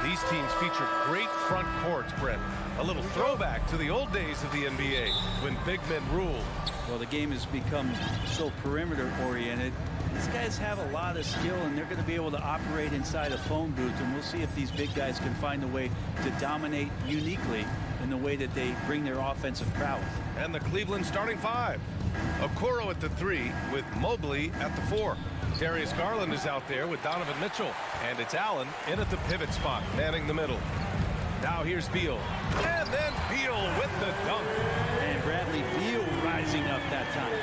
These teams feature great front courts, Brent. A little throwback to the old days of the NBA when big men ruled. Well, the game has become so perimeter-oriented. These guys have a lot of skill, and they're going to be able to operate inside a phone booth, and we'll see if these big guys can find a way to dominate uniquely in the way that they bring their offensive prowess. And the Cleveland starting five. Okoro at the 3 with Mobley at the 4. Darius Garland is out there with Donovan Mitchell. And it's Allen in at the pivot spot, manning the middle. Now here's Beal. And then Beal with the dunk. And Bradley Beal rising up that time.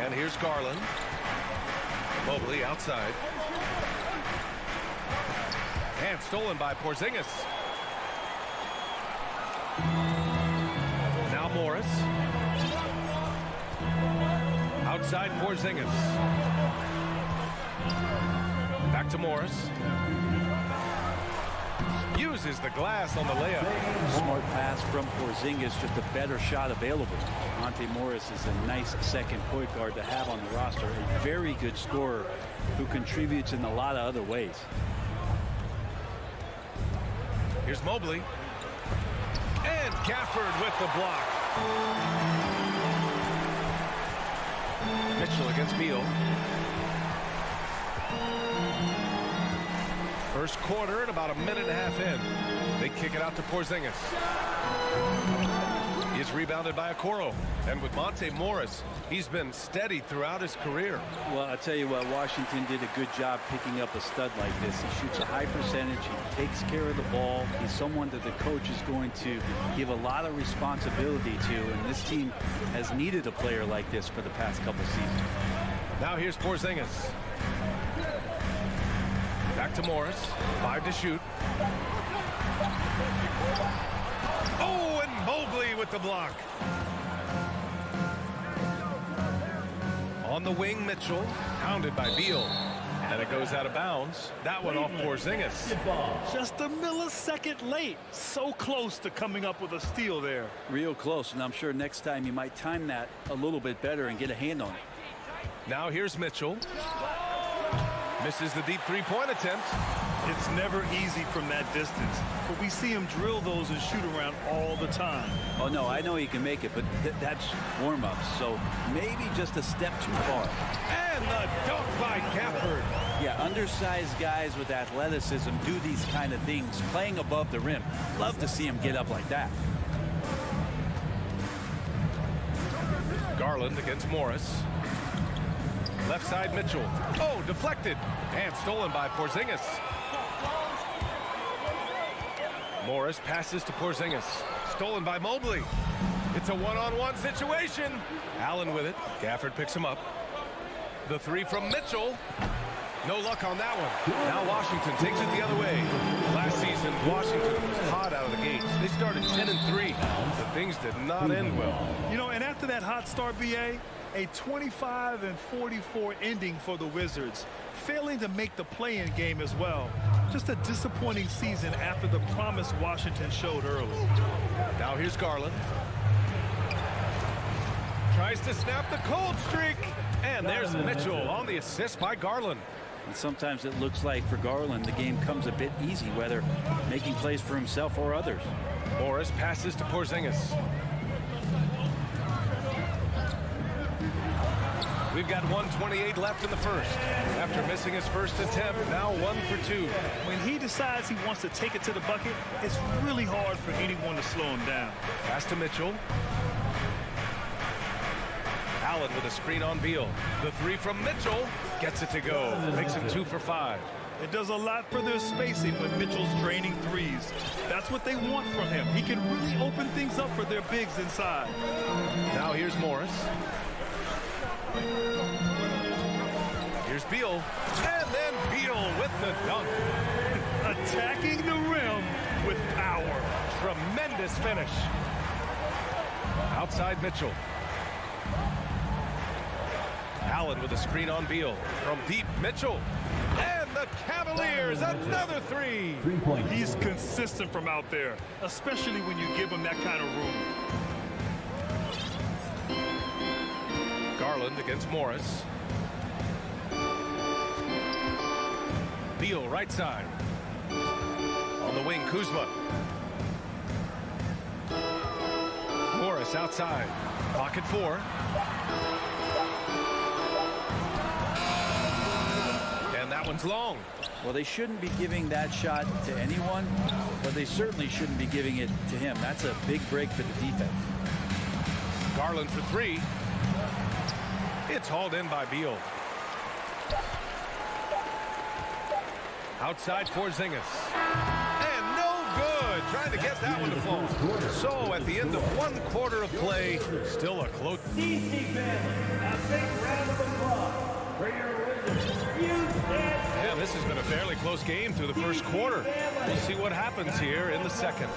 And here's Garland. Mobley outside. And stolen by Porzingis. Now Morris. Outside Porzingis. Back to Morris. Uses the glass on the layup. Smart pass from Porzingis, just a better shot available. Monte Morris is a nice second point guard to have on the roster. A very good scorer who contributes in a lot of other ways. Here's Mobley. And Gafford with the block. Mitchell against Beal. First quarter and about a minute and a half in. They kick it out to Porzingis. He's rebounded by Okoro. And with Monte Morris, he's been steady throughout his career. Well, I'll tell you what, Washington did a good job picking up a stud like this. He shoots a high percentage. He takes care of the ball. He's someone that the coach is going to give a lot of responsibility to. And this team has needed a player like this for the past couple seasons. Now here's Porzingis. Back to Morris. 5 to shoot. Oh, and Mobley with the block. On the wing, Mitchell. Pounded by Beal. And it goes out of bounds. That one off Porzingis. Just a millisecond late. So close to coming up with a steal there. Real close, and I'm sure next time you might time that a little bit better and get a hand on it. Now here's Mitchell. Misses the deep three-point attempt. It's never easy from that distance, but we see him drill those and shoot around all the time. Oh, no, I know he can make it, but that's warm-up, so maybe just a step too far. And the dunk by Gafford. Yeah, undersized guys with athleticism do these kind of things, playing above the rim. Love to see him get up like that. Garland against Morris. Left side, Mitchell. Oh, deflected. And stolen by Porzingis. Morris passes to Porzingis. Stolen by Mobley. It's a one-on-one situation. Allen with it. Gafford picks him up. The 3 from Mitchell. No luck on that one. Now Washington takes it the other way. Last season, Washington was hot out of the gates. They started 10-3, but things did not end well. You know, and after that hot start, BA, a 25-44 ending for the Wizards, failing to make the play-in game as well. Just a disappointing season after the promise Washington showed early. Now here's Garland. Tries to snap the cold streak. And there's Mitchell on the assist by Garland. And sometimes it looks like for Garland, the game comes a bit easy, whether making plays for himself or others. Morris passes to Porzingis. We've got 1:28 left in the first. After missing his first attempt, now 1 for 2. When he decides he wants to take it to the bucket, it's really hard for anyone to slow him down. Pass to Mitchell. Allen with a screen on Beal. The 3 from Mitchell gets it to go. Makes him 2 for 5. It does a lot for their spacing when Mitchell's draining threes. That's what they want from him. He can really open things up for their bigs inside. Now here's Morris. Here's Beal. And then Beal with the dunk. Attacking the rim with power. Tremendous finish. Outside Mitchell. Allen with a screen on Beal. From deep, Mitchell. And the Cavaliers, another 3. He's consistent from out there, especially when you give him that kind of room. Garland against Morris. Beal, right side. On the wing, Kuzma. Morris outside. Pocket 4. And that one's long. Well, they shouldn't be giving that shot to anyone, but they certainly shouldn't be giving it to him. That's a big break for the defense. Garland for 3. It's hauled in by Beal. Outside Porzingis. And no good. Trying to get that one to fall. So at the end of 1 quarter of play, still a close. Yeah, this has been a fairly close game through the first quarter. We'll see what happens here in the second.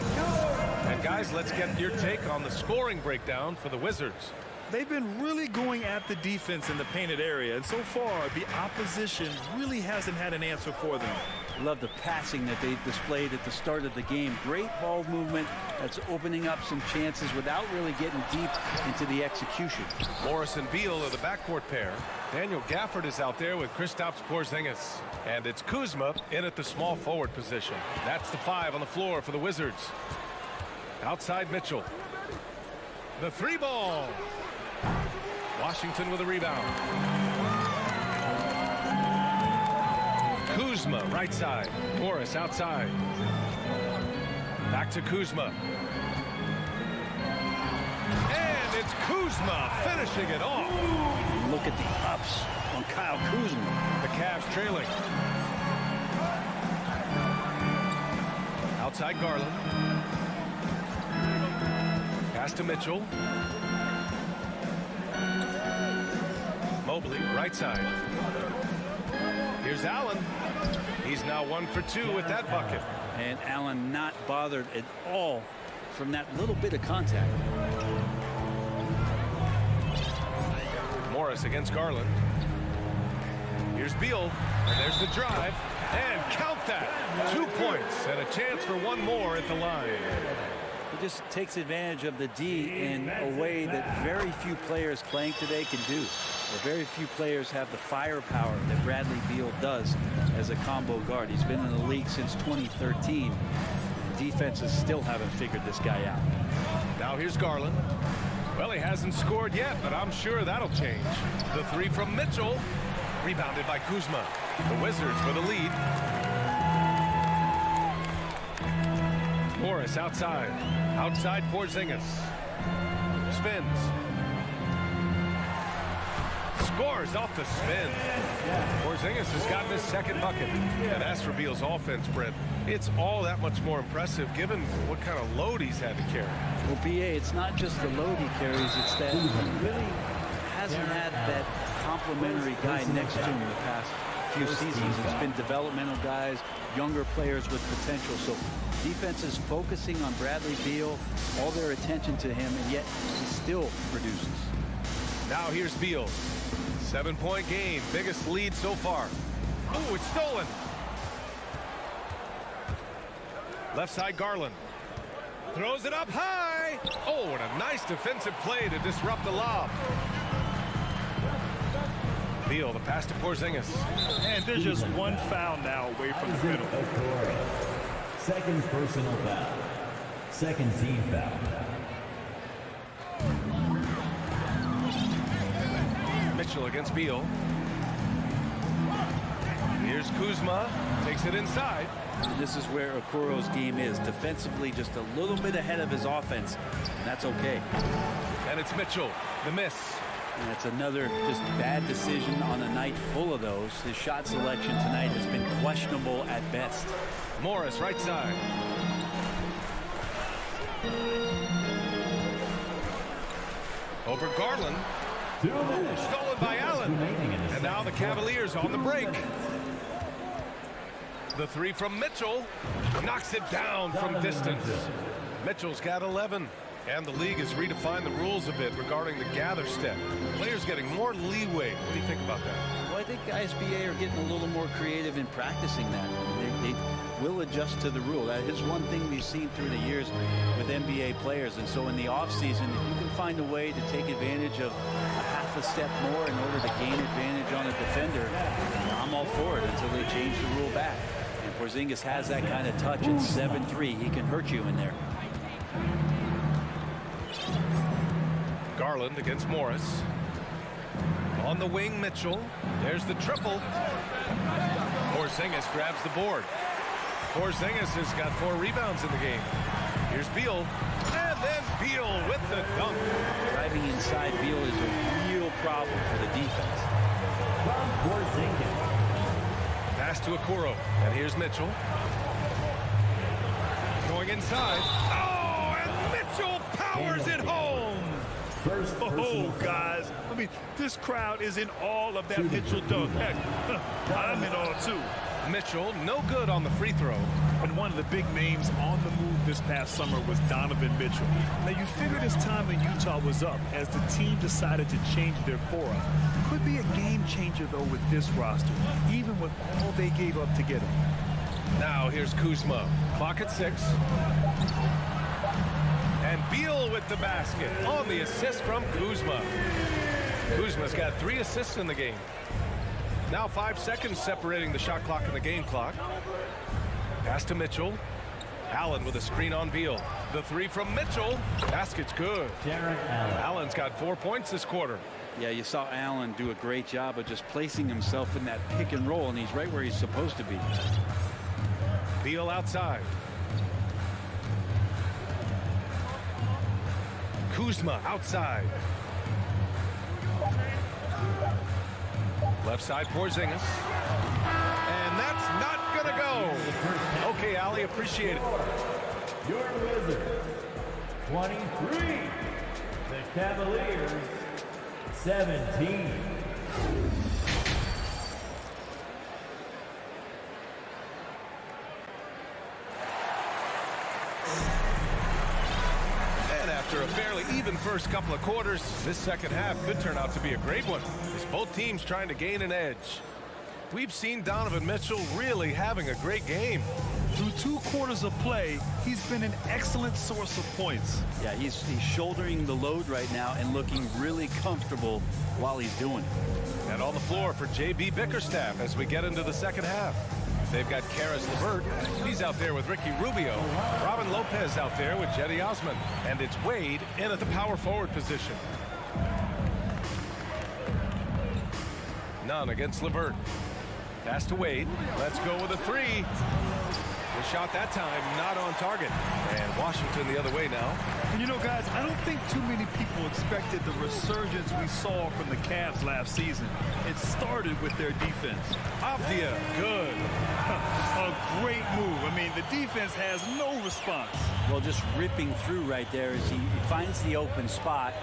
And guys, let's get your take on the scoring breakdown for the Wizards. They've been really going at the defense in the painted area, and so far the opposition really hasn't had an answer for them. Love the passing that they displayed at the start of the game. Great ball movement that's opening up some chances without really getting deep into the execution. Morris and Beal are the backcourt pair. Daniel Gafford is out there with Kristaps Porzingis. And it's Kuzma in at the small forward position. That's the 5 on the floor for the Wizards. Outside Mitchell. The 3 ball. Washington with a rebound. Kuzma right side. Morris outside. Back to Kuzma. And it's Kuzma finishing it off. Look at the ups on Kyle Kuzma. The Cavs trailing. Outside Garland. Pass to Mitchell. Mobley, right side. Here's Allen. He's now 1 for 2 with that bucket. And Allen not bothered at all from that little bit of contact. Morris against Garland. Here's Beal, and there's the drive, and count that. 2 points and a chance for 1 more at the line. He just takes advantage of the D in a way that very few players playing today can do. Very few players have the firepower that Bradley Beal does as a combo guard. He's been in the league since 2013. Defenses still haven't figured this guy out. Now here's Garland. Well, he hasn't scored yet, but I'm sure that'll change. The 3 from Mitchell. Rebounded by Kuzma. The Wizards with a lead. Morris outside. Outside Porzingis. Spins. Scores off the spin. Porzingis has gotten his 2nd bucket. And as for Beal's offense, Brent, it's all that much more impressive given what kind of load he's had to carry. Well, BA, it's not just the load he carries, it's that he really hasn't had that complimentary guy next to him the past few seasons. It's been developmental guys, younger players with potential. So defense is focusing on Bradley Beal, all their attention to him, and yet he still produces. Now here's Beal. 7-point game, biggest lead so far. Oh, it's stolen. Left side Garland. Throws it up high. Oh, and a nice defensive play to disrupt the lob. Beal, the pass to Porzingis. And there's just 1 foul now away from the middle. 2nd personal foul. 2nd team foul. Mitchell against Beal. Here's Kuzma. Takes it inside. And this is where Okoro's game is. Defensively, just a little bit ahead of his offense. And that's okay. And it's Mitchell. The miss. And that's another just bad decision on a night full of those. His shot selection tonight has been questionable at best. Morris, right side. Over Garland. Stolen by Allen. And now the Cavaliers on the break. The 3 from Mitchell. Knocks it down from distance. Mitchell's got 11. And the league has redefined the rules a bit regarding the gather step. Players getting more leeway. What do you think about that? Well, I think ISBA are getting a little more creative in practicing that. They will adjust to the rule. That is one thing we've seen through the years with NBA players. And so in the offseason, if you can find a way to take advantage of a half half a step more in order to gain advantage on a defender, I'm all for it until they change the rule back. And Porzingis has that kind of touch at 7'3". He can hurt you in there. Garland against Morris. On the wing, Mitchell. There's the triple. Porzingis grabs the board. Porzingis has got 4 rebounds in the game. Here's Beal. And then Beal with the dunk. Driving inside Beal is a real problem for the defense. Pass to Okoro. And here's Mitchell. Going inside. Oh, and Mitchell powers it home. Oh, guys. I mean, this crowd is in all of that Mitchell dunk. Heck, I'm in all, too. Mitchell, no good on the free throw. And one of the big names on the move this past summer was Donovan Mitchell. Now, you figured his time in Utah was up as the team decided to change their core up. Could be a game changer, though, with this roster, even with all they gave up to get him. Now here's Kuzma. Clock at 6. And Beal with the basket on the assist from Kuzma. Kuzma's got 3 assists in the game. Now 5 seconds separating the shot clock and the game clock. Pass to Mitchell. Allen with a screen on Beal. The 3 from Mitchell. Basket's good. Allen's got 4 points this quarter. Yeah, you saw Allen do a great job of just placing himself in that pick and roll, and he's right where he's supposed to be. Beal outside. Kuzma outside. Left side Porzingis. And that's not going to go. Okay, Ali, appreciate it. Your Wizzards, 23. The Cavaliers, 17. After a fairly even first couple of quarters, this second half could turn out to be a great one, as both teams trying to gain an edge. We've seen Donovan Mitchell really having a great game. Through 2 quarters of play, he's been an excellent source of points. Yeah, he's shouldering the load right now and looking really comfortable while he's doing it. And on the floor for J.B. Bickerstaff as we get into the second half. They've got Karis LeVert. He's out there with Ricky Rubio. Robin Lopez out there with Jetty Osman. And it's Wade in at the power forward position. None against LeVert. Pass to Wade. Let's go with a 3. The shot that time not on target. And Washington the other way now. You know, guys, I don't think too many people expected the resurgence we saw from the Cavs last season. It started with their defense. Avdia, good. A great move. I mean, the defense has no response. Well, just ripping through right there as he finds the open spot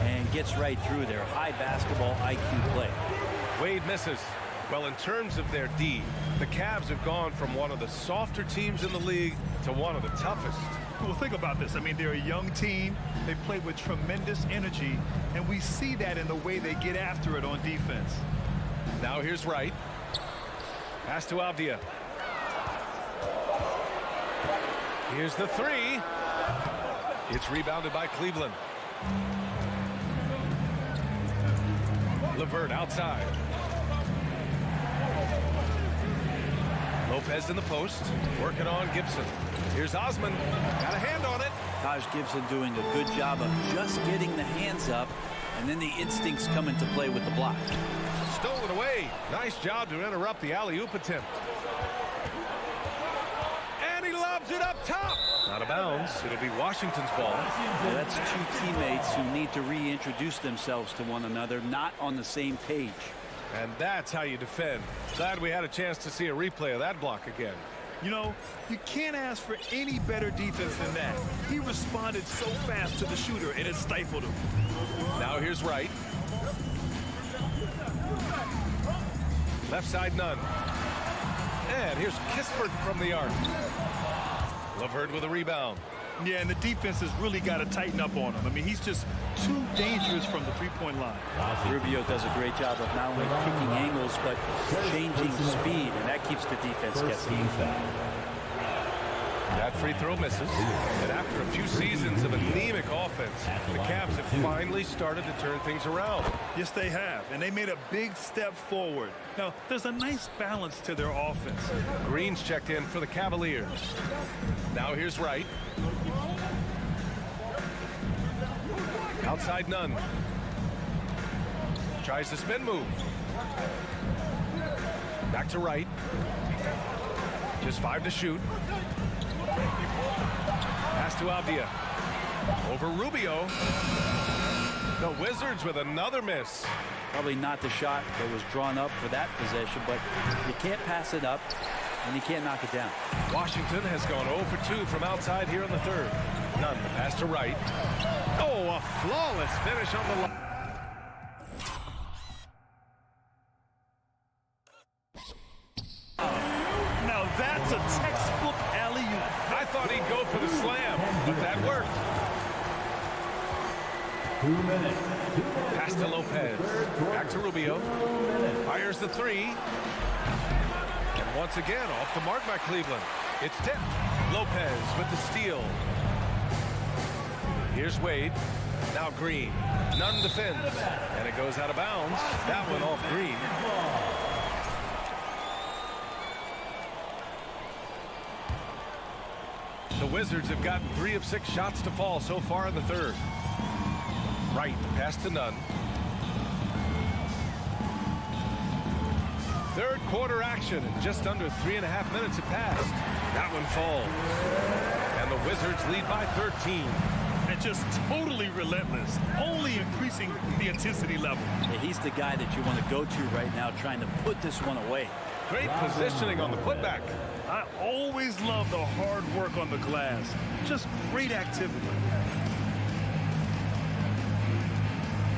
and gets right through there. High basketball IQ play. Wade misses. Well, in terms of their D, the Cavs have gone from one of the softer teams in the league to one of the toughest. Well, think about this. I mean, they're a young team. They play with tremendous energy, and we see that in the way they get after it on defense. Now here's Wright. Pass to Avdia. Here's the 3. It's rebounded by Cleveland. LeVert outside. Lopez in the post, working on Gibson. Here's Osman, got a hand on it. Taj Gibson doing a good job of just getting the hands up, and then the instincts come into play with the block. Stolen away. Nice job to interrupt the alley-oop attempt. And he lobs it up top. Out of bounds. It'll be Washington's ball. Well, that's 2 teammates who need to reintroduce themselves to one another, not on the same page. And that's how you defend. Glad we had a chance to see a replay of that block again. You know, you can't ask for any better defense than that. He responded so fast to the shooter, and it stifled him. Now here's Wright. Left side, none. And here's Kispert from the arc. LeVert with a rebound. Yeah, and the defense has really got to tighten up on him. I mean, he's just too dangerous from the three-point line. Rubio does a great job of not only picking angles, but changing speed, and that keeps the defense guessing. That free throw misses. And after a few seasons of anemic offense, the Cavs have finally started to turn things around. Yes, they have, and they made a big step forward. Now, there's a nice balance to their offense. Green's checked in for the Cavaliers. Now here's Wright. Outside Nunn. Tries the spin move. Back to Wright. Just 5 to shoot. Pass to Avdia. Over Rubio. The Wizards with another miss. Probably not the shot that was drawn up for that possession, but you can't pass it up, and you can't knock it down. Washington has gone 0 for 2 from outside here in the third. Nunn, the pass to Wright. Oh, a flawless finish on the line. Now that's a textbook alley-oop. I thought he'd go for the slam, but that worked. 2 minutes. Pass to Lopez. Back to Rubio. Fires the three. And once again, off the mark by Cleveland. It's tipped. Lopez with the steal. Here's Wade. Now Green. Nunn defends. And it goes out of bounds. That one off Green. The Wizards have gotten 3 of 6 shots to fall so far in the third. Wright, the pass to Nunn. Third quarter action, and just under 3.5 minutes have passed. That one falls. And the Wizards lead by 13. And just totally relentless, only increasing the intensity level. Yeah, he's the guy that you want to go to right now, trying to put this one away. Great positioning on the putback. I always love the hard work on the glass. Just great activity.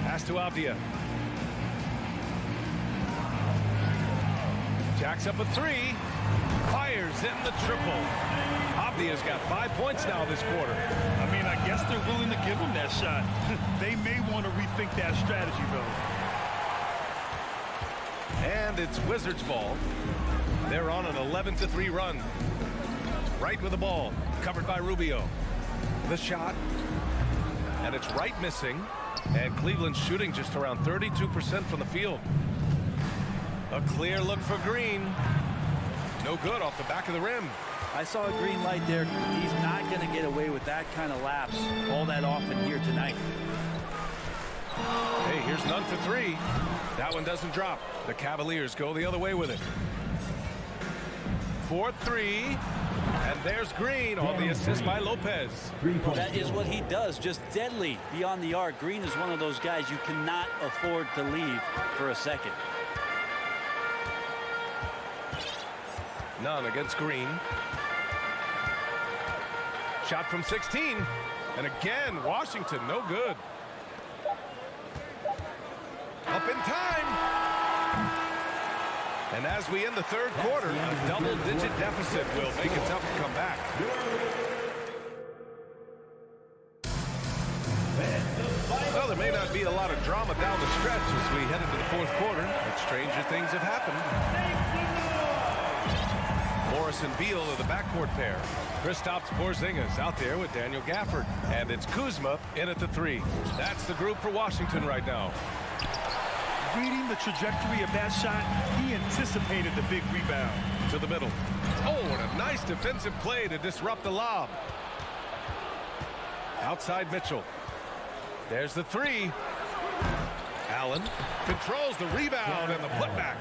Pass to Avdia. Jacks up a 3. Fires in the triple. Avdia's got 5 points now this quarter. I mean, I guess they're willing to give him that shot. They may want to rethink that strategy, though. And it's Wizards ball. They're on an 11-3 run. Wright with the ball. Covered by Rubio. The shot. And it's Wright missing. And Cleveland's shooting just around 32% from the field. A clear look for Green. No good off the back of the rim. I saw a green light there. He's not going to get away with that kind of lapse all that often here tonight. Hey, here's Nunn for 3. That one doesn't drop. The Cavaliers go the other way with it. 4-3. And there's Green on the assist by Lopez. That is what he does, just deadly beyond the arc. Green is one of those guys you cannot afford to leave for a second. Nunn against Green. Shot from 16. And again, Washington, no good. Up in time. And as we end the third quarter, a double-digit deficit will make it tough to come back. Well, there may not be a lot of drama down the stretch as we head into the fourth quarter, but stranger things have happened. Morris and Beal are the backcourt pair. Kristaps Porzingis out there with Daniel Gafford. And it's Kuzma in at the 3. That's the group for Washington right now. Reading the trajectory of that shot, he anticipated the big rebound. To the middle. Oh, and a nice defensive play to disrupt the lob. Outside Mitchell. There's the 3. Allen controls the rebound and the putback.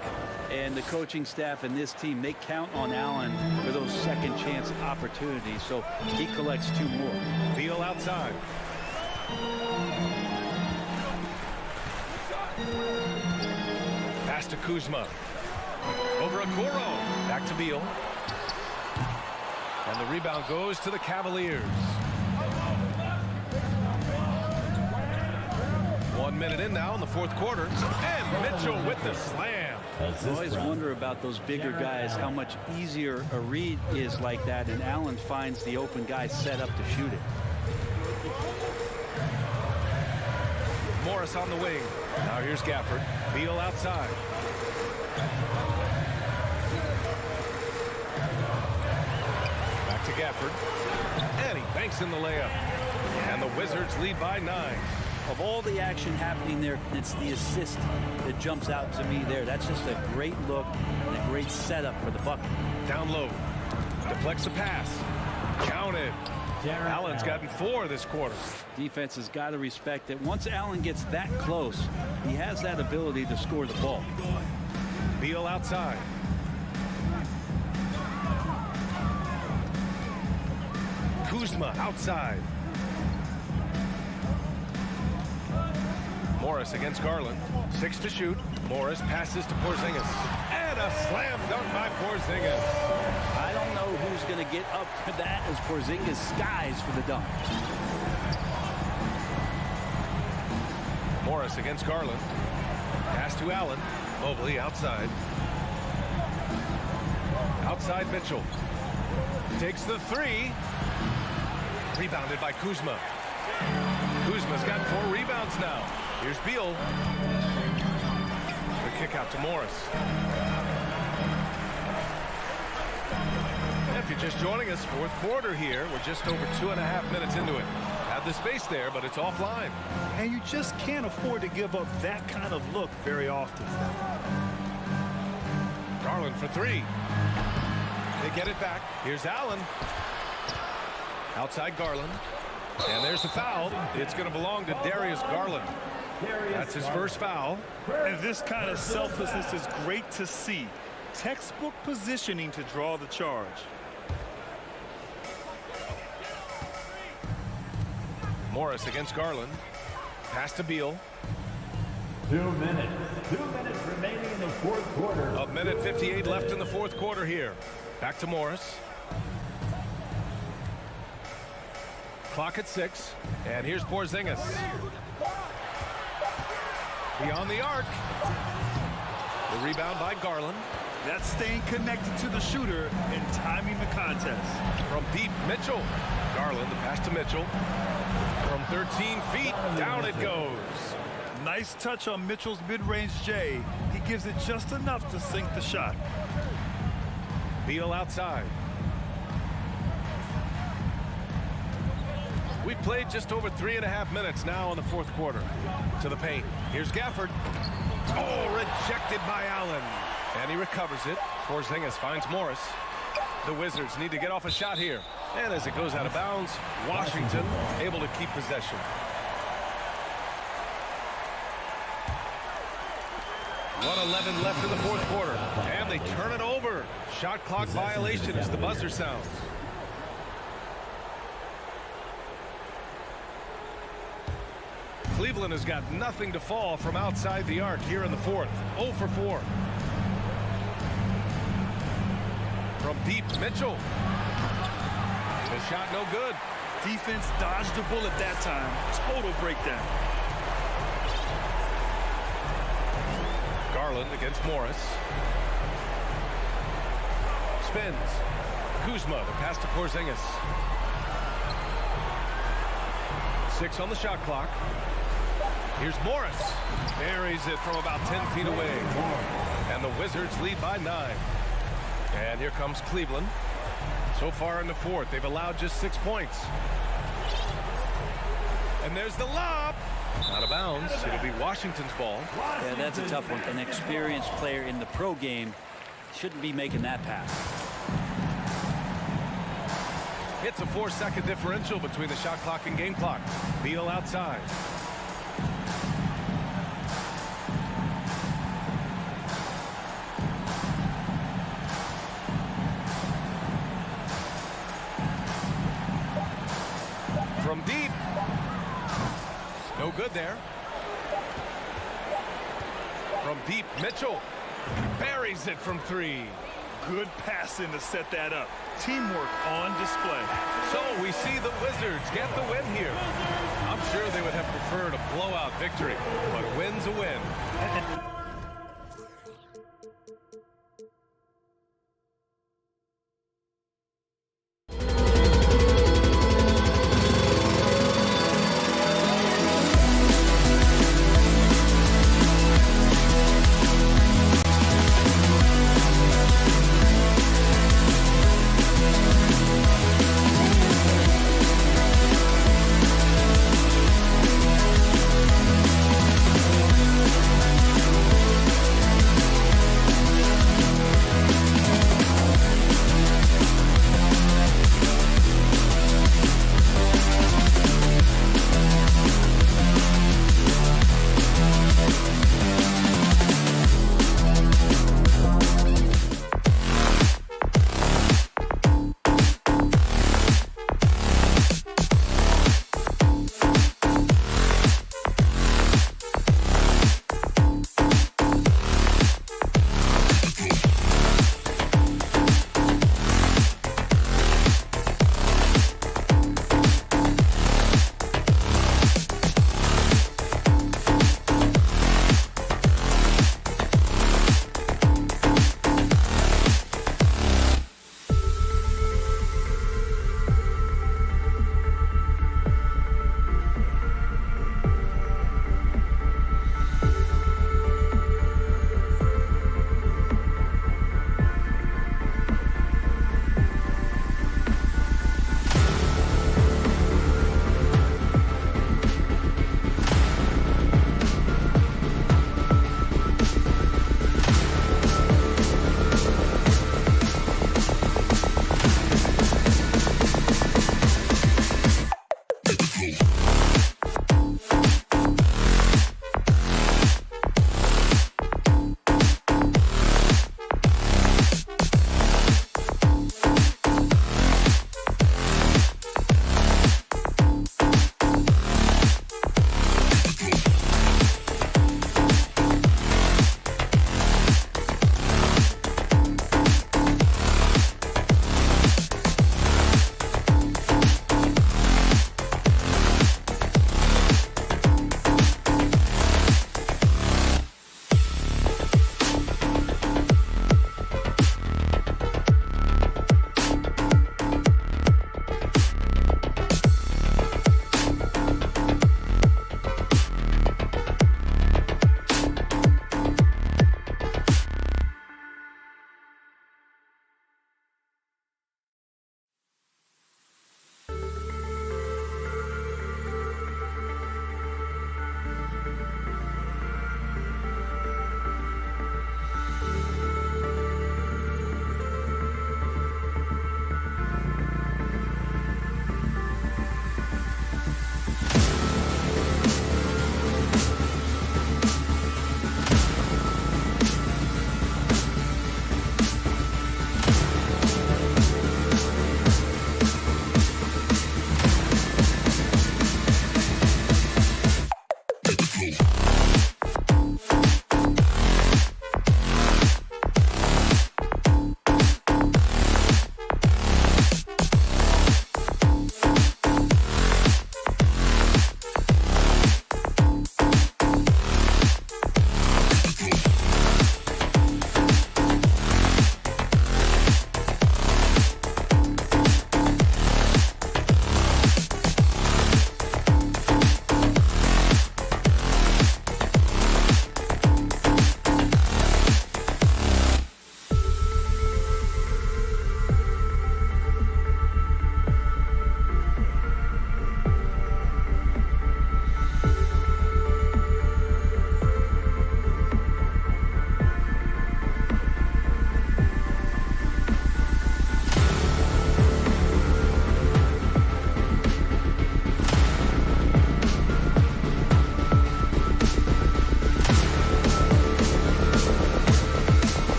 And the coaching staff and this team, they count on Allen for those second chance opportunities, so he collects 2 more. Beal outside. Pass to Kuzma. Over Okoro. Back to Beal. And the rebound goes to the Cavaliers. 1 minute in now in the fourth quarter. And Mitchell with the slam. I always wonder about those bigger guys, how much easier a read is like that, and Allen finds the open guy set up to shoot it. Morris on the wing. Now here's Gafford. Beal outside. Back to Gafford. And he banks in the layup. And the Wizards lead by 9. Of all the action happening there, it's the assist that jumps out to me there. That's just a great look and a great setup for the bucket. Down low. Deflects the pass. Counted. Allen's gotten 4 this quarter. Defense has got to respect that once Allen gets that close, he has that ability to score the ball. Beal outside. Kuzma outside. Morris against Garland. 6 to shoot. Morris passes to Porzingis. And a slam dunk by Porzingis. I don't know who's going to get up for that as Porzingis skies for the dunk. Morris against Garland. Pass to Allen. Mobley outside. Outside Mitchell. Takes the 3. Rebounded by Kuzma. Kuzma's got 4 rebounds now. Here's Beal. The kick out to Morris. If you're just joining us, fourth quarter here. We're just over 2.5 minutes into it. Had the space there, but it's offline. And you just can't afford to give up that kind of look very often. Garland for 3. They get it back. Here's Allen. Outside Garland. And there's the foul. It's going to belong to Darius Garland. That's his first foul. And this kind of selflessness is great to see. Textbook positioning to draw the charge. Morris against Garland. Pass to Beal. 2 minutes. 2 minutes remaining in the fourth quarter. 1:58 left in the fourth quarter here. Back to Morris. Clock at 6. And here's Porzingis. Beyond the arc. The rebound by Garland. That's staying connected to the shooter and timing the contest. From deep, Mitchell. Garland, the pass to Mitchell. From 13 feet, down it goes. Nice touch on Mitchell's mid-range J. He gives it just enough to sink the shot. Beal outside. We've played just over 3.5 minutes now in the fourth quarter. To the paint. Here's Gafford. Oh, rejected by Allen. And he recovers it. Porzingis finds Morris. The Wizards need to get off a shot here. And as it goes out of bounds, Washington able to keep possession. .111 left in the fourth quarter. And they turn it over. Shot clock violation as the buzzer sounds. Cleveland has got nothing to fall from outside the arc here in the fourth. 0 for 4. From deep, Mitchell. The shot no good. Defense dodged the bullet that time. Total breakdown. Garland against Morris. Spins. Kuzma, the pass to Porzingis. 6 on the shot clock. Here's Morris. Buries it from about 10 feet away. And the Wizards lead by 9. And here comes Cleveland. So far in the fourth, they've allowed just 6 points. And there's the lob. Out of bounds. It'll be Washington's ball. Yeah, that's a tough one. An experienced player in the pro game shouldn't be making that pass. It's a 4-second differential between the shot clock and game clock. Beal outside. From deep. No good there. From deep, Mitchell buries it from 3. Good passing to set that up. Teamwork on display. So we see the Wizards get the win here. I'm sure they would have preferred a blowout victory, but win's a win.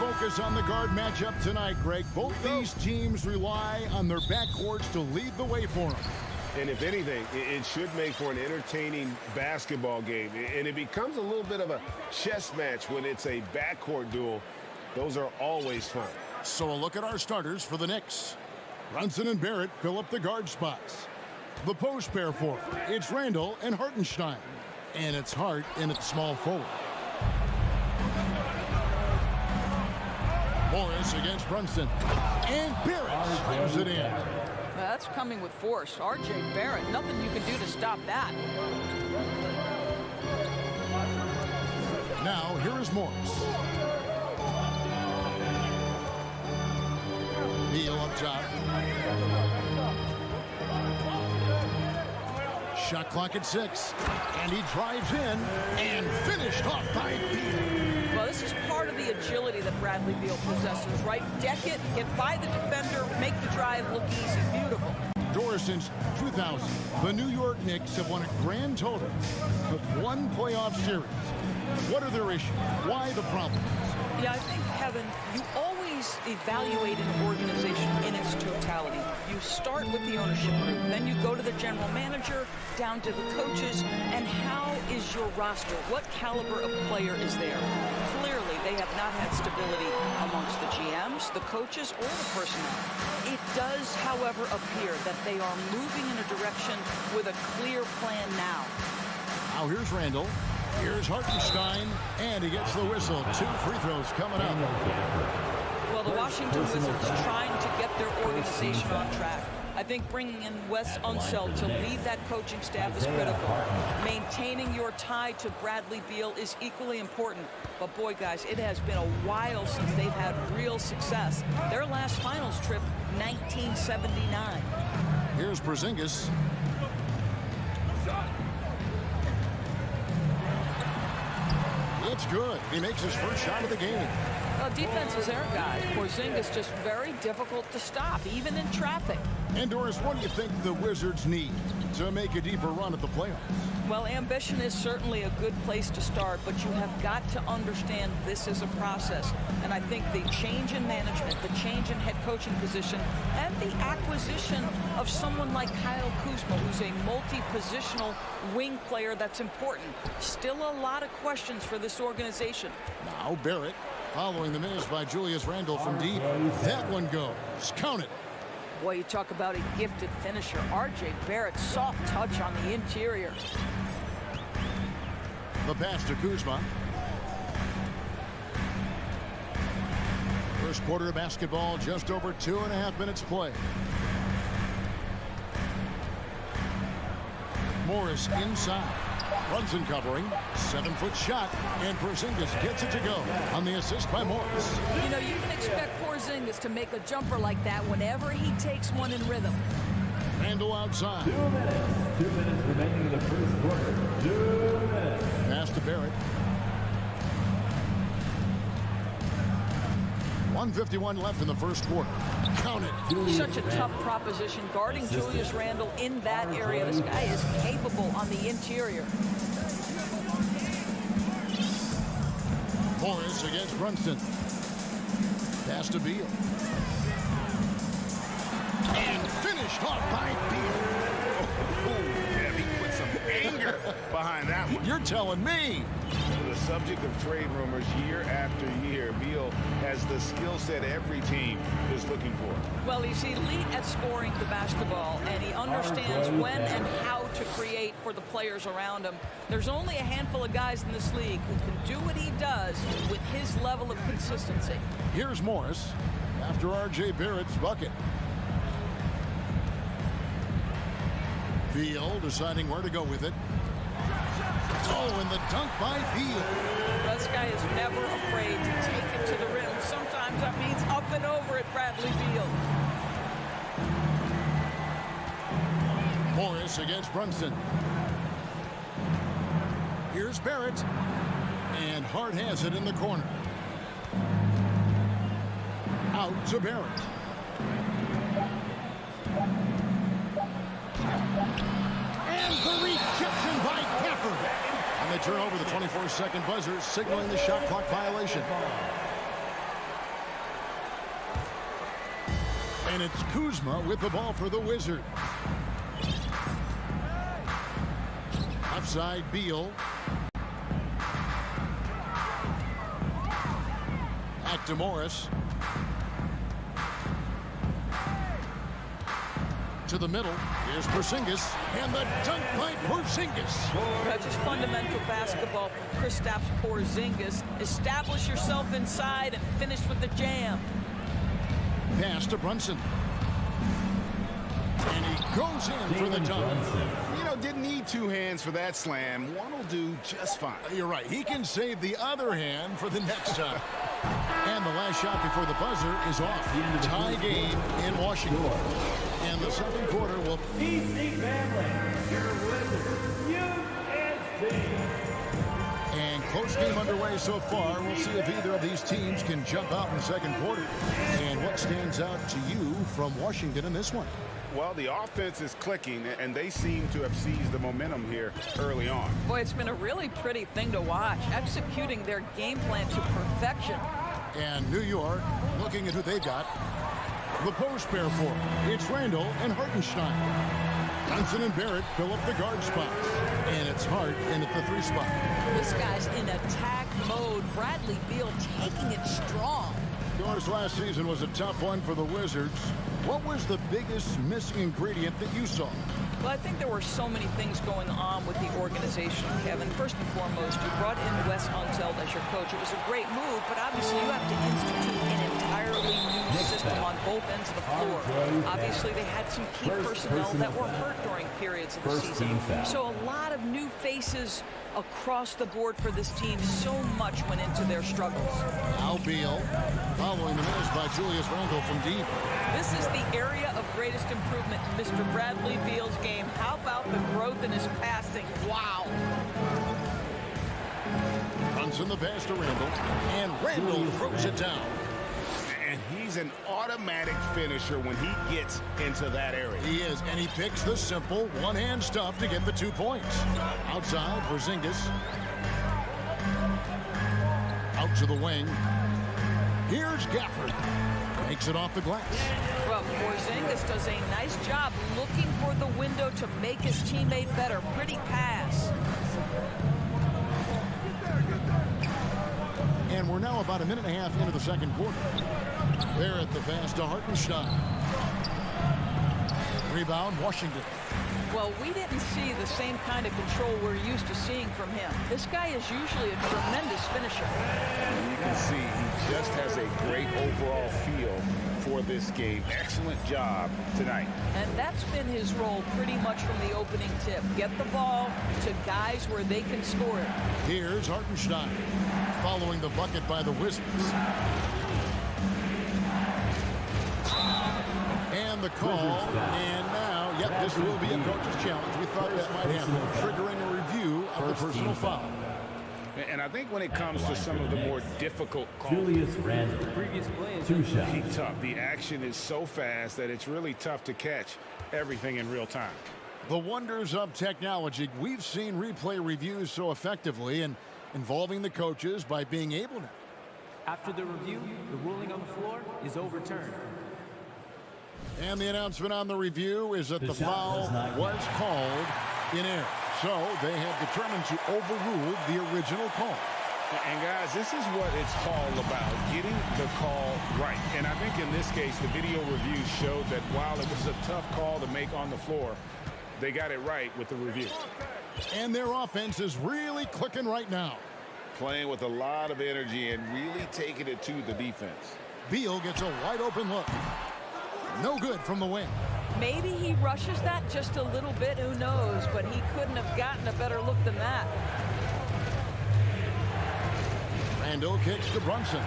focus on the guard matchup tonight, Greg. Both these teams rely on their backcourts to lead the way for them. And if anything, it should make for an entertaining basketball game. And it becomes a little bit of a chess match when it's a backcourt duel. Those are always fun. So a look at our starters for the Knicks. Brunson and Barrett fill up the guard spots. The post pair forward, it's Randall and Hartenstein. And it's Hart in at small forward. Morris against Brunson. And Barrett slams it in. That's coming with force. R.J. Barrett, nothing you can do to stop that. Now, here is Morris. Beal up top. Shot clock at 6. And he drives in and finished off by Beal. Well, this is part of the agility that Bradley Beal possesses, right? Deck it, get by the defender, make the drive look easy. Beautiful. Doris, since 2000, the New York Knicks have won a grand total of 1 playoff series. What are their issues? Why the problems? Yeah, I think, Kevin, you always evaluate an organization in its totality. You start with the ownership group, then you go to the general manager, down to the coaches, and how is your roster? What caliber of player is there? Clearly, they have not had stability amongst the GMs, the coaches, or the personnel. It does, however, appear that they are moving in a direction with a clear plan now. Now here's Randall. Here's Hartenstein, and he gets the whistle. 2 free throws coming up. Well, the Washington Wizards trying to get their organization on track. I think bringing in Wes Unseld to lead that coaching staff is critical. Maintaining your tie to Bradley Beal is equally important. But boy, guys, it has been a while since they've had real success. Their last finals trip, 1979. Here's Porzingis. It's good. He makes his first shot of the game. Defense is there, guys. Porzingis just very difficult to stop, even in traffic. And Doris, what do you think the Wizards need to make a deeper run at the playoffs? Well, ambition is certainly a good place to start, but you have got to understand this is a process. And I think the change in management, the change in head coaching position, and the acquisition of someone like Kyle Kuzma, who's a multi-positional wing player that's important. Still a lot of questions for this organization. Now Barrett, following the miss by Julius Randle from deep. That one goes. Count it. Boy, you talk about a gifted finisher. R.J. Barrett, soft touch on the interior. The pass to Kuzma. First quarter of basketball, just over 2.5 minutes play. Morris inside. Brunson covering. 7-foot shot. And Porzingis gets it to go on the assist by Morris. You know, you can expect Porzingis to make a jumper like that whenever he takes one in rhythm. Randall outside. 2 minutes. 2 minutes remaining in the first quarter. 2 minutes. Pass to Barrett. 1:51 left in the first quarter. Count it. Such a tough proposition guarding Julius Randle in that area. This guy is capable on the interior. Morris against Brunson. Pass to Beal. And finished off by Beal. Yeah, he put some anger behind that one. You're telling me. The subject of trade rumors year after year, Beal has the skill set every team is looking for. Well, he's elite at scoring the basketball, and he understands when and how to create for the players around him. There's only a handful of guys in this league who can do what he does with his level of consistency. Here's Morris after R.J. Barrett's bucket. Beal deciding where to go with it. Oh, and the dunk by Beal. This guy is never afraid to take it to the rim. Sometimes that means up and over at Bradley Beal. Morris against Brunson. Here's Barrett. And Hart has it in the corner. Out to Barrett. And the rejection by Gafford. And they turn over the 24-second buzzer, signaling the shot clock violation. And it's Kuzma with the ball for the Wizards. Offside, Beal. Back to Morris. To the middle. Here's Porzingis. And the dunk by Porzingis. Just fundamental basketball from Kristaps Porzingis. Establish yourself inside and finish with the jam. Pass to Brunson. And he goes in for the dunk. You know, didn't need two hands for that slam. One will do just fine. You're right. He can save the other hand for the next time. And the last shot before the buzzer is off. Tie game in Washington. And the second quarter will... PC family, your Wizards, USC. And close game underway so far. We'll see if either of these teams can jump out in the second quarter. And what stands out to you from Washington in this one? Well, the offense is clicking, and they seem to have seized the momentum here early on. Boy, it's been a really pretty thing to watch, executing their game plan to perfection. And New York, looking at who they've got. The post pair for it. It's Randall and Hartenstein. Johnson and Barrett fill up the guard spots. And it's Hart in at the 3 spot. This guy's in attack mode. Bradley Beal taking it strong. Of course, last season was a tough one for the Wizards. What was the biggest missing ingredient that you saw? Well, I think there were so many things going on with the organization, Kevin. First and foremost, you brought in Wes Unseld as your coach. It was a great move, but obviously you have to institute an entirely new system on both ends of the floor. Obviously, they had some key personnel that were hurt during periods of the season. So a lot of new faces across the board for this team. So much went into their struggles. Al Beal following the miss by Julius Randle from deep. This is the area of greatest improvement in Mr. Bradley Beal's game. How about the growth in his passing? Wow. Runs in the pass to Randle, and Randle throws it down. And he's an automatic finisher when he gets into that area. He is, and he picks the simple one-hand stuff to get the 2 points. Outside, Porzingis. Out to the wing. Here's Gafford. Makes it off the glass. Well, Porzingis does a nice job looking for the window to make his teammate better. Pretty pass. And we're now about a minute and a half into the second quarter. There at the pass to Hartenstein. Rebound, Washington. Well, we didn't see the same kind of control we're used to seeing from him. This guy is usually a tremendous finisher. And you can see he just has a great overall feel for this game. Excellent job tonight. And that's been his role pretty much from the opening tip. Get the ball to guys where they can score it. Here's Hartenstein following the bucket by the Wizards. And the call, and now, yep, this will be a coach's challenge. We thought that might happen, triggering a review of the personal foul. And I think when it comes to some of the more difficult calls, Julius Randle, 2 shots. it's tough. The action is so fast that it's really tough to catch everything in real time. The wonders of technology. We've seen replay reviews so effectively and involving the coaches by being able to. After the review, the ruling on the floor is overturned. And the announcement on the review is that the foul was called in error. So they have determined to overrule the original call. And guys, this is what it's all about, getting the call right. And I think in this case, the video review showed that while it was a tough call to make on the floor, they got it right with the review. And their offense is really clicking right now. Playing with a lot of energy and really taking it to the defense. Beal gets a wide open look. No good from the wing. Maybe he rushes that just a little bit, who knows, but he couldn't have gotten a better look than that. Randall kicks to Brunson.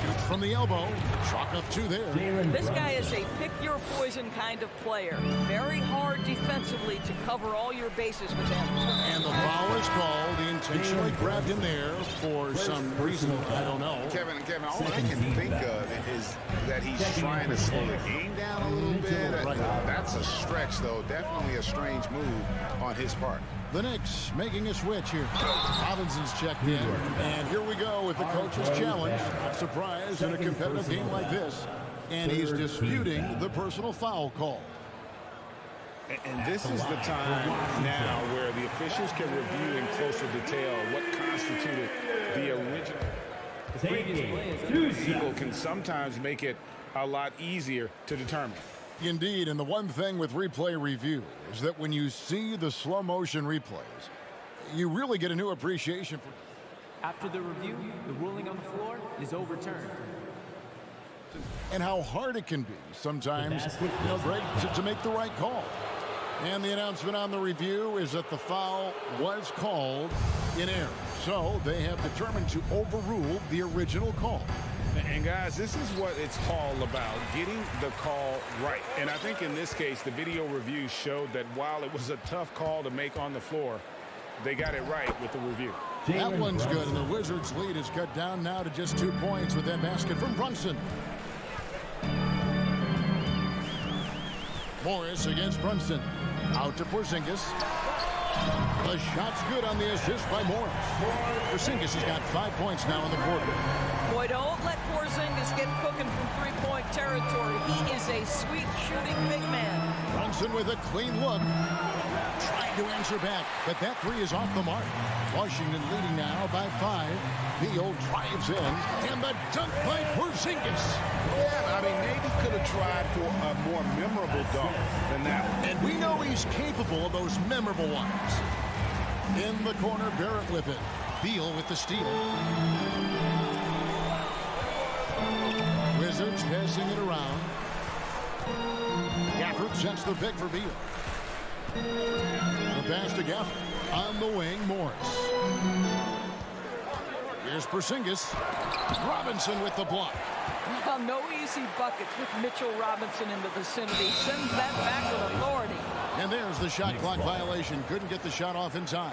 Shoots from the elbow. Chalk up 2 there. This guy is a pick-your-poison kind of player. Very hard defensively to cover all your bases with him. And the foul is called. He intentionally grabbed him there for some reason, I don't know. Kevin, all I can think of is that he's trying to slow the game down a little bit. right. That's a stretch, though. Definitely a strange move on his part. The Knicks making a switch here. Robinson's checked in. And here we go with the coach's challenge. Surprise in a competitive game like this. And he's disputing the personal foul call. And this is the time now where the officials can review in closer detail what constituted the original. People can sometimes make it a lot easier to determine. Indeed, and the one thing with replay review is that when you see the slow motion replays, you really get a new appreciation for. After the review, the ruling on the floor is overturned. And how hard it can be sometimes, Greg, to make the right call. And the announcement on the review is that the foul was called in error. So they have determined to overrule the original call. And guys, this is what it's all about, getting the call right. And I think in this case, the video review showed that while it was a tough call to make on the floor, they got it right with the review. That one's good, and the Wizards' lead is cut down now to just 2 points with that basket from Brunson. Morris against Brunson. Out to Porzingis. The shot's good on the assist by Morris. Porzingis has got 5 points now in the quarter. Boy, don't let Porzingis get cooking from three-point territory. He is a sweet shooting big man. Brunson with a clean look. Trying to answer back, but that three is off the mark. Washington leading now by 5. Beal drives in, and the dunk by Porzingis. Yeah, I mean, maybe could have tried for a more memorable dunk than that one. And we know he's capable of those memorable ones. In the corner, Barrett with it. Beal with the steal. Wizzards passing it around. Gafford sets the pick for Beal. The pass to Gafford. On the wing, Morris. Here's Porzingis. Robinson with the block. Well, no easy buckets with Mitchell Robinson in the vicinity. Sends that back with authority. And there's the shot clock violation. Couldn't get the shot off in time.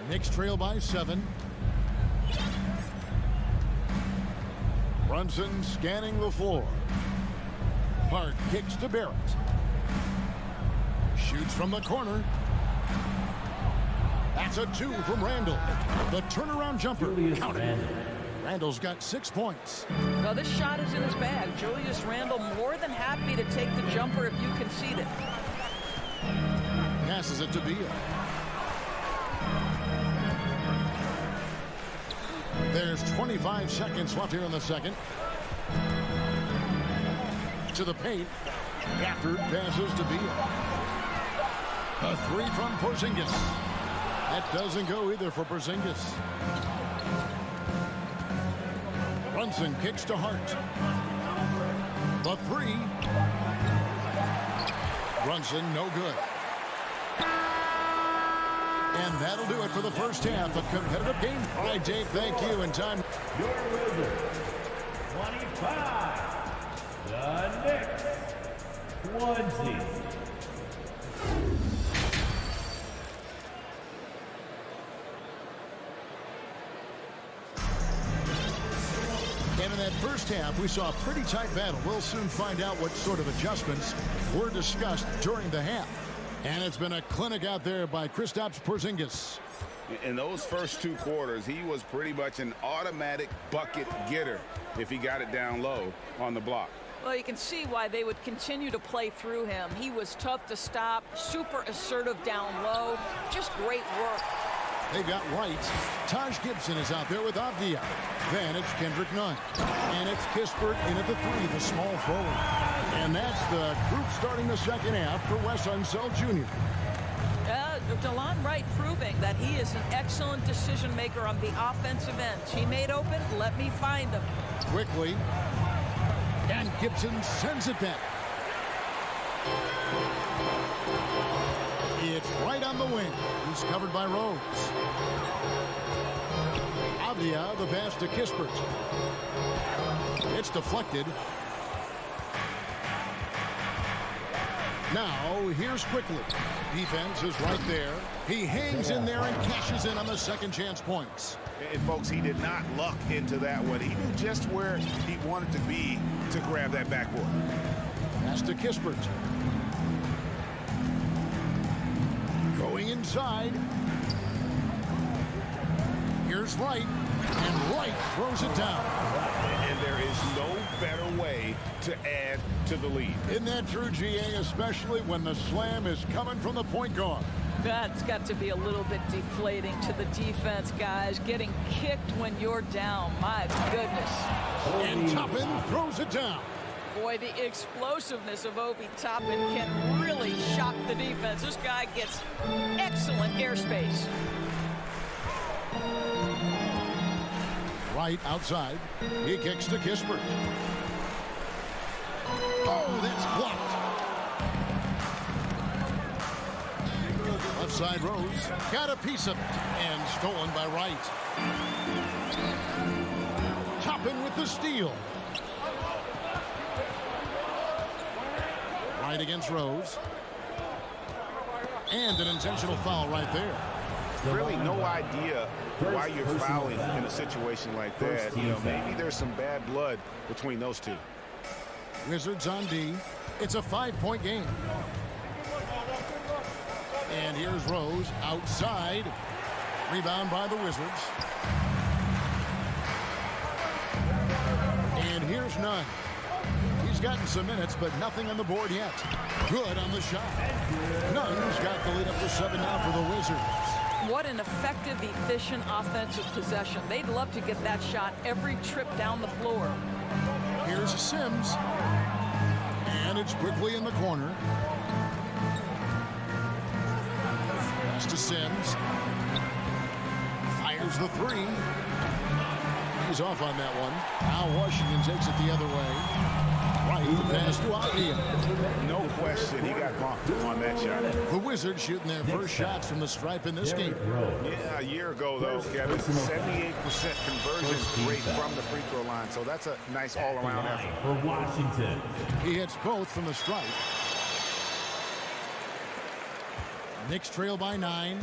Knicks trail by 7. Brunson scanning the floor. Hart kicks to Barrett. Shoots from the corner. That's a 2 from Randall. The turnaround jumper counted. Randall's got 6 points. Well, this shot is in his bag. Julius Randle more than happy to take the jumper if you concede it. Passes it to Beal. There's 25 seconds left here in the second. To the paint. Gafford passes to Beal. A 3 from Porzingis. That doesn't go either for Porzingis. Brunson kicks to Hart. The 3. Brunson, no good. And that'll do it for the first half. A competitive game. All right, Dave, thank you. And time. Your Wizards, 25. The Knicks, 20. And in that first half, we saw a pretty tight battle. We'll soon find out what sort of adjustments were discussed during the half. And it's been a clinic out there by Kristaps Porzingis. In those first 2 quarters, he was pretty much an automatic bucket getter if he got it down low on the block. Well, you can see why they would continue to play through him. He was tough to stop, super assertive down low. Just great work. They've got Wright. Taj Gibson is out there with Avdia. Then it's Kendrick Nunn. And it's Kispert in at the 3, the small forward. And that's the group starting the second half for Wes Unseld Jr. DeLon Wright proving that he is an excellent decision maker on the offensive end. He made open, let me find him. Quickly. And Gibson sends it back. It's right on the wing. He's covered by Rose. Avdia, the pass to Kispert. It's deflected. Now, here's Quickly. Defense is right there. He hangs in there and cashes in on the second chance points. And folks, he did not luck into that one. He knew just where he wanted to be to grab that backboard. Pass to Kispert. Going inside. Here's Wright, and Wright throws it down. And there is no better way to add to the lead. Isn't that true, GA, especially when the slam is coming from the point guard? That's got to be a little bit deflating to the defense, guys. Getting kicked when you're down. My goodness. And Toppin throws it down. Boy, the explosiveness of Obi Toppin can really shock the defense. This guy gets excellent airspace. Right outside. He kicks to Kispert. Oh, that's blocked. Left side Rose. Got a piece of it. And stolen by Wright. Toppin with the steal. Right against Rose. And an intentional foul right there. Really no idea why you're fouling in a situation like that. You know, maybe there's some bad blood between those two. Wizards on D. It's a 5-point game. And here's Rose outside. Rebound by the Wizards. And here's Nunn. He's gotten some minutes, but nothing on the board yet. Good on the shot. Nunn's got the lead up to 7 now for the Wizards. What an effective, efficient offensive possession. They'd love to get that shot every trip down the floor. Here's Sims. And it's quickly in the corner. Pass to Sims. Fires the three. He's off on that one. Now Washington takes it the other way. Right, the pass to Avdia. No question, he got bumped on that shot. The Wizards shooting their first shots from the stripe in this game. Yeah, a year ago, though, Kevin, 78% conversion rate from the free throw line. So that's a nice all-around effort. For Washington. He hits both from the stripe. Knicks trail by 9.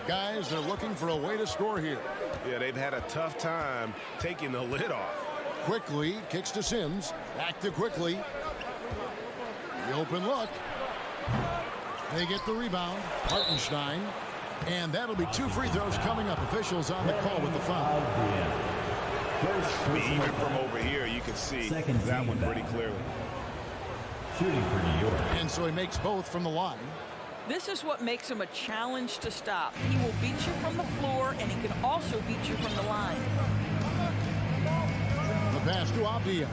Guys, they're looking for a way to score here. Yeah, they've had a tough time taking the lid off. Quickly kicks to Sims. Back to Quickly. The open look. They get the rebound. Hartenstein. And that'll be 2 free throws coming up. Officials on the call with the foul. Even from over here, you can see that one pretty clearly. Shooting for New York. And so he makes both from the line. This is what makes him a challenge to stop. He will beat you from the floor, and he can also beat you from the line. The pass to Avdia.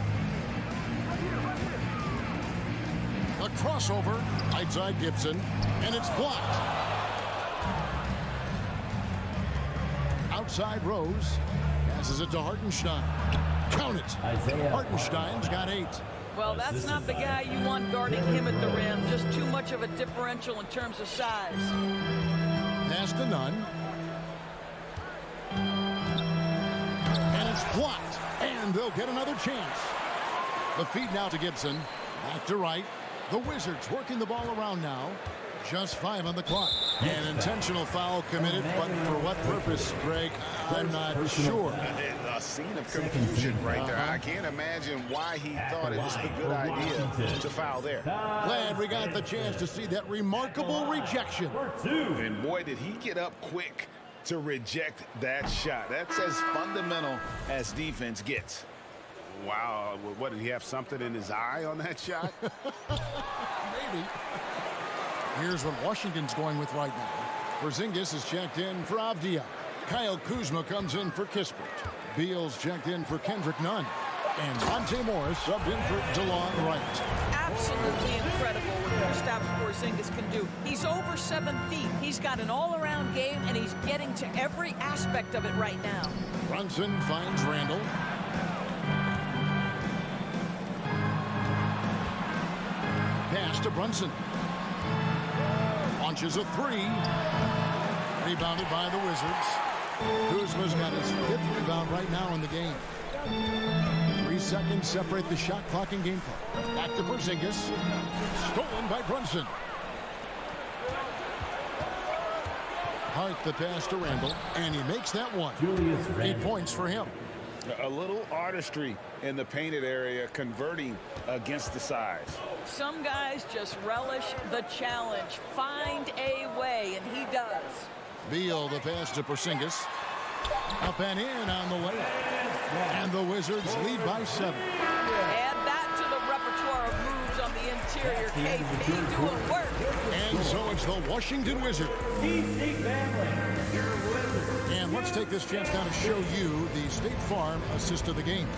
A crossover. Outside Gibson. And it's blocked. Outside Rose. Passes it to Hartenstein. Count it. Hartenstein's got 8. Well, that's not the guy you want guarding him at the rim. Just too much of a differential in terms of size. Pass to Nunn. And it's blocked. And they'll get another chance. The feed now to Gibson. Back to Wright. The Wizards working the ball around now. Just 5 on the clock. An intentional foul committed, but for what purpose, Greg? I'm not sure. A scene of confusion right there. I can't imagine why he thought it was a good idea to foul there. Glad we got the chance to see that remarkable rejection. And boy, did he get up quick to reject that shot. That's as fundamental as defense gets. Wow, what, did he have something in his eye on that shot? Maybe. Here's what Washington's going with right now. Porzingis is checked in for Avdia. Kyle Kuzma comes in for Kispert. Beal's checked in for Kendrick Nunn. And Monte Morris subbed in for DeLon Wright. Absolutely incredible what Kristaps Porzingis can do. He's over 7 feet. He's got an all-around game, and he's getting to every aspect of it right now. Brunson finds Randall. Pass to Brunson. Launches a 3. Rebounded by the Wizards. Kuzma's got his 5th rebound right now in the game. 3 seconds separate the shot clock and game clock. Back to Porzingis. Stolen by Brunson. Hart the pass to Randall, and he makes that one. Julius 8 Randle. points for him. A little artistry in the painted area, converting against the size. Some guys just relish the challenge. Find a way, and he does. Beal the pass to Porzingis. Up and in on the way. And the Wizards lead by 7. Add that to the repertoire of moves on the interior. KP doing work. And so it's the Washington Wizards. DC family, your Wizards. And let's take this chance now to show you the State Farm assist of the game.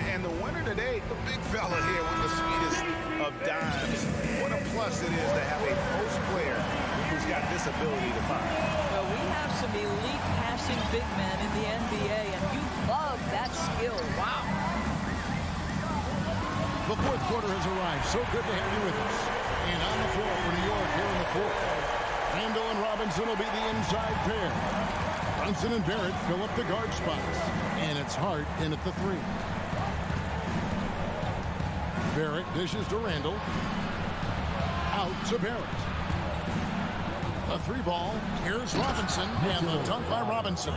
And the winner today, the big fella here with the sweetest of dimes. What a plus it is to have a post player who's got this ability to find. Well, we have some elite passing big men in the NBA, and you love that skill. Wow. The fourth quarter has arrived. So good to have you with us. And on the floor for New York here in the fourth. Randall and Robinson will be the inside pair. Brunson and Barrett fill up the guard spots. And it's Hart in at the 3. Barrett dishes to Randall. Out to Barrett. A 3 ball. Here's Robinson. And the dunk by Robinson.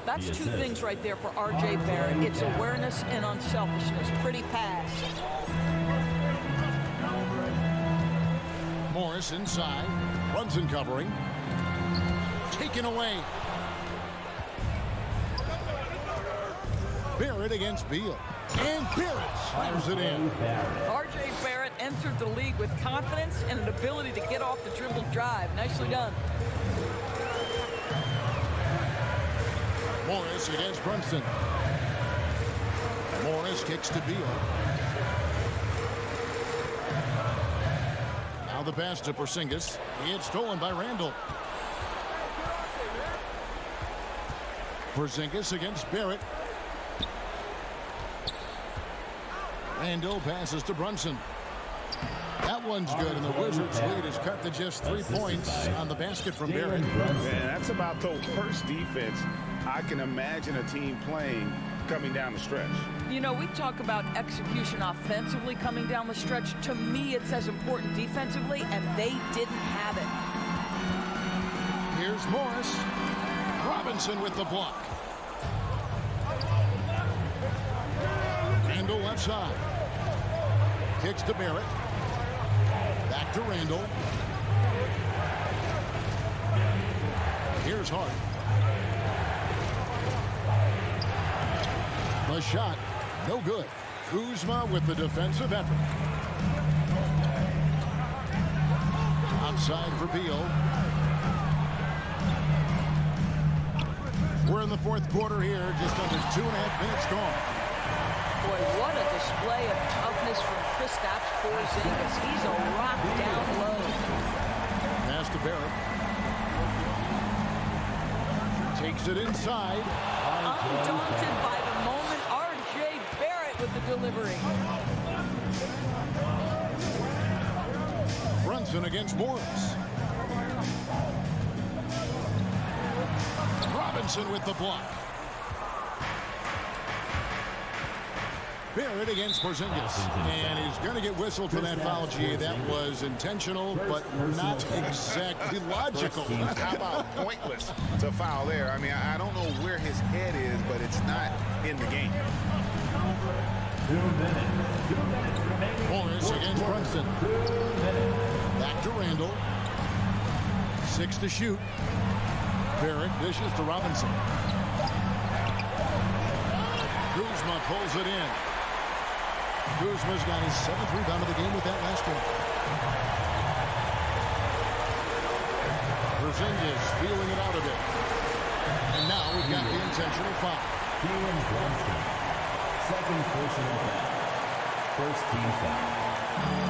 That's two things right there for R.J. Barrett. It's awareness and unselfishness. Pretty pass. Morris inside. Brunson covering. Taken away. Barrett against Beal. And Barrett slams it in. R.J. Barrett entered the league with confidence and an ability to get off the dribble drive. Nicely done. Morris against Brunson. Morris kicks to Beal. Now the pass to Porzingis. It's stolen by Randall. Porzingis against Barrett. Randall passes to Brunson. That one's good, and the Wizards' lead is cut to just 3 points on the basket from Barrett. Man, that's about the worst defense I can imagine a team playing coming down the stretch. You know, we talk about execution offensively coming down the stretch. To me, it's as important defensively, and they didn't have it. Here's Morris. Robinson with the block. Randall left side. Kicks to Barrett. Back to Randall. Here's Hart. The shot, no good. Kuzma with the defensive effort. Outside for Beal. We're in the fourth quarter here, just under 2.5 minutes gone. Boy, what a display of toughness from Kristaps Porzingis. He's a rock down low. Pass to Barrett. Takes it inside. Undaunted by the moment, R.J. Barrett with the delivery. Brunson against Morris. Robinson with the block. Barrett against Porzingis. And he's going to get whistled for that foul, G. That was intentional, but not exactly logical. How about pointless to foul there? I mean, I don't know where his head is, but it's not in the game. 2 minutes remaining. Morris against Brunson. Back to Randall. 6 to shoot. Barrett dishes to Robinson. Kuzma pulls it in. Kuzma's got his 7th rebound of the game with that last one. Porzingis feeling it out a bit. And now we've got the intentional foul. Keelan Brunson, second personal foul. First team foul.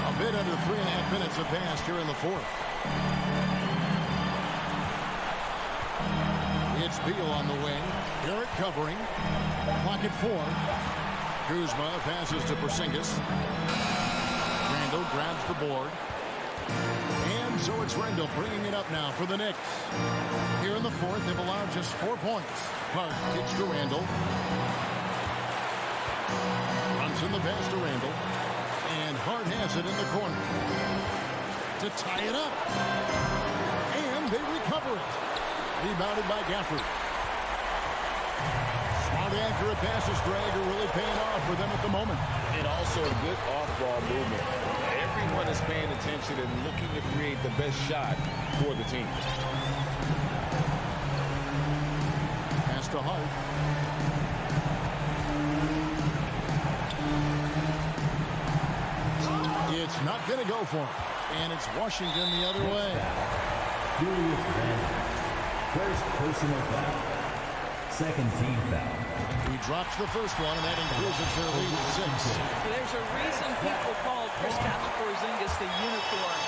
A bit under 3.5 minutes have passed here in the fourth. It's Beal on the wing. Barrett covering. Clock at 4. Kuzma passes to Porzingis. Randall grabs the board. And so it's Randall bringing it up now for the Knicks. Here in the fourth, they've allowed just 4 points. Hart kicks to Randall. Runs in the pass to Randall. And Hart has it in the corner to tie it up. And they recover it. Rebounded by Gafford. Smart accurate passes, Greg, are really paying off for them at the moment. And also a good off-ball movement. Everyone is paying attention and looking to create the best shot for the team. Pass to Hart. It's not going to go for him. And it's Washington the other way. First personal foul. Second team foul. He drops the first one, and that increases their lead to 6. There's a reason people call Kristaps Porzingis the unicorn.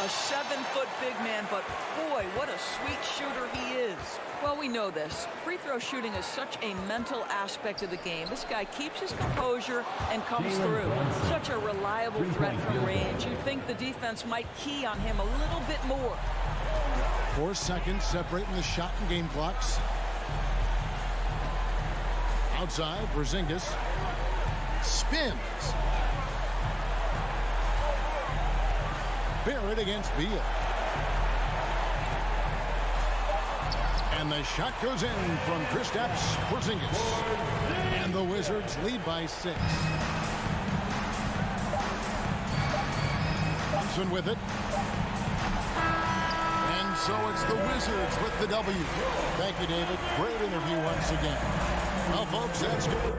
A 7-foot big man, but boy, what a sweet shooter he is. Well, we know this. Free throw shooting is such a mental aspect of the game. This guy keeps his composure and comes through. Such a reliable threat from range. You'd think the defense might key on him a little bit more. 4 seconds separating the shot and game clocks. Outside, Porzingis spins. Barrett against Beal. And the shot goes in from Kristaps Porzingis. And the Wizards lead by 6. Thompson with it. And so it's the Wizards with the W. Thank you, David. Great interview once again. Well, folks, that's good.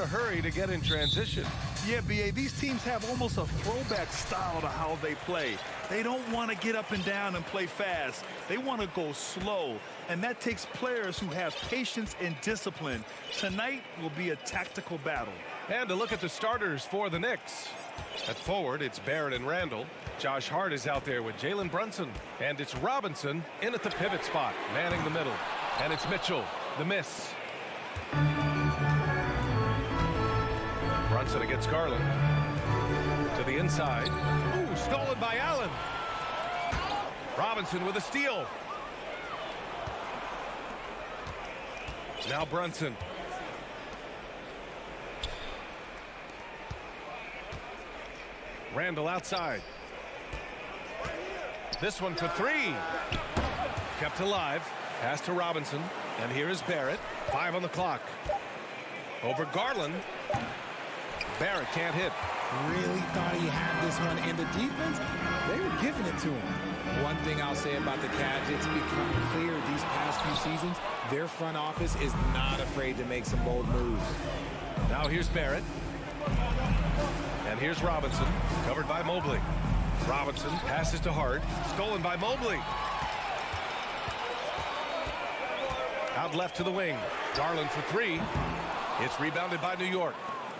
hurry to get in transition. Yeah, B.A., these teams have almost a throwback style to how they play. They don't want to get up and down and play fast. They want to go slow, and that takes players who have patience and discipline. Tonight will be a tactical battle. And to look at the starters for the Knicks. At forward, it's Barrett and Randall. Josh Hart is out there with Jalen Brunson. And it's Robinson in at the pivot spot, manning the middle. And it's Mitchell, the miss. Brunson against Garland. To the inside. Ooh, stolen by Allen. Robinson with a steal. Now Brunson. Randall outside. This one for three. Kept alive. Pass to Robinson. And here is Barrett. 5 on the clock. Over Garland. Barrett can't hit. Really thought he had this one. And the defense, they were giving it to him. One thing I'll say about the Cavs, it's become clear these past few seasons, their front office is not afraid to make some bold moves. Now here's Barrett. And here's Robinson, covered by Mobley. Robinson passes to Hart, stolen by Mobley. Out left to the wing. Garland for 3. It's rebounded by New York.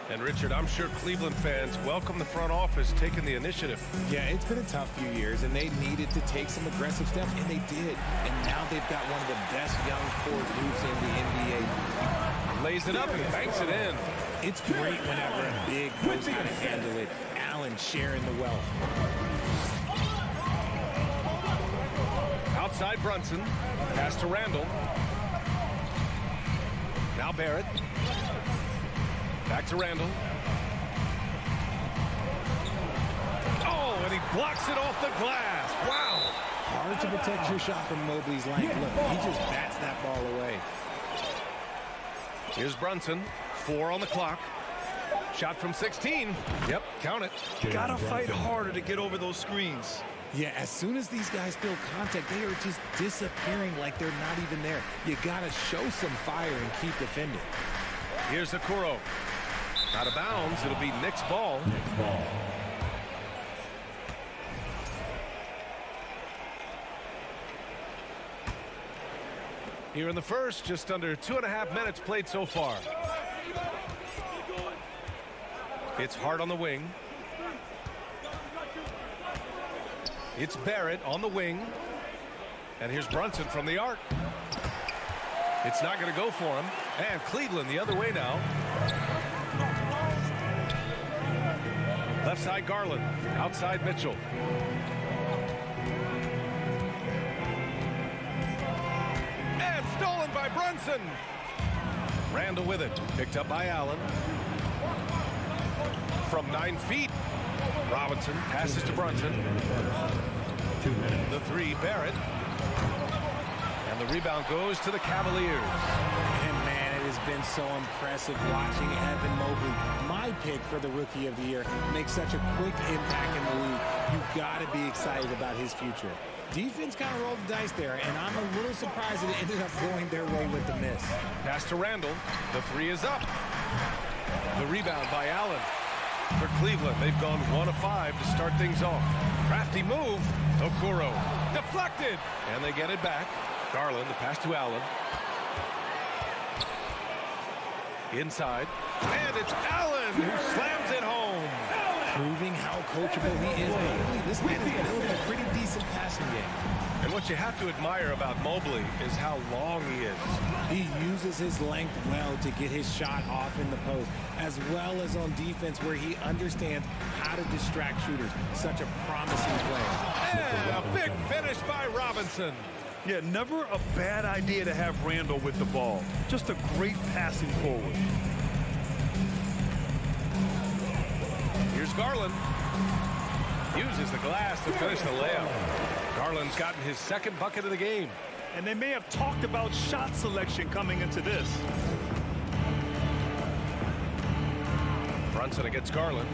And Richard, I'm sure Cleveland fans welcome the front office taking the initiative. Yeah, it's been a tough few years, and they needed to take some aggressive steps, and they did. And now they've got one of the best young core groups in the NBA. Lays it up and banks it in. It's great whenever a big knows how to handle it. Allen sharing the wealth. Outside Brunson. Pass to Randall. Now Barrett. Back to Randall. Oh, and he blocks it off the glass. Wow. Hard to protect your shot from Mobley's length. Look, he just bats that ball away. Here's Brunson. 4 on the clock. Shot from 16. Yep, count it. Gotta fight harder to get over those screens. Yeah, as soon as these guys feel contact, they are just disappearing like they're not even there. You gotta show some fire and keep defending. Here's Okoro. Out of bounds. It'll be Knicks ball. Knicks ball. Here in the first, just under 2.5 minutes played so far. It's Hart on the wing. It's Barrett on the wing. And here's Brunson from the arc. It's not going to go for him. And Cleveland the other way now. Left side Garland. Outside Mitchell. And stolen by Brunson. Randall with it. Picked up by Allen. From 9 feet. Robinson passes to Brunson. 2 minutes. The 3, Barrett. And the rebound goes to the Cavaliers. And man, it has been so impressive watching Evan Mobley, my pick for the Rookie of the Year, make such a quick impact in the league. You've got to be excited about his future. Defense kind of rolled the dice there, and I'm a little surprised that it ended up going their way with the miss. Pass to Randall. The 3 is up. The rebound by Allen. For Cleveland, they've gone 1 of 5 to start things off. Crafty move. Okoro. Deflected. And they get it back. Garland, the pass to Allen. Inside. And it's Allen who slams it home. Proving how coachable he is. Mobley, this man is building a pretty decent passing game. And what you have to admire about Mobley is how long he is. He uses his length well to get his shot off in the post, as well as on defense where he understands how to distract shooters. Such a promising player. And a big finish by Robinson. Yeah, never a bad idea to have Randall with the ball. Just a great passing forward. Here's Garland. Uses the glass to finish the layup. Garland's gotten his 2nd bucket of the game. And they may have talked about shot selection coming into this. Brunson against Garland.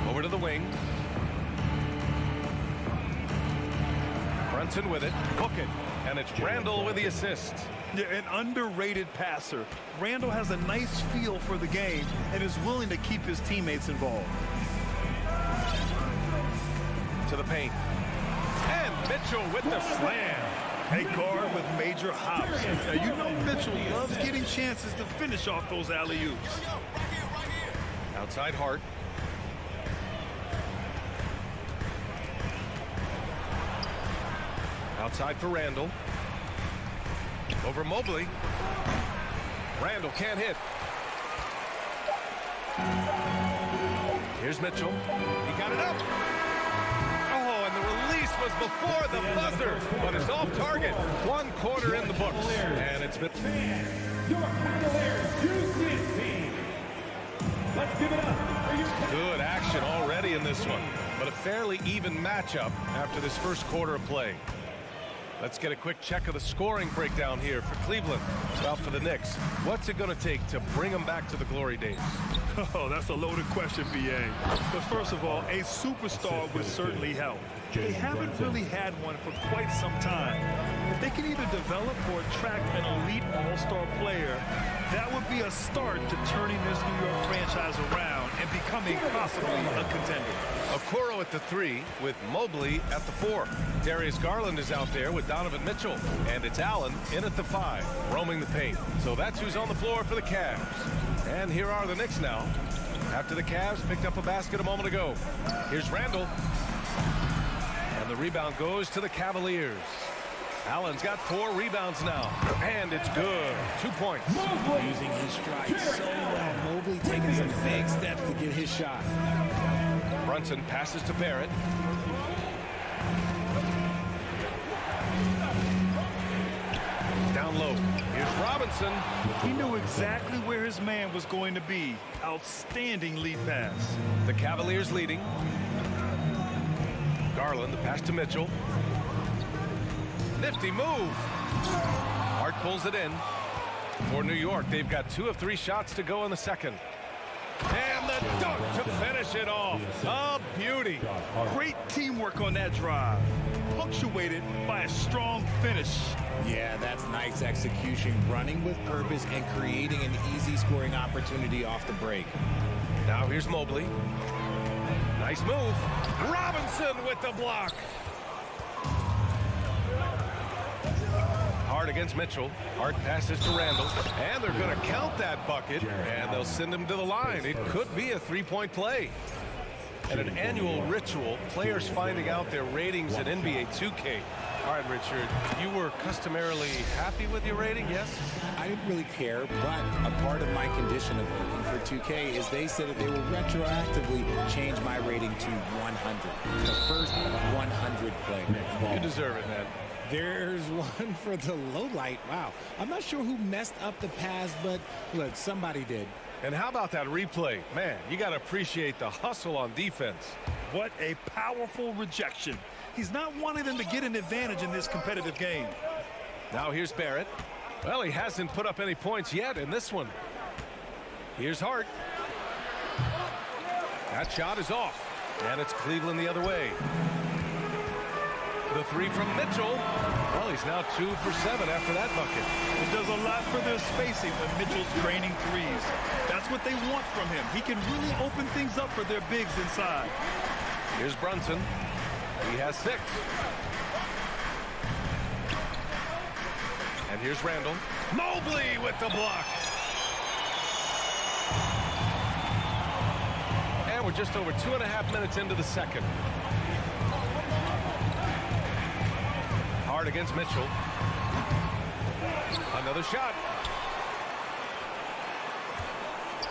Over to the wing. Brunson with it. Hook it. And it's Randall with the assist. Yeah, an underrated passer. Randall has a nice feel for the game and is willing to keep his teammates involved. To the paint. And Mitchell with the slam. A guard with major hops. Now, you know Mitchell loves getting chances to finish off those alley-oops. Outside Hart. Outside for Randall. Over Mobley. Randall can't hit. Here's Mitchell. He got it up. Oh, and the release was before the buzzer, but it's off target. 1 quarter in the books. And it's been... Your Cavaliers use team. Let's give it up. Good action already in this one, but a fairly even matchup after this first quarter of play. Let's get a quick check of the scoring breakdown here for Cleveland. Well, for the Knicks, what's it going to take to bring them back to the glory days? Oh, that's a loaded question, BA. But first of all, a superstar would certainly help. They haven't really had one for quite some time. If they can either develop or attract an elite all-star player, that would be a start to turning this New York franchise around and becoming possibly a contender. Okoro at the 3 with Mobley at the 4. Darius Garland is out there with Donovan Mitchell. And it's Allen in at the 5, roaming the paint. So that's who's on the floor for the Cavs. And here are the Knicks now. After the Cavs picked up a basket a moment ago. Here's Randall. And the rebound goes to the Cavaliers. Allen's got 4 rebounds now. And it's good. 2 points. Using his stride so well. Mobley taking some big steps to get his shot. Brunson passes to Barrett. Down low. Here's Robinson. He knew exactly where his man was going to be. Outstanding lead pass. The Cavaliers leading. Garland, the pass to Mitchell. Nifty move. Hart pulls it in. For New York, they've got 2 of 3 shots to go in the second. And the dunk to finish it off. A beauty. Great teamwork on that drive. Punctuated by a strong finish. Yeah, that's nice execution. Running with purpose and creating an easy scoring opportunity off the break. Now here's Mobley. Nice move. Robinson with the block. Hart against Mitchell. Hart passes to Randall. And they're going to count that bucket. And they'll send him to the line. It could be a 3-point play. And an annual ritual, players finding out their ratings in NBA 2K. All right, Richard, you were customarily happy with your rating, yes? I didn't really care, but a part of my condition of working for 2K is they said that they will retroactively change my rating to 100. The first 100 play. You deserve it, man. There's one for the low light. Wow. I'm not sure who messed up the pass, but look, somebody did. And how about that replay? Man, you got to appreciate the hustle on defense. What a powerful rejection. He's not wanting them to get an advantage in this competitive game. Now here's Barrett. Well, he hasn't put up any points yet in this one. Here's Hart. That shot is off. And it's Cleveland the other way. The 3 from Mitchell. Well, he's now 2 for 7 after that bucket. It does a lot for their spacing when Mitchell's draining threes. That's what they want from him. He can really open things up for their bigs inside. Here's Brunson. He has 6. And here's Randall. Mobley with the block. And we're just over 2.5 minutes into the second. Hart against Mitchell. Another shot.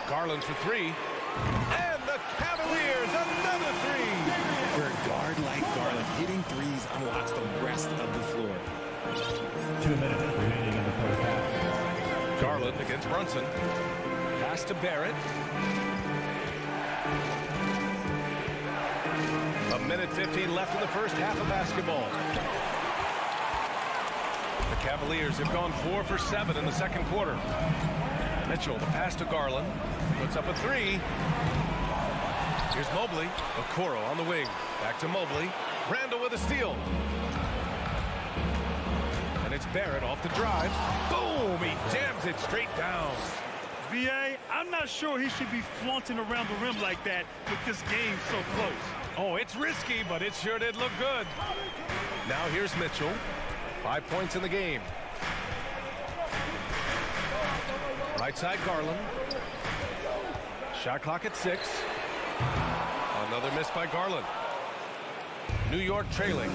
Garland for 3. And the Cavaliers, another 3. For a guard like Garland, hitting threes unlocks the rest of the floor. 2 minutes remaining in the first half. Garland against Brunson. Pass to Barrett. 1:15 left in the first half of basketball. The Cavaliers have gone 4 for 7 in the second quarter. Mitchell, the pass to Garland. Puts up a 3. Here's Mobley. Okoro on the wing. Back to Mobley. Randall with a steal. And it's Barrett off the drive. Boom! He jams it straight down. BA, I'm not sure he should be flaunting around the rim like that with this game so close. Oh, it's risky, but it sure did look good. Now here's Mitchell. 5 points in the game. Right side Garland. Shot clock at 6. Another miss by Garland. New York trailing.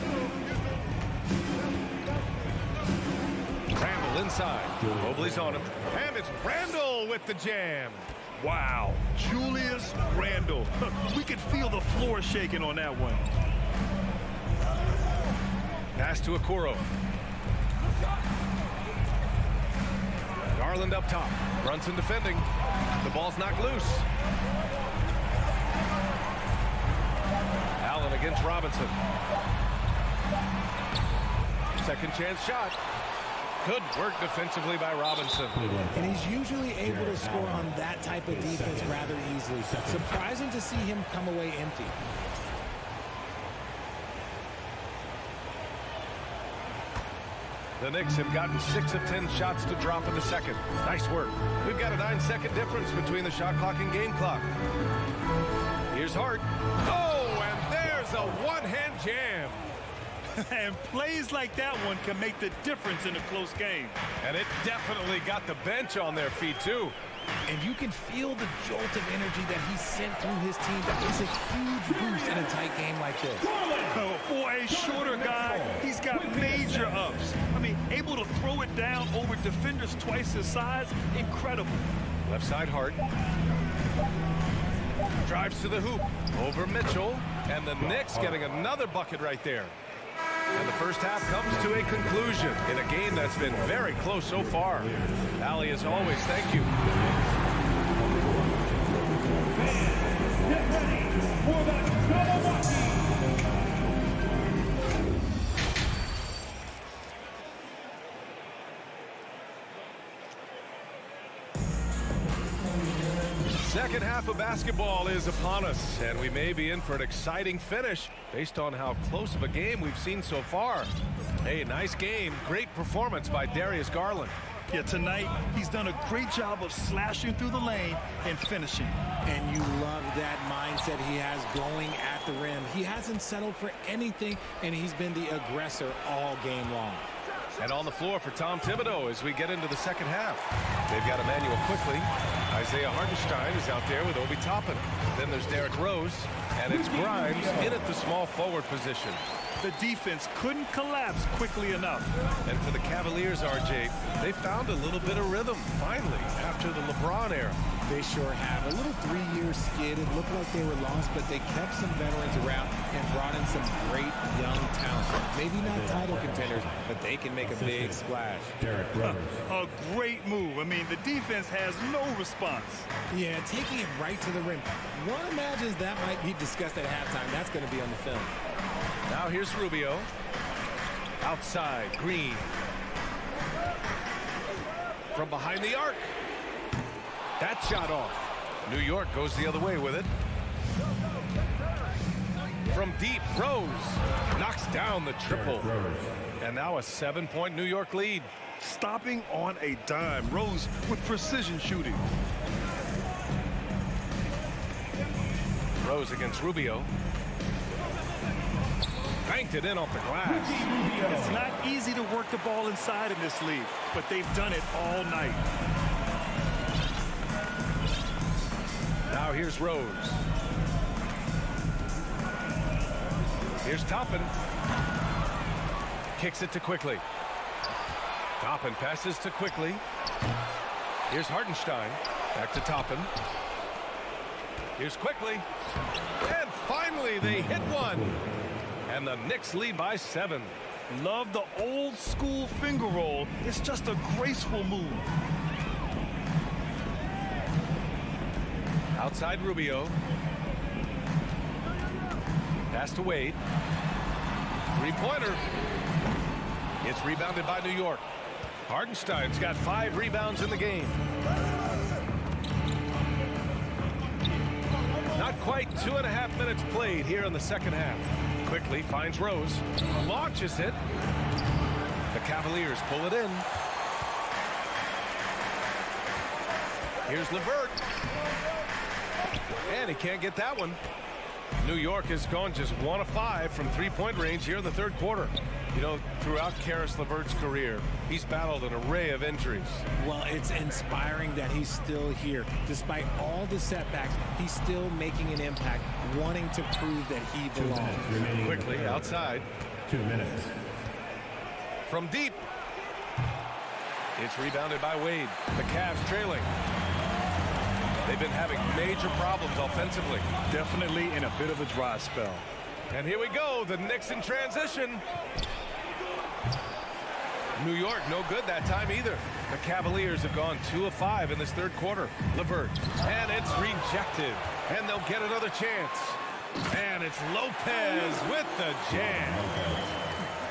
Randall inside. Mobley's on him. And it's Randall with the jam. Wow, Julius Randle. We could feel the floor shaking on that one. Pass to Okoro. Garland up top. Brunson defending. The ball's knocked loose. Allen against Robinson. Second chance shot. Good work defensively by Robinson. And he's usually able to score on that type of defense rather easily. Surprising to see him come away empty. The Knicks have gotten 6 of 10 shots to drop in the second. Nice work. We've got a 9-second difference between the shot clock and game clock. Here's Hart. Oh, and there's a one-hand jam. And plays like that one can make the difference in a close game. And it definitely got the bench on their feet, too. And you can feel the jolt of energy that he sent through his team. That is a huge boost in a tight game like this. For a shorter guy, he's got major ups. I mean, able to throw it down over defenders twice his size, incredible. Left side Hart. Drives to the hoop. Over Mitchell. And the Knicks getting another bucket right there. And the first half comes to a conclusion in a game that's been very close so far. Allie, as always, thank you. Get ready for the Milwaukee. Second half of basketball is upon us, and we may be in for an exciting finish based on how close of a game we've seen so far. Hey, nice game. Great performance by Darius Garland. Yeah, tonight he's done a great job of slashing through the lane and finishing. And you love that mindset he has going at the rim. He hasn't settled for anything, and he's been the aggressor all game long. And on the floor for Tom Thibodeau as we get into the second half. They've got Emmanuel Quickly. Isaiah Hartenstein is out there with Obi Toppin. Then there's Derrick Rose, and it's Grimes in at the small forward position. The defense couldn't collapse quickly enough. And for the Cavaliers, RJ, they found a little bit of rhythm, finally, after the LeBron era. They sure have. A little 3-year skid. It looked like they were lost, but they kept some veterans around and brought in some great young talent. Maybe not title contenders, but they can make a big splash. A great move. I mean, the defense has no response. Yeah, taking it right to the rim. One imagines that might be discussed at halftime. That's going to be on the film. Now here's Rubio. Outside, Green. From behind the arc. That shot off. New York goes the other way with it. From deep, Rose knocks down the triple. And now a 7-point New York lead. Stopping on a dime. Rose with precision shooting. Rose against Rubio. Banked it in off the glass. It's not easy to work the ball inside in this league, but they've done it all night. Now here's Rose. Here's Toppin. Kicks it to Quickly. Toppin passes to Quickly. Here's Hartenstein. Back to Toppin. Here's Quickly. And finally they hit one. And the Knicks lead by 7. Love the old school finger roll. It's just a graceful move. Outside Rubio. Pass to Wade. Three-pointer. It's rebounded by New York. Hartenstein's got 5 rebounds in the game. Not quite 2.5 minutes played here in the second half. Quickly finds Rose. Launches it. The Cavaliers pull it in. Here's LeVert. And he can't get that one. New York has gone just 1 of 5 from three-point range here in the third quarter. You know, throughout Karis LeVert's career, he's battled an array of injuries. Well, it's inspiring that he's still here. Despite all the setbacks, he's still making an impact, wanting to prove that he belongs. Quickly outside. 2 minutes. From deep. It's rebounded by Wade. The Cavs trailing. They've been having major problems offensively. Definitely in a bit of a dry spell. And here we go, the Knicks in transition. New York, no good that time either. The Cavaliers have gone 2 of 5 in this third quarter. LeVert, and it's rejected. And they'll get another chance. And it's Lopez with the jam.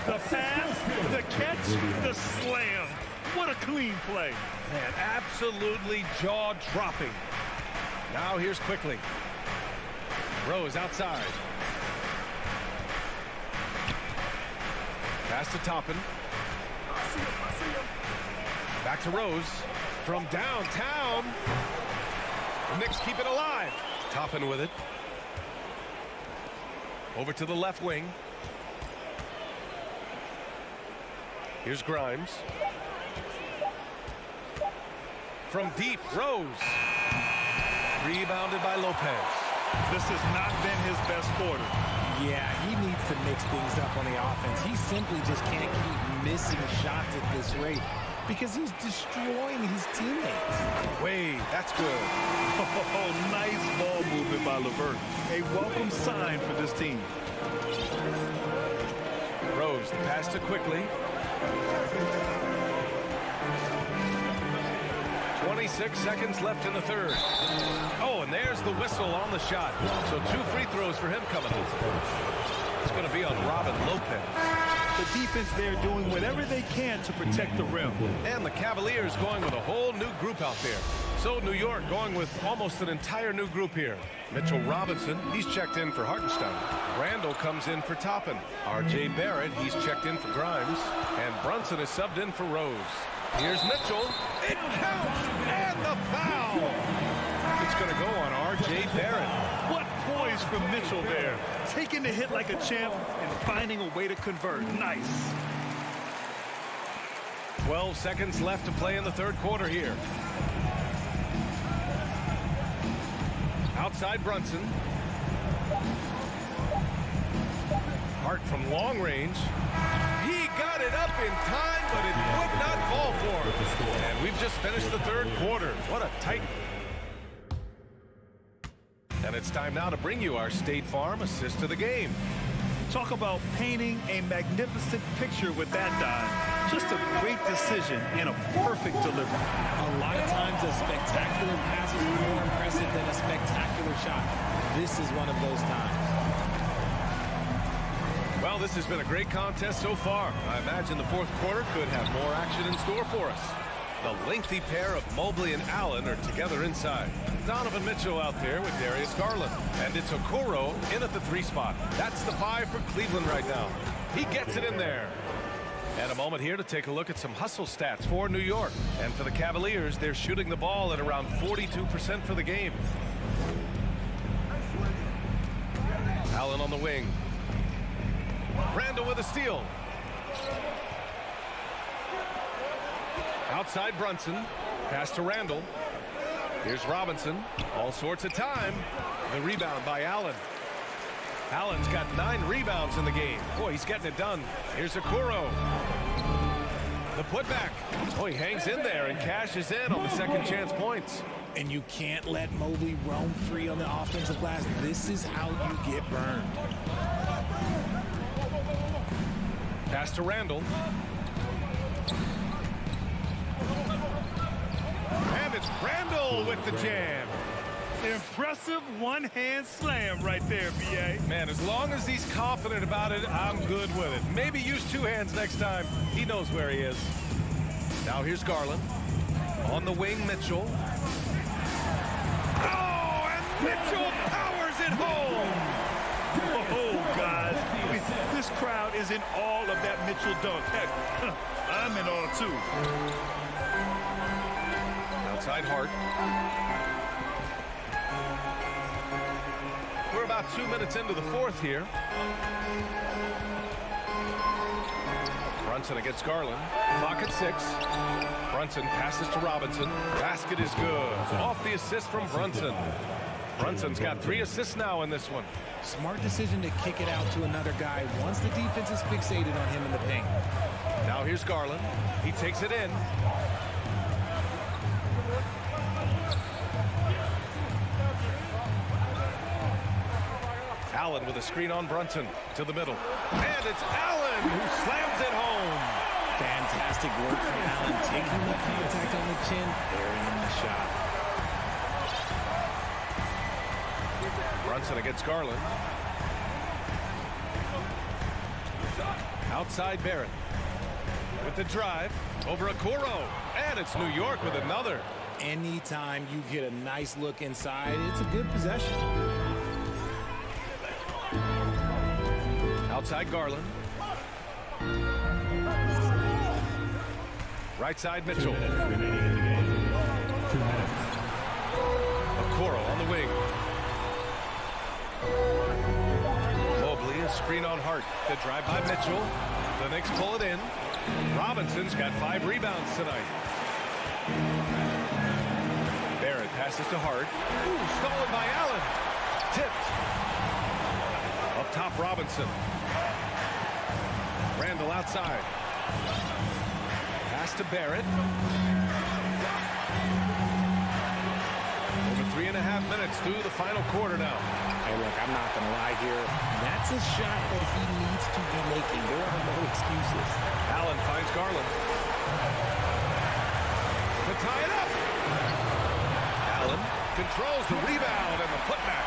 The pass, the catch, the slam. What a clean play. Man, absolutely jaw-dropping. Now here's quickly. Rose outside. Pass to Toppin. Back to Rose. From downtown. The Knicks keep it alive. Toppin with it. Over to the left wing. Here's Grimes. From deep, Rose. Rebounded by Lopez. This has not been his best quarter. Yeah, he needs to mix things up on the offense. He simply just can't keep missing shots at this rate because he's destroying his teammates. Wade, that's good. Oh, nice ball movement by LeVert. A welcome sign for this team. Rose, the pass to quickly. 26 seconds left in the third. Oh, and there's the whistle on the shot. So 2 free throws for him coming up. It's going to be on Robin Lopez. The defense there doing whatever they can to protect the rim. And the Cavaliers going with a whole new group out there. So New York going with almost an entire new group here. Mitchell Robinson, he's checked in for Hartenstein. Randall comes in for Toppin. R.J. Barrett, he's checked in for Grimes. And Brunson is subbed in for Rose. Here's Mitchell. It counts, and the foul. It's going to go on R.J. Barrett. What poise from Mitchell there. Taking the hit like a champ and finding a way to convert. Nice. 12 seconds left to play in the third quarter here. Outside Brunson. Hart from long range. He got it up in time, but it would not fall for him. And we've just finished the third quarter. What a tight. And it's time now to bring you our State Farm assist to the game. Talk about painting a magnificent picture with that dive. Just a great decision and a perfect delivery. A lot of times a spectacular pass is more impressive than a spectacular shot. This is one of those times. Well, this has been a great contest so far. I imagine the fourth quarter could have more action in store for us. The lengthy pair of Mobley and Allen are together inside. Donovan Mitchell out there with Darius Garland. And it's Okoro in at the 3 spot. That's the 5 for Cleveland right now. He gets it in there. And a moment here to take a look at some hustle stats for New York. And for the Cavaliers, they're shooting the ball at around 42% for the game. Allen on the wing. Randall with a steal. Outside Brunson. Pass to Randall. Here's Robinson. All sorts of time. The rebound by Allen. Allen's got 9 rebounds in the game. Boy, he's getting it done. Here's Okoro. The putback. Oh, he hangs in there and cashes in on the second chance points. And you can't let Mobley roam free on the offensive glass. This is how you get burned. Pass to Randall. And it's Randall with the jam. Impressive one-hand slam right there, B.A. Man, as long as he's confident about it, I'm good with it. Maybe use 2 hands next time. He knows where he is. Now here's Garland. On the wing, Mitchell. Oh, and Mitchell powers it home. Oh, guys. I mean, this crowd is in all of that Mitchell dunk. Heck, I'm in awe too. Outside Hart. We're about 2 minutes into the fourth here. Brunson against Garland. Clock at 6. Brunson passes to Robinson. Basket is good. Off the assist from Brunson. Brunson's got 3 assists now in this one. Smart decision to kick it out to another guy once the defense is fixated on him in the paint. Now here's Garland. He takes it in. Allen with a screen on Brunson to the middle. And it's Allen who slams it home. Fantastic work from Allen, taking the contact on the chin, burying the shot. Brunson against Garland. Outside Barrett. With the drive over Okoro. And it's New York with another. Anytime you get a nice look inside, it's a good possession. Outside Garland. Right side Mitchell. 2 minutes remaining in the game. 2 minutes. Okoro on the wing. Mobley, a screen on Hart. The drive by Mitchell. The Knicks pull it in. Robinson's got 5 rebounds tonight. Barrett passes to Hart. Ooh, stolen by Allen. Tipped. Up top, Robinson. Randall outside. Pass to Barrett. Over 3.5 minutes through the final quarter now. Hey, look, I'm not going to lie here. That's a shot that he needs to be making. There are no excuses. Allen finds Garland. To tie it up. Allen controls the rebound and the putback.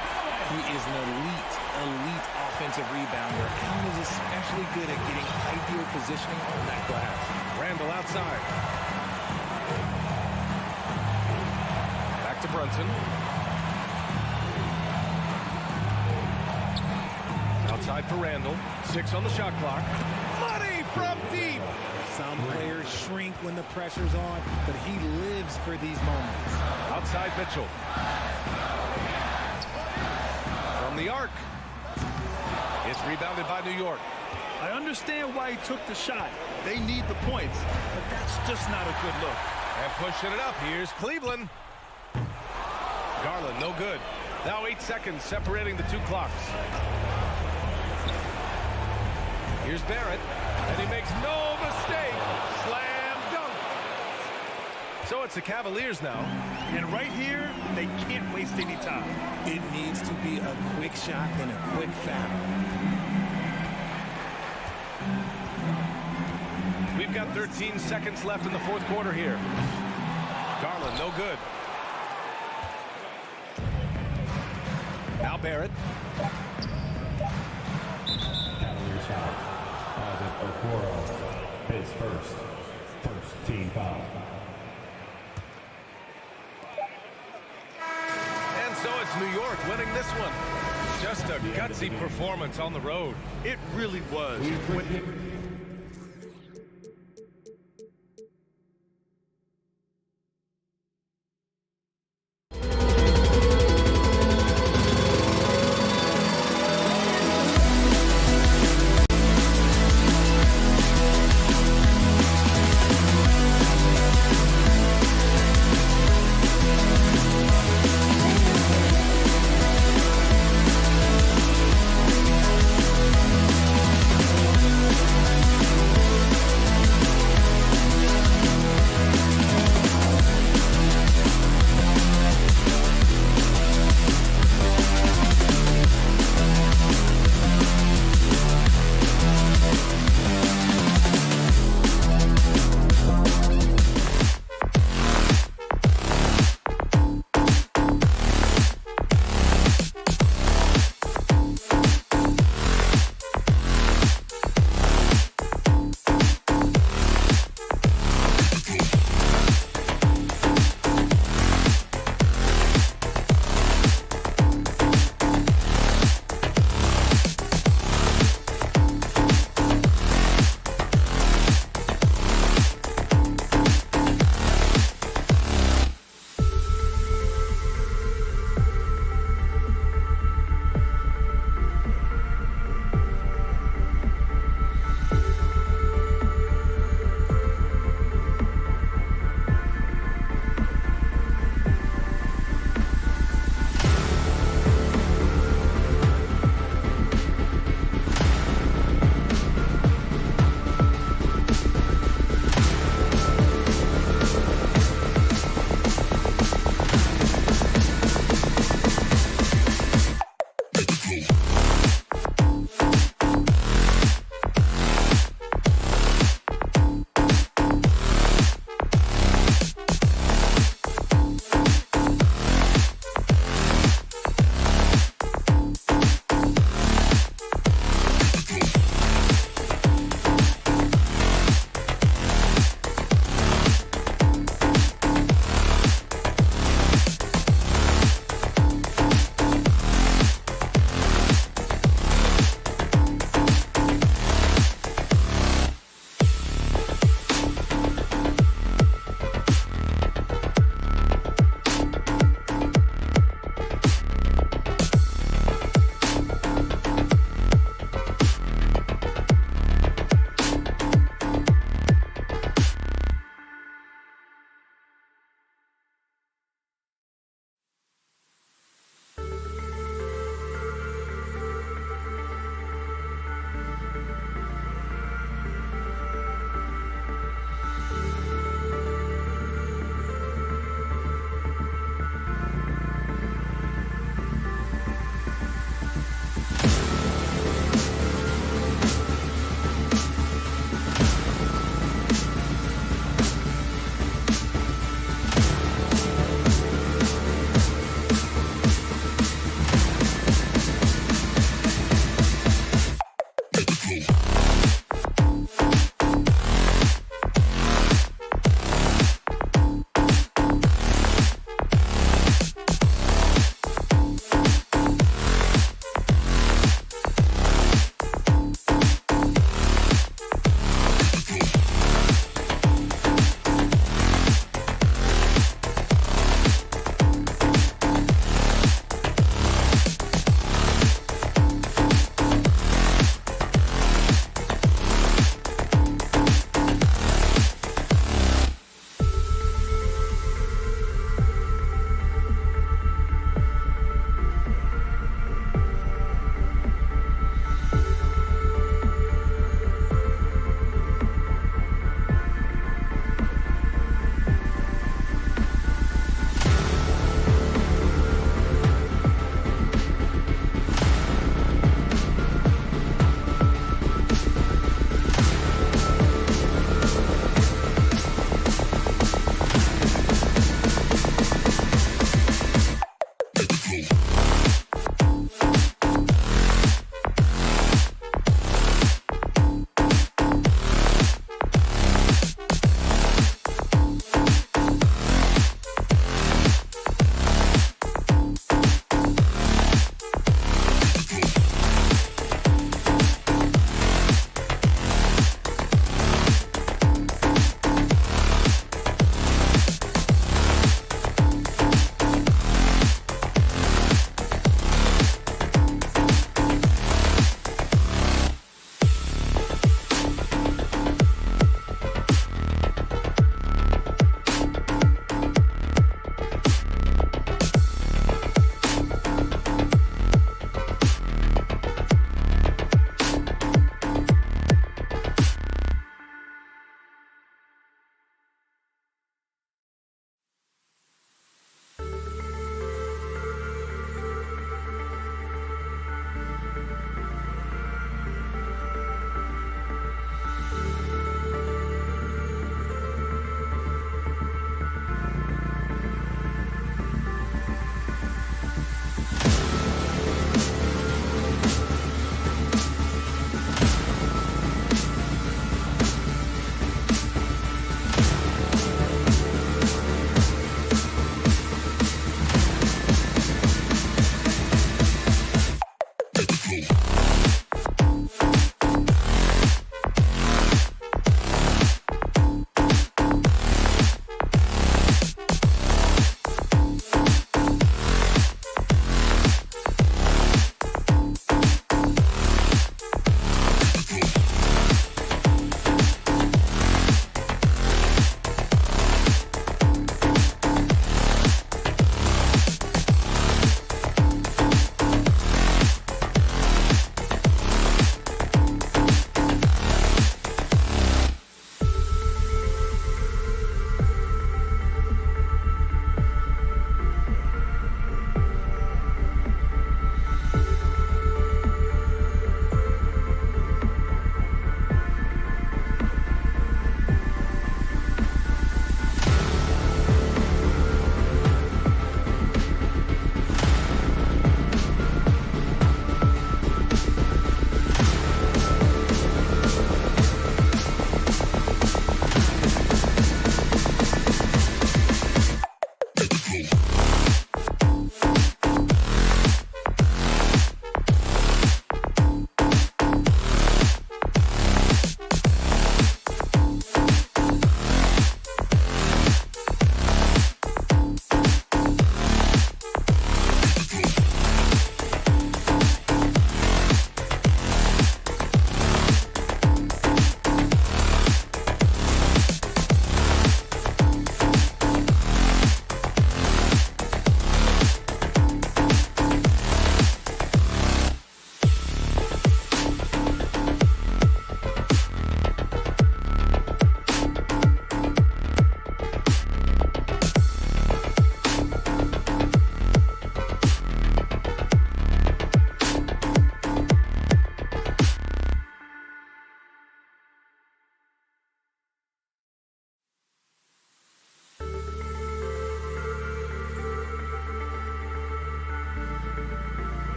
He is an elite offensive rebounder. Allen is especially good at getting ideal positioning on that glass. Randall outside. Back to Brunson. Outside for Randall. 6 on the shot clock. Money from deep. Some players shrink when the pressure's on, but he lives for these moments. Outside Mitchell. From the arc. It's rebounded by New York. I understand why he took the shot. They need the points, but that's just not a good look. And pushing it up, here's Cleveland. Garland, no good. Now 8 seconds separating the 2 clocks. Here's Barrett, and he makes no mistake. Slam dunk. So it's the Cavaliers now. And right here, they can't waste any time. It needs to be a quick shot and a quick foul. We've got 13 seconds left in the 4th quarter here. Garland, no good. Now Barrett. Cavaliers foul. Isaac Okoro. His first team foul. And so it's New York winning this one. Just a gutsy performance on the road. It really was.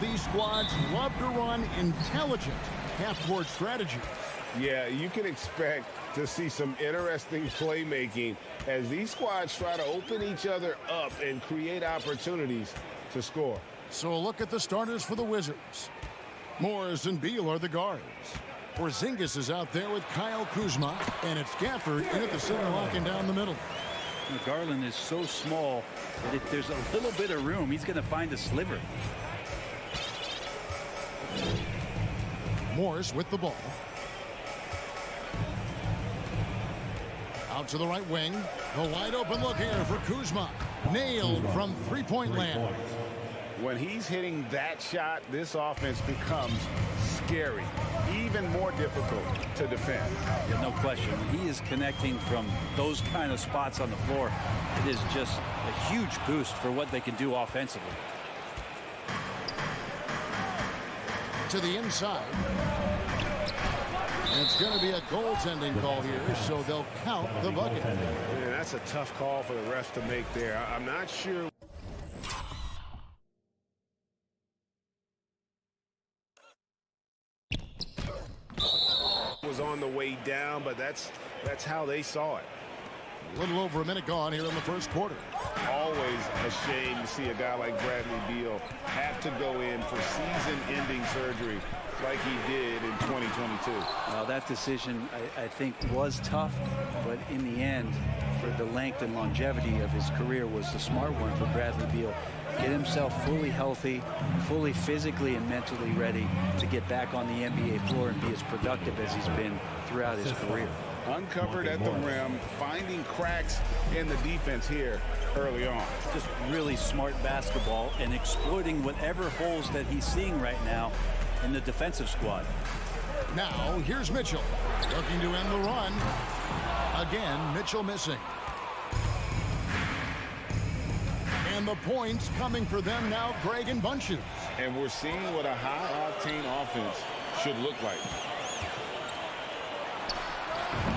these squads love to run intelligent half-court strategies. Yeah, you can expect to see some interesting playmaking as these squads try to open each other up and create opportunities to score. So a look at the starters for the Wizards. Morris and Beal are the guards. Porzingis is out there with Kyle Kuzma, and it's Gafford in at the center, locking down the middle. Garland is so small that if there's a little bit of room, he's going to find a sliver. Morris with the ball. Out to the right wing. The wide open look here for Kuzma. Nailed from three-point land. When he's hitting that shot, this offense becomes scary, even more difficult to defend. Yeah, no question. When he is connecting from those kind of spots on the floor, it is just a huge boost for what they can do offensively. To the inside. It's going to be a goaltending call here, so they'll count the bucket. Man, that's a tough call for the refs to make there. I'm not sure. Was on the way down, but that's how they saw it. A little over a minute gone here in the first quarter. Always a shame to see a guy like Bradley Beal have to go in for season-ending surgery like he did in 2022. That decision, I think, was tough, but in the end, for the length and longevity of his career, was the smart one for Bradley Beal. Get himself fully healthy, fully physically and mentally ready to get back on the NBA floor and be as productive as he's been throughout his career. Uncovered at the rim, finding cracks in the defense here early on. Just really smart basketball and exploiting whatever holes that he's seeing right now in the defensive squad. Now, here's Mitchell, looking to end the run. Again, Mitchell missing. And the points coming for them now, Greg in bunches. And we're seeing what a high-octane offense should look like.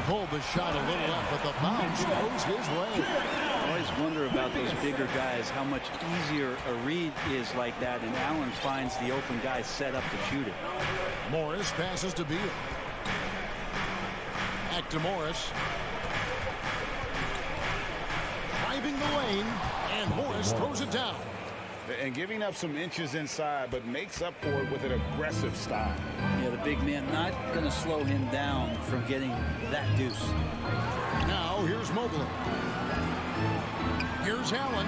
Pulled the shot a little up, but the bounce goes his way. I always wonder about those bigger guys, how much easier a read is like that, and Allen finds the open guy set up to shoot it. Morris passes to Beal. Back to Morris. Driving the lane, and Morris throws it down. And giving up some inches inside, but makes up for it with an aggressive style. Yeah, the big man not going to slow him down from getting that deuce. Now, here's Mobley. Here's Allen.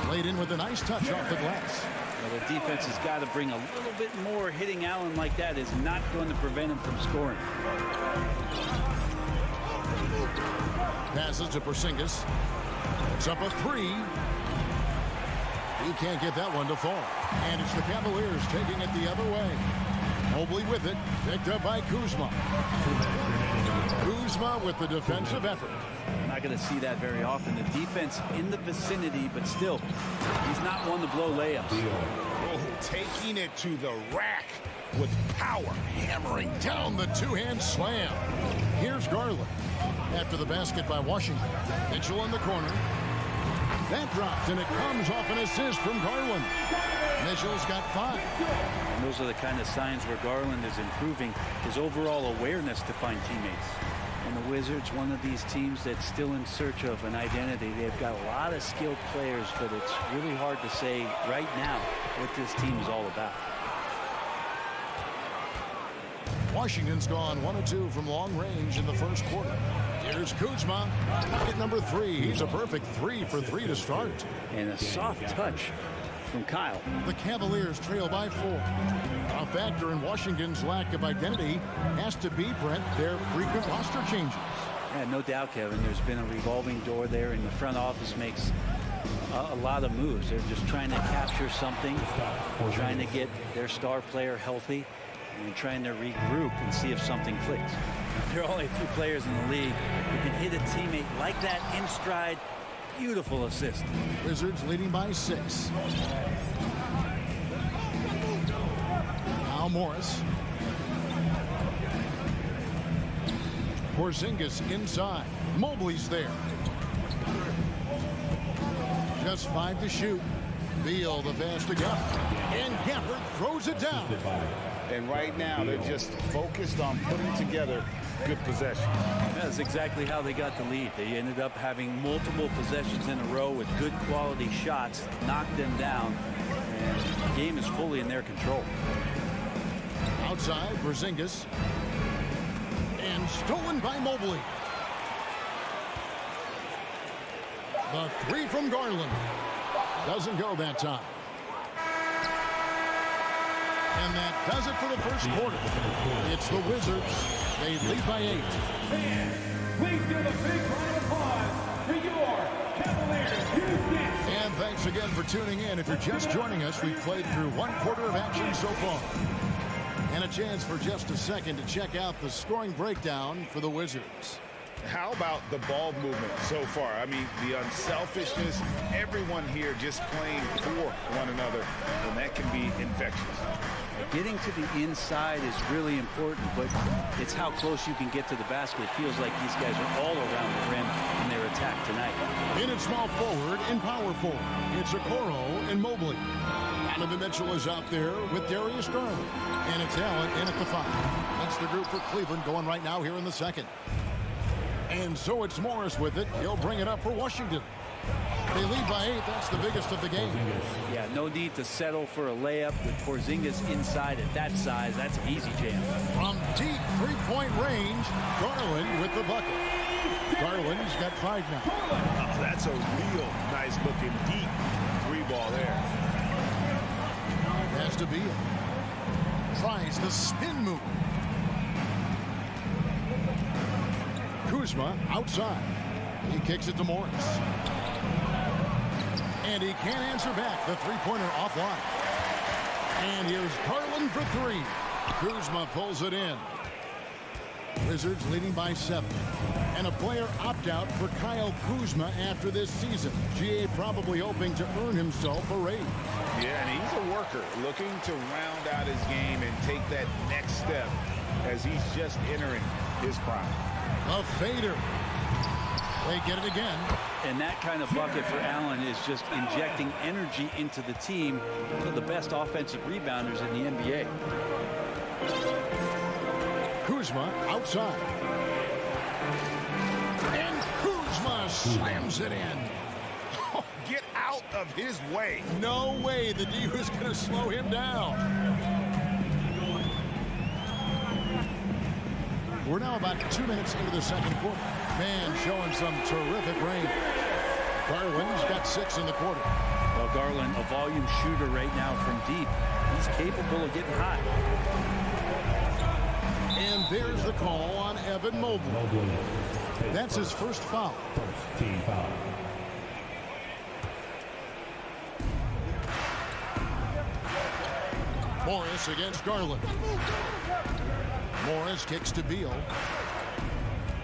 Played in with a nice touch off the glass. Well, the defense has got to bring a little bit more. Hitting Allen like that is not going to prevent him from scoring. Passes to Porzingis. It's up a three. He can't get that one to fall. And it's the Cavaliers taking it the other way. Mobley with it. Picked up by Kuzma. Kuzma with the defensive effort. Not going to see that very often. The defense in the vicinity, but still, he's not one to blow layups. Oh, taking it to the rack with power. Hammering down the two-hand slam. Here's Garland. After the basket by Washington. Mitchell in the corner. That drops, and it comes off an assist from Garland. Mitchell's got 5. And those are the kind of signs where Garland is improving his overall awareness to find teammates. And the Wizards, one of these teams that's still in search of an identity. They've got a lot of skilled players, but it's really hard to say right now what this team is all about. Washington's gone 1 of 2 from long range in the first quarter. Here's Kuzma, bucket number 3. He's a perfect 3 for 3 to start. And a soft touch from Kyle. The Cavaliers trail by 4. A factor in Washington's lack of identity has to be, Brent, their frequent roster changes. Yeah, no doubt, Kevin. There's been a revolving door there, and the front office makes a lot of moves. They're just trying to capture something, trying to get their star player healthy, and trying to regroup and see if something clicks. There are only a few players in the league who can hit a teammate like that in stride. Beautiful assist. Wizards leading by 6. Now Morris. Porzingis inside. Mobley's there. Just 5 to shoot. Beal the pass to Gafford. And Gafford throws it down. And right now, they're just focused on putting together good possession. That's exactly how they got the lead. They ended up having multiple possessions in a row with good quality shots, knocked them down, and the game is fully in their control. Outside, Porzingis. And stolen by Mobley. The three from Garland. Doesn't go that time. And that does it for the first quarter. It's the Wizards. They lead by 8. Fans, please give a big round of applause for your Cavaliers. And thanks again for tuning in. If you're just joining us, we've played through one quarter of action so far. And a chance for just a second to check out the scoring breakdown for the Wizards. How about the ball movement so far? I mean, the unselfishness, everyone here just playing for one another, and that can be infectious. Getting to the inside is really important, but it's how close you can get to the basket. It feels like these guys are all around the rim in their attack tonight. In at small forward and power forward, it's Okoro and Mobley. Donovan Mitchell is out there with Darius Garland. And it's Allen in at the 5. That's the group for Cleveland going right now here in the second. And so it's Morris with it. He'll bring it up for Washington. They lead by 8. That's the biggest of the game. Yeah, no need to settle for a layup with Porzingis inside at that size. That's an easy jam. From deep three-point range, Garland with the bucket. Garland's got 5 now. Oh, that's a real nice-looking deep three-ball there. Has to be it. Tries the spin move. Kuzma outside. He kicks it to Morris. And he can't answer back. The three-pointer offline. And here's Garland for 3. Kuzma pulls it in. Wizards leading by 7. And a player opt-out for Kyle Kuzma after this season. GA probably hoping to earn himself a raise. Yeah, and he's a worker looking to round out his game and take that next step as he's just entering his prime. A fader. They get it again. And that kind of bucket for Allen is just injecting energy into the team. One of the best offensive rebounders in the NBA. Kuzma outside. And Kuzma slams it in. Oh, get out of his way. No way the D was going to slow him down. We're now about 2 minutes into the second quarter. Man showing some terrific range. Garland's got 6 in the quarter. Well, Garland, a volume shooter right now from deep. He's capable of getting hot. And there's the call on Evan Mobley. That's his first foul. First team foul. Morris against Garland. Morris kicks to Beal.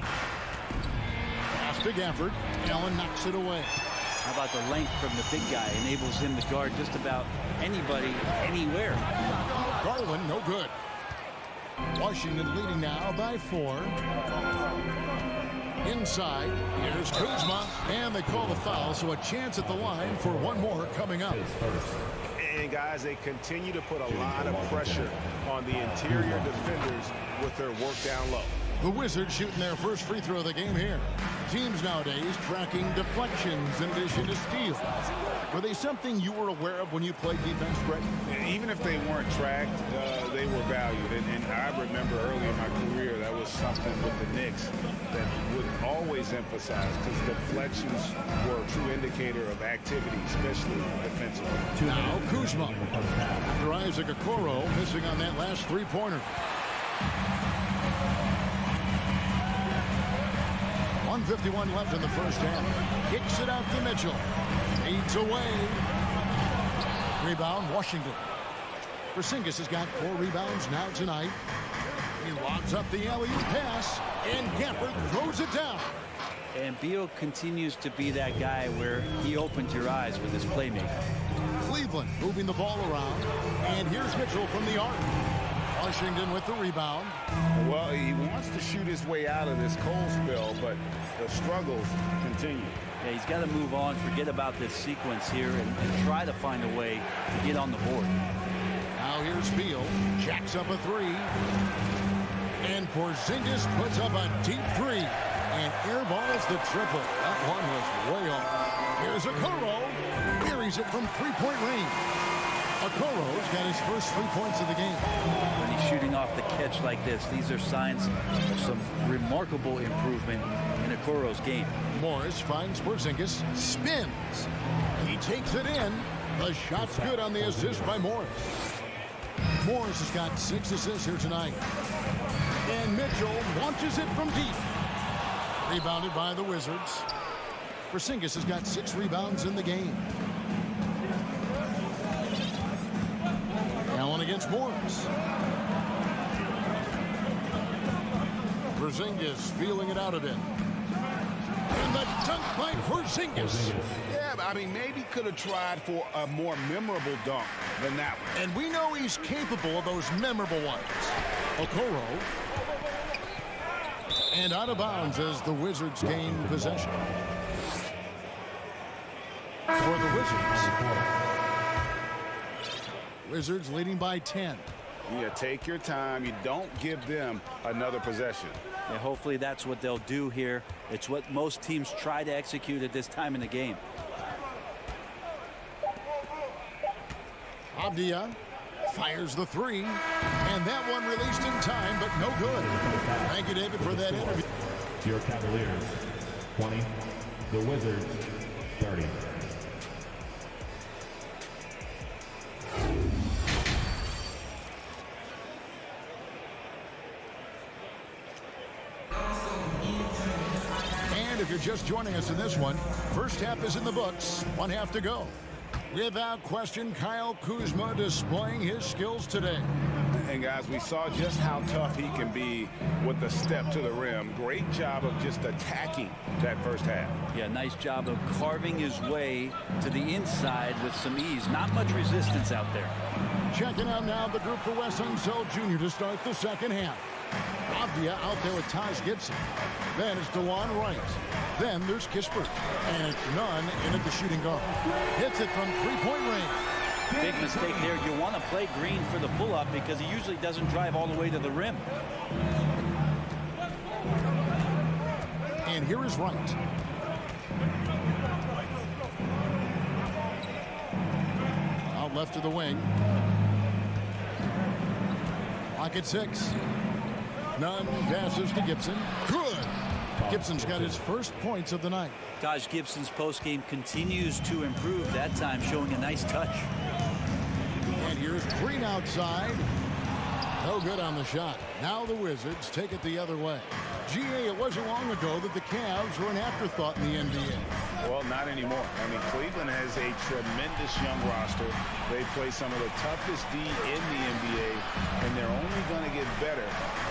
Pass to Gafford. Allen knocks it away. How about the length from the big guy? Enables him to guard just about anybody, anywhere. Garland, no good. Washington leading now by 4. Inside, here's Kuzma, and they call the foul, so a chance at the line for one more coming up. And guys, they continue to put a lot of pressure on the interior defenders with their work down low. The Wizards shooting their first free throw of the game here. Teams nowadays tracking deflections in addition to steals. Were they something you were aware of when you played defense, Brett? Even if they weren't tracked, they were valued. And I remember early in my career, that was something with the Knicks that would always emphasize, because deflections were a true indicator of activity, especially defensively. Now Kuzma. After Isaac Okoro missing on that last three-pointer. 1:51 left in the first half. Kicks it out to Mitchell. Feeds away. Rebound, Washington. Porzingis has got 4 rebounds now tonight. He lobs up the alley-oop pass, and Gafford throws it down. And Beal continues to be that guy where he opens your eyes with his playmaking. Cleveland moving the ball around, and here's Mitchell from the arc. Washington with the rebound. Well, he wants to shoot his way out of this cold spell, but the struggles continue. Yeah, he's got to move on, forget about this sequence here, and try to find a way to get on the board. Now here's Beal. Jacks up a three. And Porzingis puts up a deep three. And airballs the triple. That one was way off. Here's Okoro. Buries it from three-point range. Okoro's got his first 3 points of the game. When he's shooting off the catch like this, these are signs of some remarkable improvement in Okoro's game. Morris finds Porzingis, spins. He takes it in. The shot's good on the assist by Morris. Morris has got 6 assists here tonight. And Mitchell launches it from deep. Rebounded by the Wizards. Porzingis has got 6 rebounds in the game. Allen against Morris. Porzingis feeling it out a bit. And the dunk by Porzingis. Yeah, but I mean, maybe could have tried for a more memorable dunk than that one. And we know he's capable of those memorable ones. Okoro. And out of bounds as the Wizards gain possession. For the Wizards. Wizards leading by 10. Yeah, take your time. You don't give them another possession. And hopefully that's what they'll do here. It's what most teams try to execute at this time in the game. Avdia fires the three. And that one released in time, but no good. Thank you, David, for that interview. Your Cavaliers, 20. The Wizards, 30. And if you're just joining us in this one, first half is in the books. 1 half to go. Without question, Kyle Kuzma displaying his skills today. And guys, we saw just how tough he can be with the step to the rim. Great job of just attacking that first half. Yeah, nice job of carving his way to the inside with some ease. Not much resistance out there. Checking out now the group for Wes Unseld Jr. to start the second half. Avdia out there with Taj Gibson. Then it's DeLon Wright. Then there's Kispert. And it's Nunn in at the shooting guard. Hits it from three-point range. Big mistake there. You want to play Green for the pull-up because he usually doesn't drive all the way to the rim. And here is Wright. Out left of the wing. Clock at 6. Nunn passes to Gibson. Good. Gibson's got his first points of the night. Taj Gibson's postgame continues to improve, that time showing a nice touch. And here's Green outside. No good on the shot. Now the Wizards take it the other way. GA, it wasn't long ago that the Cavs were an afterthought in the NBA. Well, not anymore. I mean, Cleveland has a tremendous young roster. They play some of the toughest D in the NBA, and they're only going to get better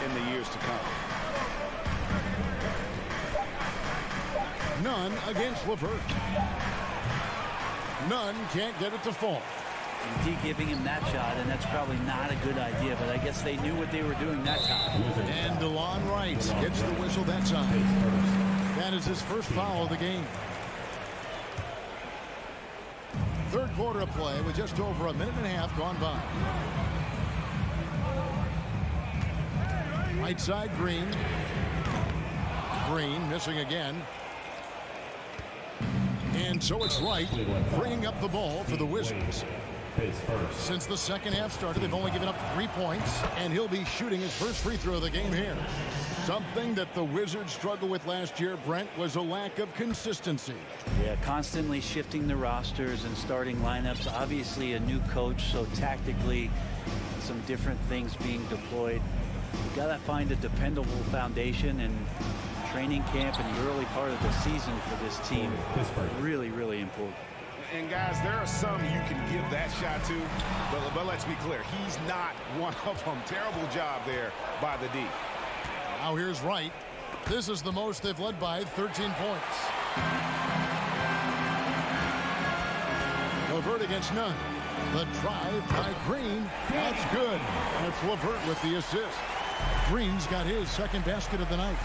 in the years to come. Nunn against LeVert. Nunn can't get it to fall. D giving him that shot, and that's probably not a good idea, but I guess they knew what they were doing that time. And DeLon Wright gets the whistle that time. That is his first foul of the game. Third quarter of play with just over a minute and a half gone by. Right side, Green. Green missing again. And so it's Wright bringing up the ball for the Wizards. Since the second half started, they've only given up 3 points, and he'll be shooting his first free throw of the game here. Something that the Wizards struggled with last year, Brent, was a lack of consistency. Yeah, constantly shifting the rosters and starting lineups. Obviously a new coach, so tactically some different things being deployed. You've got to find a dependable foundation, and training camp in the early part of the season for this team really, really important. And guys, there are some you can give that shot to, but let's be clear, he's not one of them. Terrible job there by the D. Now here's Wright. This is the most they've led by, 13 points. LeVert against Nunn. The drive by Green. That's good. And it's LeVert with the assist. Green's got his second basket of the night.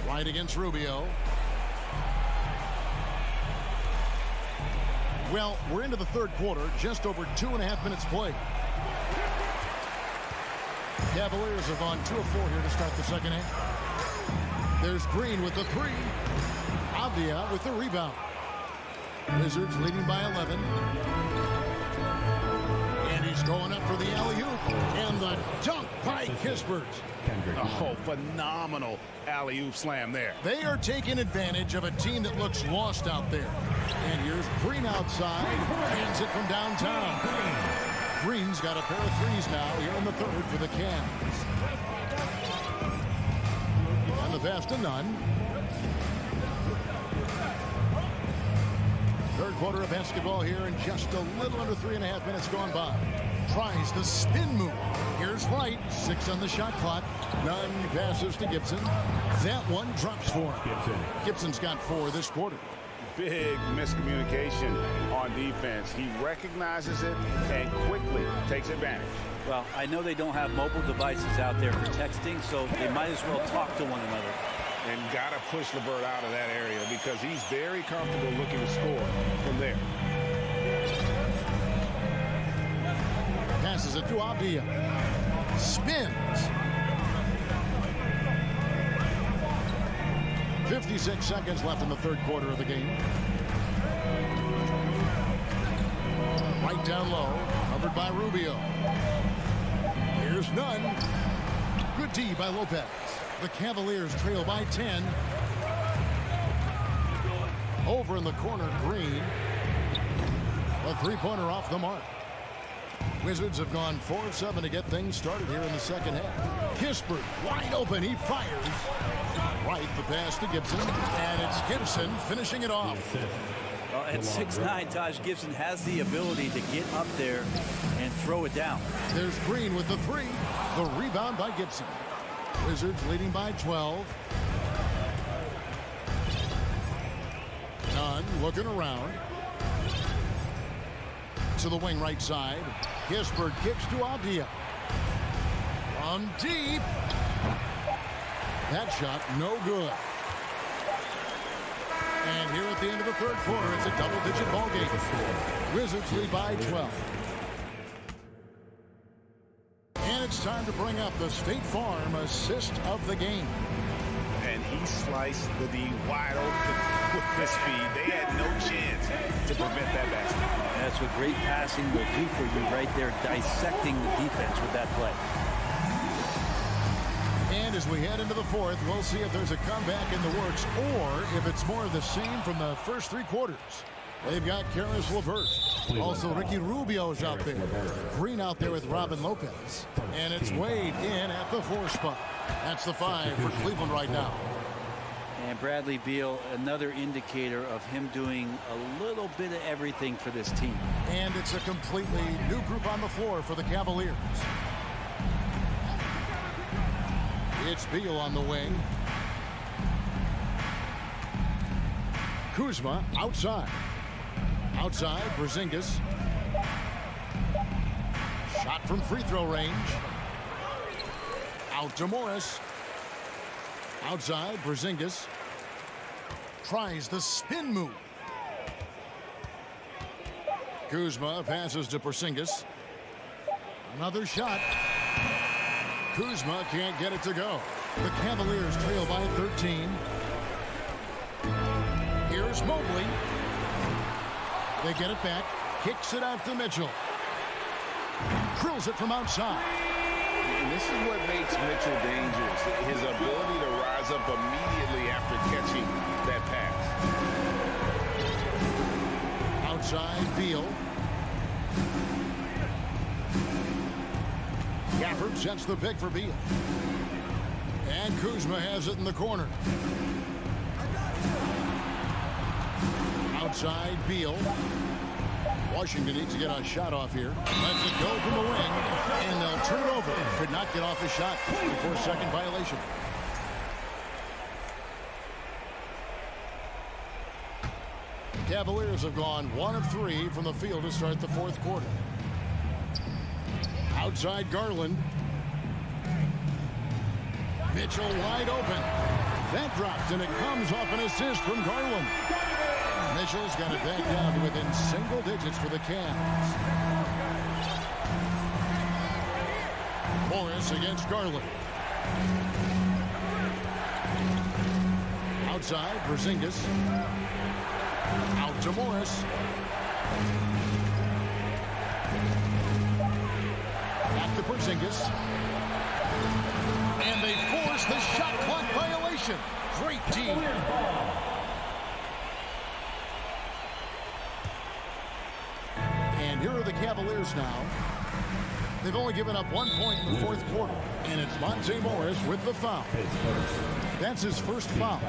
Right against Rubio. Well, we're into the third quarter. Just over 2.5 minutes played. Cavaliers have gone 2 of 4 here to start the second half. There's Green with the 3. Avdia with the rebound. Wizards leading by 11. And he's going up for the alley-oop. And the dunk by Kispert. Oh, phenomenal alley-oop slam there. They are taking advantage of a team that looks lost out there. And here's Green outside. Hands it from downtown. Green's got a pair of threes now here in the third for the Cavs. And the pass to Nunn. Third quarter of basketball here, and just a little under 3.5 minutes gone by. Tries the spin move. Here's Wright. 6 on the shot clock. Nunn passes to Gibson. That one drops for him. Gibson's got 4 this quarter. Big miscommunication on defense. He recognizes it and quickly takes advantage. Well, I know they don't have mobile devices out there for texting, so they might as well talk to one another. And got to push LeVert out of that area because he's very comfortable looking to score from there. Passes it to Avdia. Spins. 56 seconds left in the third quarter of the game. Right down low, covered by Rubio. Here's Nunn. Good D by Lopez. The Cavaliers trail by 10. Over in the corner, Green. A three-pointer off the mark. Wizards have gone 4 of 7 to get things started here in the second half. Kispert wide open. He fires. Right, the pass to Gibson. And it's Gibson finishing it off. At 6'9", Taj Gibson has the ability to get up there and throw it down. There's Green with the 3. The rebound by Gibson. Wizards leading by 12. Nunn looking around. To the wing right side. Kispert kicks to Avdia. From deep. That shot no good. And here at the end of the third quarter, it's a double-digit ball game. Wizards lead by 12. And it's time to bring up the State Farm assist of the game. And he sliced the D wide open with his speed. They had no chance to prevent that basket. That's what great passing will do for you right there, dissecting the defense with that play. And as we head into the fourth, we'll see if there's a comeback in the works or if it's more of the same from the first 3 quarters. They've got Karis LeVert. Also, Ricky Rubio's out there. Green out there with Robin Lopez. And it's Wade in at the 4 spot. That's the 5 for Cleveland right now. And Bradley Beal, another indicator of him doing a little bit of everything for this team. And it's a completely new group on the floor for the Cavaliers. It's Beal on the wing. Kuzma outside. Outside, Porzingis. Shot from free throw range. Out to Morris. Outside, Porzingis. Tries the spin move. Kuzma passes to Porzingis. Another shot. Kuzma can't get it to go. The Cavaliers trail by 13. Here's Mobley. They get it back. Kicks it out to Mitchell. Drills it from outside. And this is what makes Mitchell dangerous. His ability to rise up immediately after catching that pass. Outside, Beal. Gafford sets the pick for Beal. And Kuzma has it in the corner. Outside, Beal. Washington needs to get a shot off here. Lets it go from the wing, and they'll turn it over. Could not get off his shot before second violation. Cavaliers have gone 1 of 3 from the field to start the fourth quarter. Outside Garland. Mitchell wide open. That dropped, and it comes off an assist from Garland. Mitchell's got it back down to within single digits for the Cavs. Morris against Garland. Outside, Porzingis. Out to Morris. Back to Porzingis. And they force the shot clock violation. Great team. And here are the Cavaliers now. They've only given up 1 point in the fourth quarter. And it's Monte Morris with the foul. That's his first foul.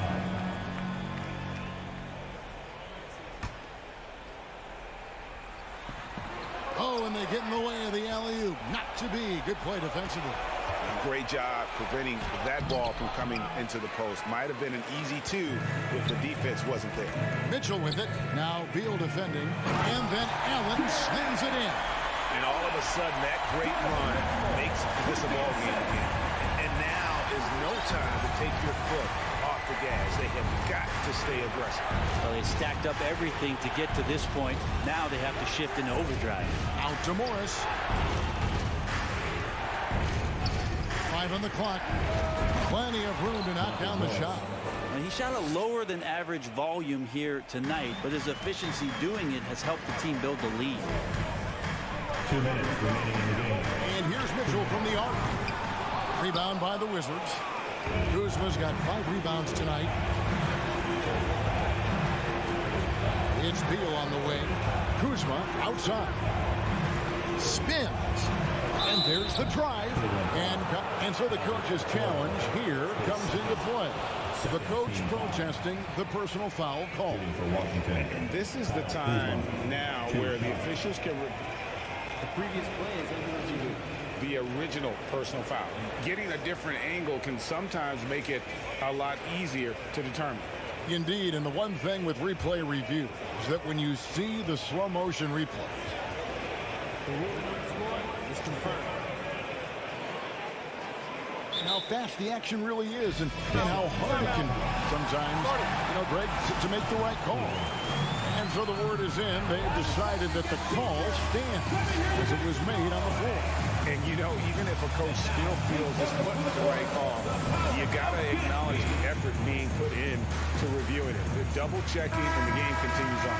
Oh, and they get in the way of the alley-oop. Not to be. Good play defensively. Great job preventing that ball from coming into the post. Might have been an easy 2 if the defense wasn't there. Mitchell with it. Now Beal defending. And then Allen slams it in. And all of a sudden, that great run makes this a ball game again. And now is no time to take your foot off the gas. They have got to stay aggressive. Well, they stacked up everything to get to this point. Now they have to shift into overdrive. Out to Morris. 5 on the clock. Plenty of room to knock down the shot. And he shot a lower than average volume here tonight, but his efficiency doing it has helped the team build the lead. 2 minutes remaining in the game. And here's Mitchell from the arc. Rebound by the Wizards. Kuzma's got 5 rebounds tonight. It's Beal on the wing. Kuzma outside. Spins. And there's the drive. And so the coach's challenge here comes into play. The coach protesting the personal foul call. And this is the time now where the officials can... The previous play is overturned. The original personal foul. Getting a different angle can sometimes make it a lot easier to determine. Indeed, and the one thing with replay review is that when you see the slow motion replay, The ruling on the floor is confirmed. how fast the action really is and how hard it can be sometimes, Greg, to make the right call. And so the word is in. They've decided that the call stands as it was made on the floor. And, even if a coach still feels this wasn't the right call, you got to acknowledge the effort being put in to reviewing it. The double checking, and the game continues on.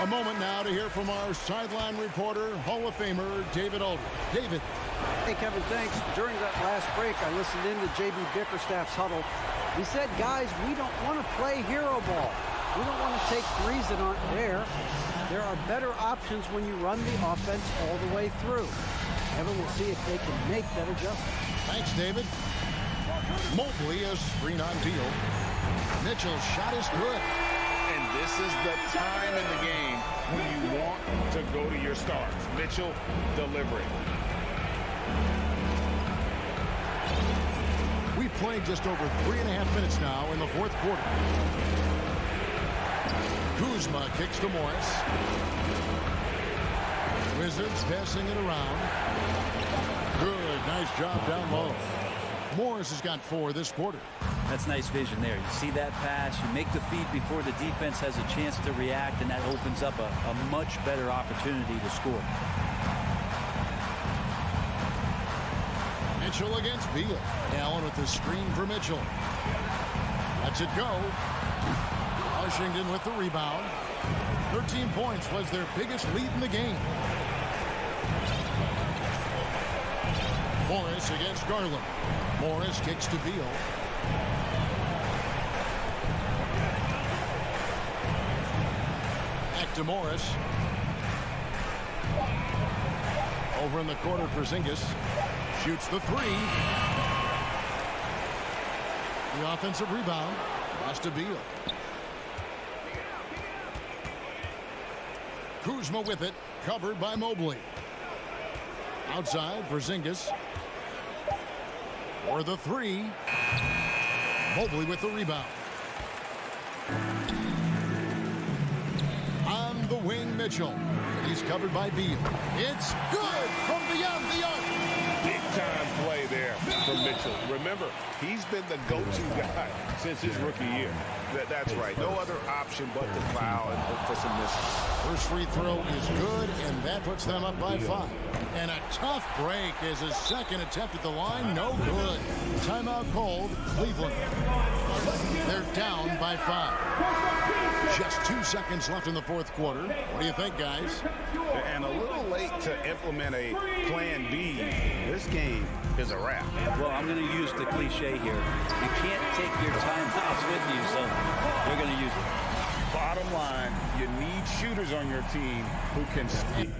A moment now to hear from our sideline reporter, Hall of Famer David Aldridge. David. Hey, Kevin, thanks. During that last break, I listened in to J.B. Bickerstaff's huddle. He said, guys, we don't want to play hero ball. We don't want to take threes that aren't there. There are better options when you run the offense all the way through. Kevin, we'll see if they can make that adjustment. Thanks, David. Mobley a screen on Beal. Mitchell's shot is good. And this is the time in the game when you want to go to your stars. Mitchell delivering. We've played just over 3.5 minutes now in the fourth quarter. Kuzma kicks to Morris. Wizzards passing it around. Good, nice job down low. Morris has got 4 this quarter. That's nice vision there. You see that pass, you make the feed before the defense has a chance to react, and that opens up a much better opportunity to score. Mitchell against Beal. Allen with the screen for Mitchell. Lets it go. Washington with the rebound. 13 points was their biggest lead in the game. Morris against Garland. Morris kicks to Beal. Back to Morris. Over in the corner, Porzingis shoots the 3. The offensive rebound. Pass to Beal. Kuzma with it, covered by Mobley. Outside, Porzingis. For the 3. Mobley with the rebound. the wing, Mitchell. He's covered by Beal. It's good from beyond the arc. Big-time play there from Mitchell. Remember, he's been the go-to guy since his rookie year. That's right. No other option but to foul and hope for some misses. First free throw is good, and that puts them up by 5. And a tough break is his second attempt at the line. No good. Timeout called, Cleveland. They're down by 5. Just 2 seconds left in the fourth quarter. What do you think, guys? And a little late to implement a plan B. This game is a wrap. Well, I'm going to use the cliche here. You can't take your timeouts with you, so they're going to use it. Bottom line, you need shooters on your team who can speak.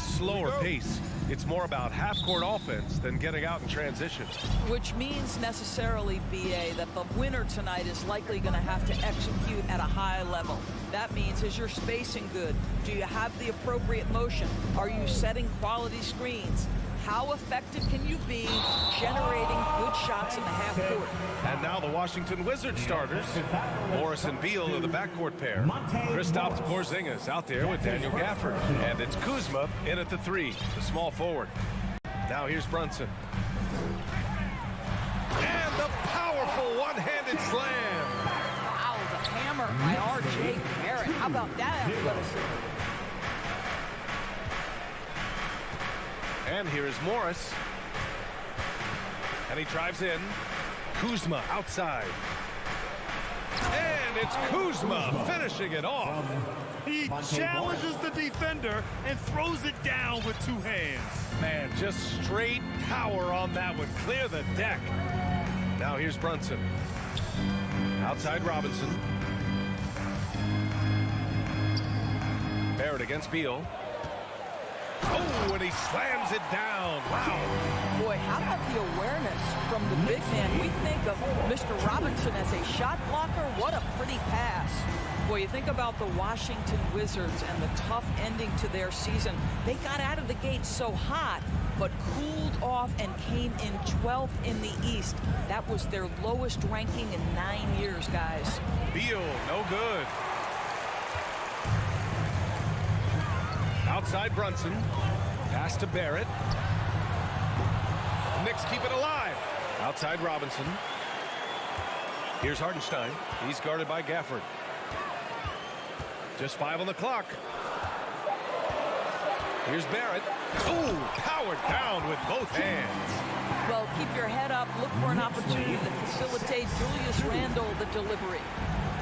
slower pace. It's more about half-court offense than getting out in transition. Which means necessarily, BA, that the winner tonight is likely going to have to execute at a high level. That means, is your spacing good? Do you have the appropriate motion? Are you setting quality screens? How effective can you be generating good shots in the half court? And now the Washington Wizards starters. Morris and Beal are the backcourt pair. Kristaps Porzingis out there with Daniel Gafford. And it's Kuzma in at the 3, the small forward. Now here's Brunson. And the powerful one-handed slam. Wow, the hammer by R.J. Barrett. How about that athleticism? And here is Morris. And he drives in. Kuzma outside. And it's Kuzma finishing it off. He challenges the defender and throws it down with 2 hands. Man, just straight power on that one. Clear the deck. Now here's Brunson. Outside Robinson. Barrett against Beal. Oh, and he slams it down. Wow. Boy, how about the awareness from the big man? We think of Mr. Robinson as a shot blocker. What a pretty pass. Boy, you think about the Washington Wizards and the tough ending to their season. They got out of the gate so hot, but cooled off and came in 12th in the East. That was their lowest ranking in 9 years, guys. Beal, no good. Outside Brunson. Pass to Barrett. Knicks keep it alive. Outside Robinson. Here's Hartenstein. He's guarded by Gafford. Just 5 on the clock. Here's Barrett. Ooh, powered down with both hands. Well, keep your head up. Look for an opportunity to facilitate Julius Randle the delivery.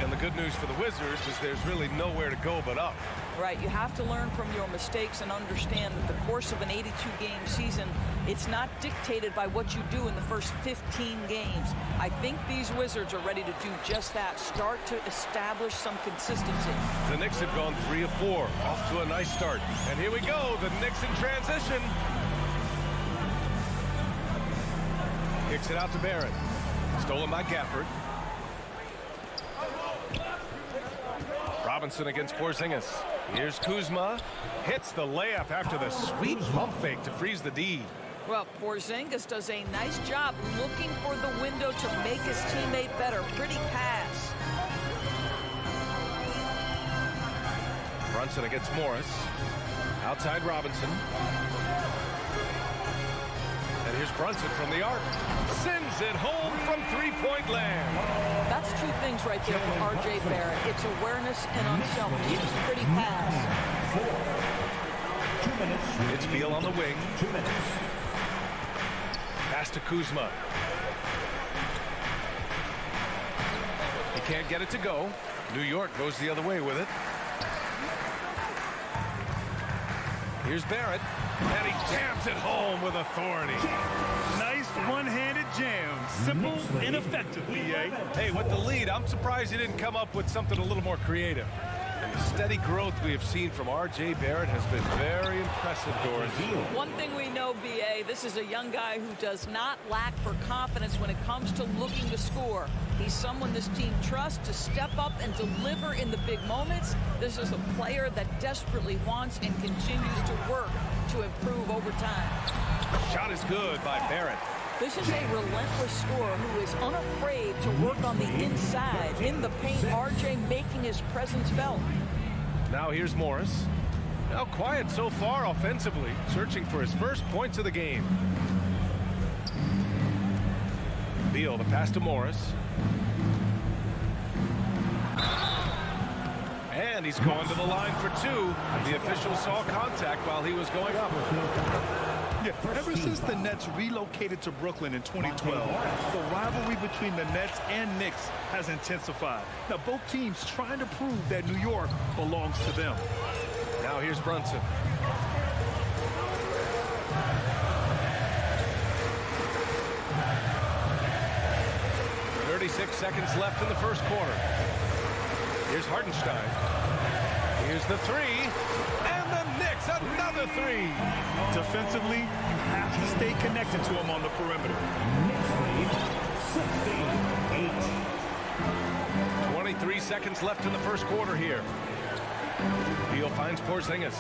And the good news for the Wizards is there's really nowhere to go but up. Right, you have to learn from your mistakes and understand that the course of an 82-game season, it's not dictated by what you do in the first 15 games. I think these Wizards are ready to do just that, start to establish some consistency. The Knicks have gone 3 of 4, off to a nice start. And here we go, the Knicks in transition. Kicks it out to Barrett. Stolen by Gafford. Robinson against Porzingis. Here's Kuzma. Hits the layup after the sweet pump fake to freeze the D. Well, Porzingis does a nice job looking for the window to make his teammate better. Pretty pass. Brunson against Morris. Outside Robinson. And here's Brunson from the arc. Sends it home from 3-point land. That's 2 things right there for R.J. Barrett. It's awareness and unselfishness. Pretty pass. 2 minutes. It's Beal on the wing. 2 minutes. Pass to Kuzma. He can't get it to go. New York goes the other way with it. Here's Barrett. And he jams it home with authority. Nice one-handed jam. Simple and effective, BA. Hey, with the lead, I'm surprised he didn't come up with something a little more creative. And the steady growth we have seen from R.J. Barrett has been very impressive, Doris. One thing we know, BA, this is a young guy who does not lack for confidence when it comes to looking to score. He's someone this team trusts to step up and deliver in the big moments. This is a player that desperately wants and continues to work to improve over time. Shot is good by Barrett. This is a relentless scorer who is unafraid to work on the inside, in the paint. R.J. making his presence felt. Now here's Morris. Now quiet so far offensively, searching for his first points of the game. Beal, the pass to Morris. And he's going to the line for 2. The official saw contact while he was going up. Yeah, ever since the Nets relocated to Brooklyn in 2012, the rivalry between the Nets and Knicks has intensified. Now, both teams trying to prove that New York belongs to them. Now here's Brunson. .36 seconds left in the first quarter. Here's Hartenstein. Here's the 3. And the Knicks, a Another three. Defensively, you have to stay connected to him on the perimeter. Knicks lead 16-8. 23 seconds left in the first quarter here. Beal finds Porzingis.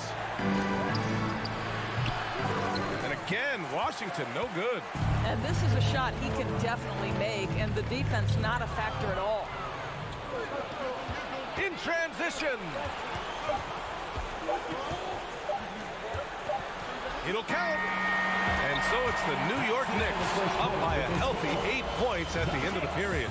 And again, Washington, no good. And this is a shot he can definitely make, and the defense not a factor at all. In transition. It'll count. And so it's the New York Knicks up by a healthy 8 points at the end of the period.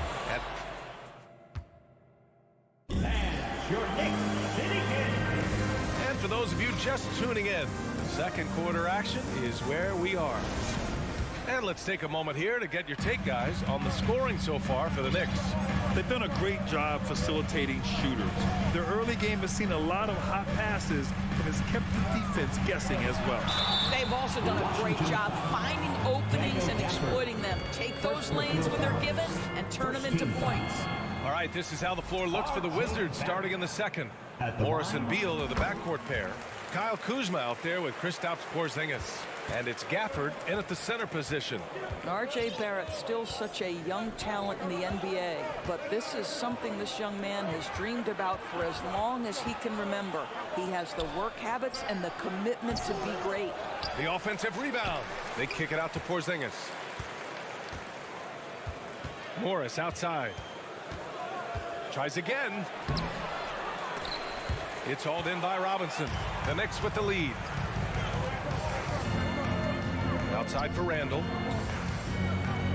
And for those of you just tuning in, second quarter action is where we are. And let's take a moment here to get your take, guys, on the scoring so far for the Knicks. They've done a great job facilitating shooters. Their early game has seen a lot of hot passes and has kept the defense guessing as well. They've also done a great job finding openings and exploiting them. Take those lanes when they're given and turn them into points. All right, this is how the floor looks for the Wizzards starting in the second. Morris and Beal are the backcourt pair. Kyle Kuzma out there with Kristaps Porzingis. And it's Gafford in at the center position. R.J. Barrett still such a young talent in the NBA, but this is something this young man has dreamed about for as long as he can remember. He has the work habits and the commitment to be great. The offensive rebound. They kick it out to Porzingis. Morris outside. Tries again. It's hauled in by Robinson. The Knicks with the lead. Outside for Randall.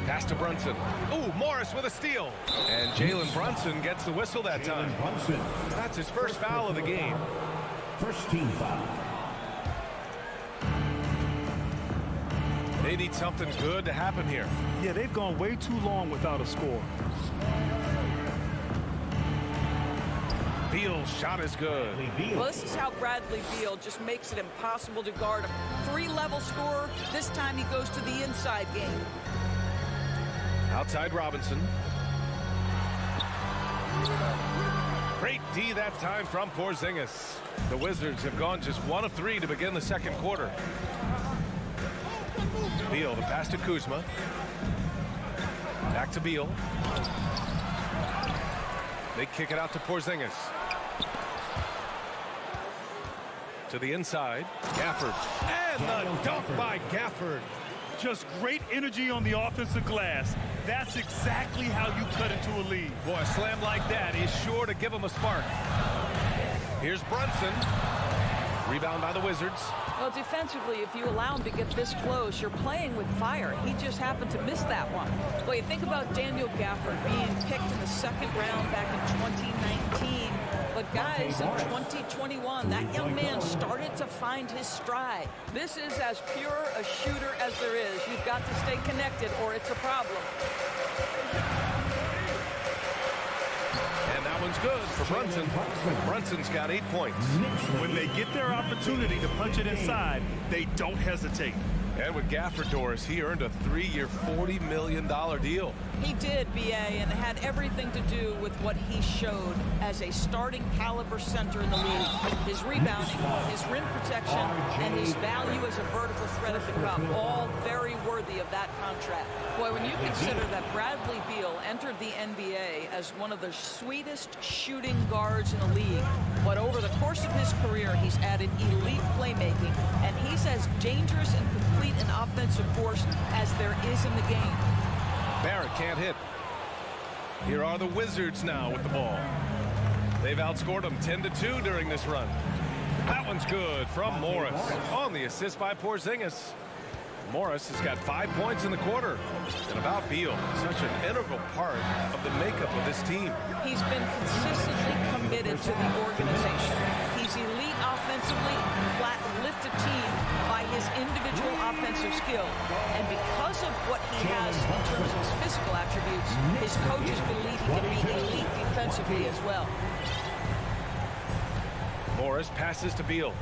Pass to Brunson. Ooh, Morris with a steal. And Jalen Brunson gets the whistle that time. That's his first foul of the game. First team foul. They need something good to happen here. Yeah, they've gone way too long without a score. Beal's shot is good. Well, this is how Bradley Beal just makes it impossible to guard him. Three-level scorer. This time he goes to the inside game. Outside Robinson. Great D that time from Porzingis. The Wizards have gone just 1 of 3 to begin the second quarter. Beal, the pass to Kuzma. Back to Beal. They kick it out to Porzingis. To the inside, Gafford. And the dunk by Gafford. Just great energy on the offensive glass. That's exactly how you cut into a lead. Boy, a slam like that is sure to give him a spark. Here's Brunson. Rebound by the Wizards. Well, defensively, if you allow him to get this close, you're playing with fire. He just happened to miss that one. Well, you think about Daniel Gafford being picked in the second round back in 2019. But guys, in 2021, that young man started to find his stride. This is as pure a shooter as there is. You've got to stay connected or it's a problem. And that one's good for Brunson. Brunson's got 8 points. When they get their opportunity to punch it inside, they don't hesitate. And with Gafford, Doris, he earned a 3-year, $40 million deal. He did, B.A., and it had everything to do with what he showed as a starting caliber center in the league. His rebounding, his rim protection, and his value as a vertical threat at the cup, all very worthy of that contract. Boy, when you consider that Bradley Beal entered the NBA as one of the sweetest shooting guards in the league, but over the course of his career, he's added elite playmaking, and he's as dangerous and complete an offensive force as there is in the game. Barrett can't hit. Here are the Wizards now with the ball. They've outscored them 10-2 during this run. That one's good from Morris on the assist by Porzingis. Morris has got 5 points in the quarter. And about Beal, such an integral part of the makeup of this team. He's been consistently committed to the organization. He's elite offensively, flat lift a team by his individual offensive skill. And because of what he has in terms of his physical attributes, his coaches believe he can be elite defensively as well. Morris passes to Beal.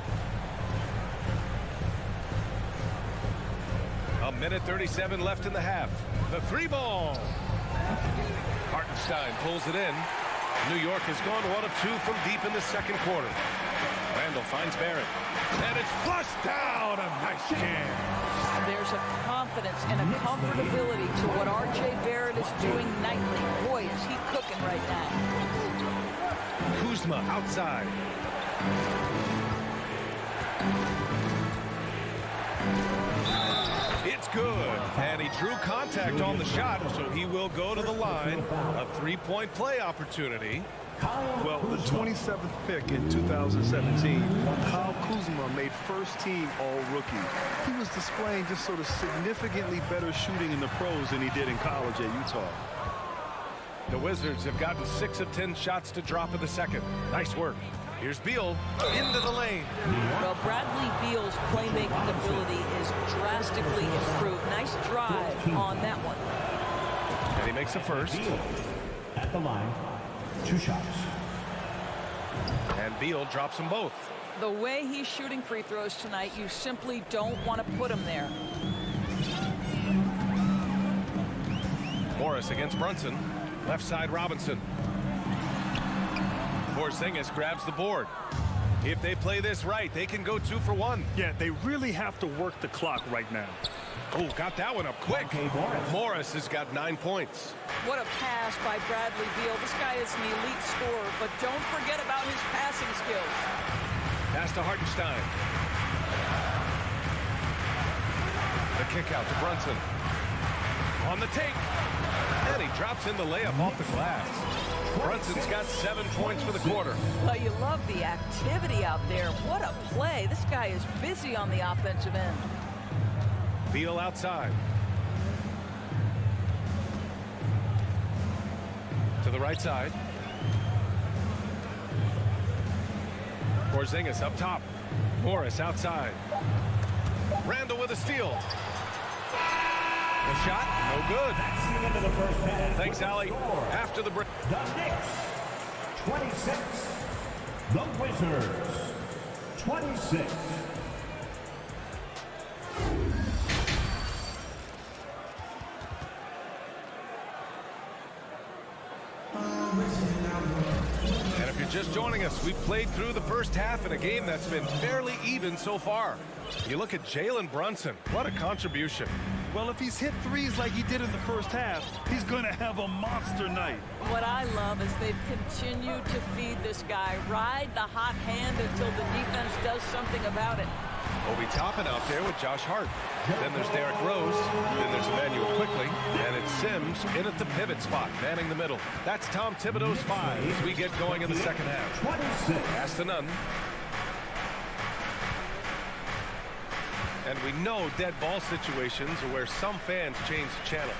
A minute 37 left in the half. The 3-ball. Hartenstein pulls it in. New York has gone 1 of 2 from deep in the second quarter. Randall finds Barrett. And it's flushed down. A nice jam. There's a confidence and a comfortability to what R.J. Barrett is doing nightly. Boy, is he cooking right now. Kuzma outside. It's good. And he drew contact on the shot, so he will go to the line. A three-point play opportunity. Well, the 27th pick in 2017, Kyle Kuzma made first-team All-Rookie. He was displaying just sort of significantly better shooting in the pros than he did in college at Utah. The Wizards have gotten 6 of 10 shots to drop in the second. Nice work. Here's Beal into the lane. Well, Bradley Beal's playmaking ability is drastically improved. Nice drive on that one. And he makes a first. At the line, 2 shots. And Beal drops them both. The way he's shooting free throws tonight, you simply don't want to put him there. Morris against Brunson. Left side Robinson. Porzingis grabs the board. If they play this right, they can go 2 for 1. Yeah, they really have to work the clock right now. Oh, got that one up quick. Morris has got 9 points. What a pass by Bradley Beal. This guy is an elite scorer, but don't forget about his passing skills. Pass to Hartenstein. The kick out to Brunson. On the take. And he drops in the layup off the glass. Brunson's got 7 points for the quarter. Well, you love the activity out there. What a play. This guy is busy on the offensive end. Beal outside. To the right side. Porzingis up top. Morris outside. Randall with a steal. The shot, no good. Thanks, Allie. After the break. The Knicks, 26. The Wizards, 26. And if you're just joining us, we've played through the first half in a game that's been fairly even so far. You look at Jalen Brunson. What a contribution. Well, if he's hit threes like he did in the first half, he's going to have a monster night. What I love is they've continued to feed this guy. Ride the hot hand until the defense does something about it. Obi Toppin out there with Josh Hart. Then there's Derrick Rose. Then there's Emmanuel Quickly. And it's Sims in at the pivot spot, manning the middle. That's Tom Thibodeau's 5 as we get going in the second half. Pass to Nunn. And we know dead ball situations are where some fans change the channel.